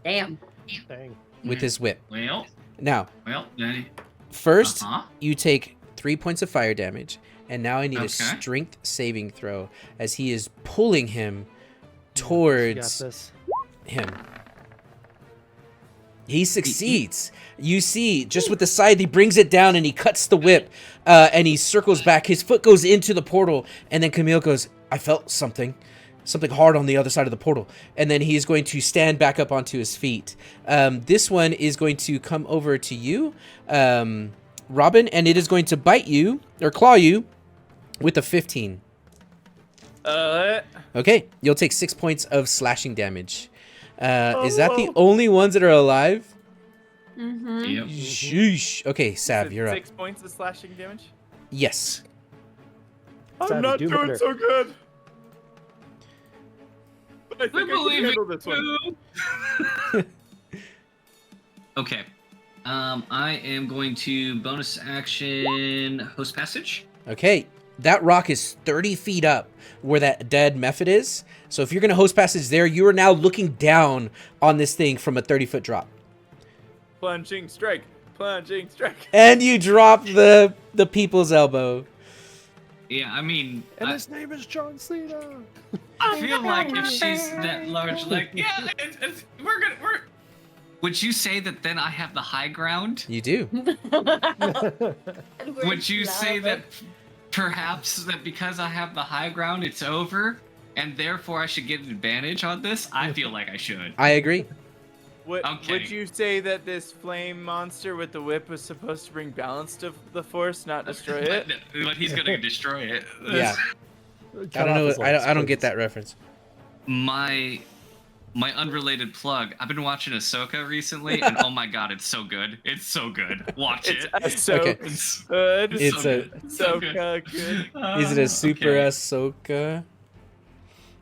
Damn. Dang. with his whip. Well, Now, then. first, Uh-huh. you take 3 points of fire damage, and now I need a Okay. strength saving throw as he is pulling him You got towards this. him. He succeeds. You see, just with the scythe, he brings it down and he cuts the whip, and he circles back. His foot goes into the portal, and then Camille goes, I felt something hard on the other side of the portal. And then he is going to stand back up onto his feet. This one is going to come over to you, Robin, and it is going to bite you, or claw you, with a 15. Okay, you'll take 6 points of slashing damage. Is that the only ones that are alive? Mm-hmm. Yep. Sheesh. Okay, Sav, you're up. 6 points of slashing damage. Yes. Savvy, I'm not do doing better. so good. But I think I can believe handle in this one. Okay. I am going to bonus action host passage. Okay, that rock is 30 feet up where that dead method is. So if you're going to host passage there, you are now looking down on this thing from a 30-foot drop. Plunging strike. Plunging strike. And you drop the people's elbow. Yeah, I mean, And his name is John Cena. I feel like if she's that large, like, yeah, we're. Would you say that then I have the high ground? You do. Would you say that perhaps that because I have the high ground, it's over, and therefore I should get an advantage on this? I feel like I should. I agree. Would Okay. you say that this flame monster with the whip was supposed to bring balance to the force, not destroy it? But he's gonna destroy it. Yeah. Cut I don't off know. his legs, I don't get please. that reference. My unrelated plug. I've been watching Ahsoka recently, and oh my god, it's so good. It's so good. Watch it. So Okay. It's good. It's so a- good. so good. good. Is it a super okay. Ahsoka?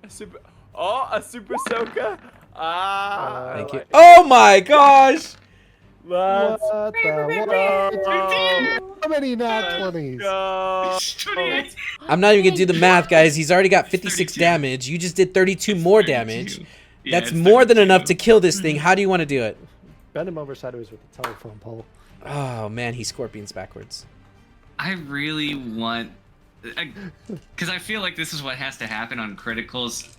A super. Oh, a super Soka. Ah. Thank you. I like Oh my gosh! Let's What the? How many nat 20s? go. 28. I'm not even gonna do the math, guys. He's already got 56 32. damage. You just did 32 more damage. Yeah, That's it's more than 32. enough to kill this thing. How do you want to do it? Bend him over sideways with the telephone pole. Oh man, he scorpions backwards. I really want, because I feel like this is what has to happen on criticals.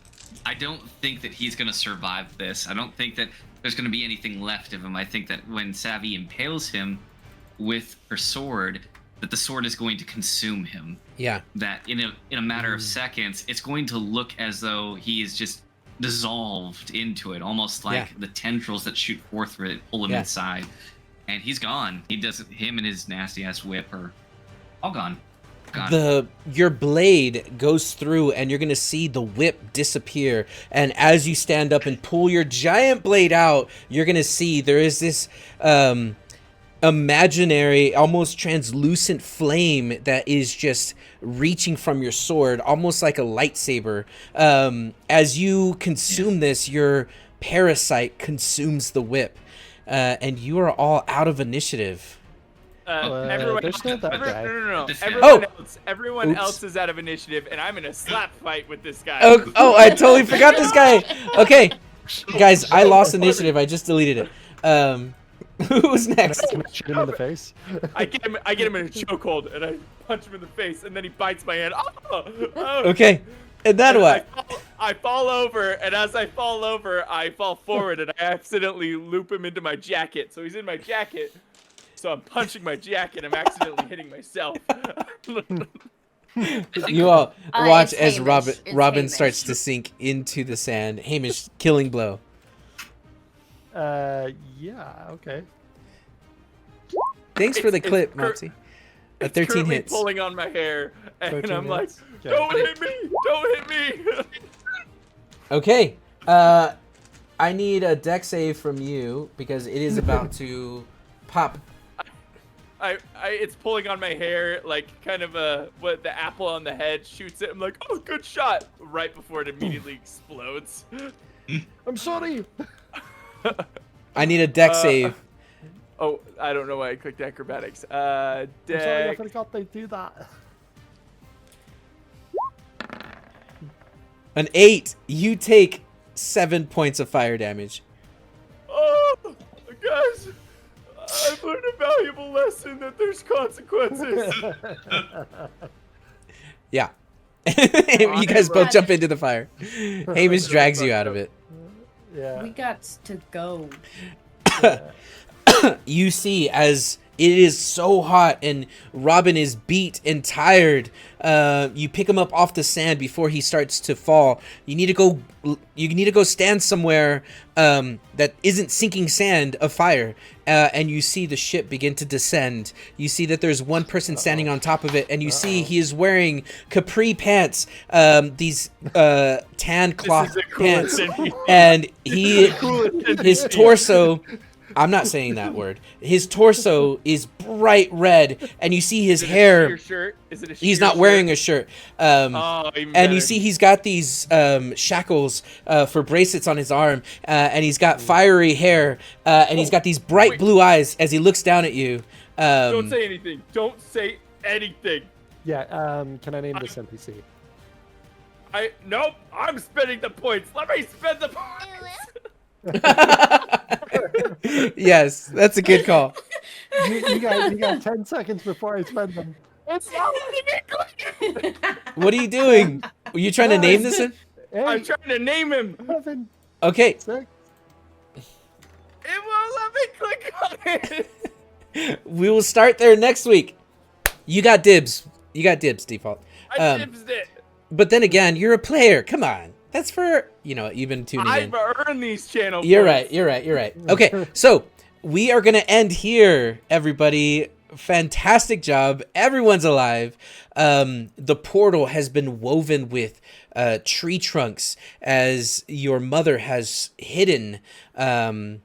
I don't think that he's gonna survive this. I don't think that there's gonna be anything left of him. I think that when Savvy impales him with her sword, that the sword is going to consume him. Yeah. That in a matter of seconds, it's going to look as though he is just dissolved into it, almost like Yeah. the tendrils that shoot forth through it pull him Yeah. inside, and he's gone. Him and his nasty ass whip are all gone. your blade goes through, and you're gonna see the whip disappear. And as you stand up and pull your giant blade out, you're gonna see there is this imaginary, almost translucent flame that is just reaching from your sword, almost like a lightsaber. As you consume this, your parasite consumes the whip, and you are all out of initiative. Everyone, there's still that guy. no. This guy. Everyone Oops. else is out of initiative, and I'm in a slap fight with this guy. Oh, I totally forgot this guy. Okay, guys, I lost initiative. I just deleted it. Who's next? Can I shoot him in the face? I get him in a chokehold, and I punch him in the face, and then he bites my hand. Oh. Okay, and then what? I fall over, and as I fall over, I fall forward, and I accidentally loop him into my jacket. So he's in my jacket. So I'm punching my jacket. I'm accidentally hitting myself. You all watch it's as Hamish. It's Robin Hamish. starts to sink into the sand. Hamish, killing blow. Yeah, okay. Thanks for the It's clip, cur- Mopsy. A It's 13 currently hits. pulling on my hair, and 13 I'm like, hits? Okay. "Don't hit me! Don't hit me!" Okay, I need a deck save from you because it is about to pop. It's pulling on my hair, like kind of what the apple on the head shoots it. I'm like, "Oh, good shot!" Right before it immediately explodes. I'm sorry. I need a deck save. Oh, I don't know why I clicked acrobatics. I'm sorry, I Deck. forgot they do that. An 8. You take 7 points of fire damage. Oh, guys, I've learned a valuable lesson that there's consequences. Yeah. You guys both jump into the fire. Hamish drags you out of it. Yeah. We got to go. You see as it is so hot and Robin is beat and tired. You pick him up off the sand before he starts to fall. You need to go stand somewhere that isn't sinking sand of fire. And you see the ship begin to descend. You see that there's one person standing on top of it, and you see he is wearing capri pants, these tan cloth pants, and his torso. I'm not saying that word. His torso is bright red, and you see his hair. Shirt? Is it a He's sheer not wearing a shirt. Oh, even And you better. see he's got these shackles for bracelets on his arm, and he's got fiery hair, and he's got these bright blue eyes as he looks down at you. Don't say anything. Don't say anything. Yeah, can I name this NPC? Nope. I'm spending the points. Let me spend the points. Yes, that's a good call. You got 10 seconds before I spend them. It's not letting me click. What are you doing? Were you trying to name this one? I'm trying to name him. 7, Okay. 6. It won't let me click on it. We will start there next week. You got dibs. You got dibs, default. I dibs it. But then again, you're a player. Come on. That's for, you've been tuning in. I've earned these channel You're points. right. You're right. Okay, so we are going to end here, everybody. Fantastic job. Everyone's alive. The portal has been woven with tree trunks as your mother has hidden hidden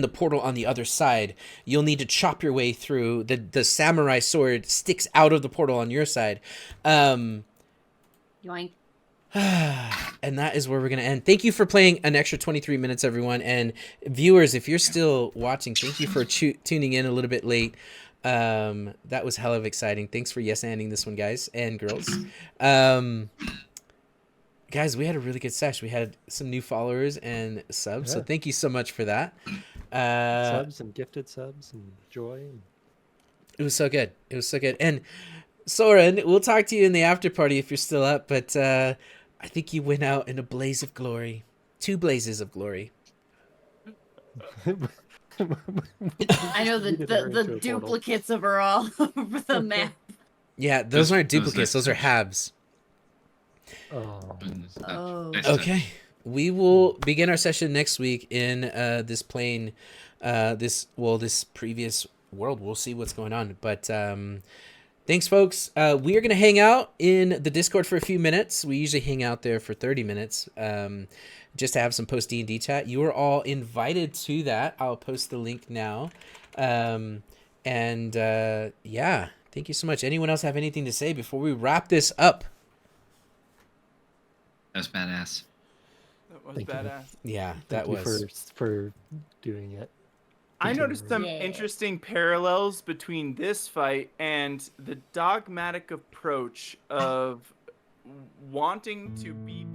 the portal on the other side. You'll need to chop your way through. The samurai sword sticks out of the portal on your side. Yoink. And that is where we're going to end. Thank you for playing an extra 23 minutes, everyone. And viewers, if you're still watching, thank you for tuning in a little bit late. That was hell of exciting. Thanks for yes-anding this one, guys and girls. Guys, we had a really good sesh. We had some new followers and subs, so Yeah. thank you so much for that. Subs and gifted subs and joy. It was so good. It was so good. And Soren, we'll talk to you in the after party if you're still up, but I think you went out in a blaze of glory. 2 blazes of glory. I know the duplicates of are all over the map. Yeah, those aren't duplicates. Those are halves. Oh. Oh. Okay. We will begin our session next week in this plane, this previous world. We'll see what's going on. But Thanks, folks. We are going to hang out in the Discord for a few minutes. We usually hang out there for 30 minutes just to have some post D&D chat. You are all invited to that. I'll post the link now. Yeah, thank you so much. Anyone else have anything to say before we wrap this up? That was badass. That was Thank you. badass. Yeah, Thank that you was. for doing it. I noticed some Yeah. interesting parallels between this fight and the dogmatic approach of wanting to be.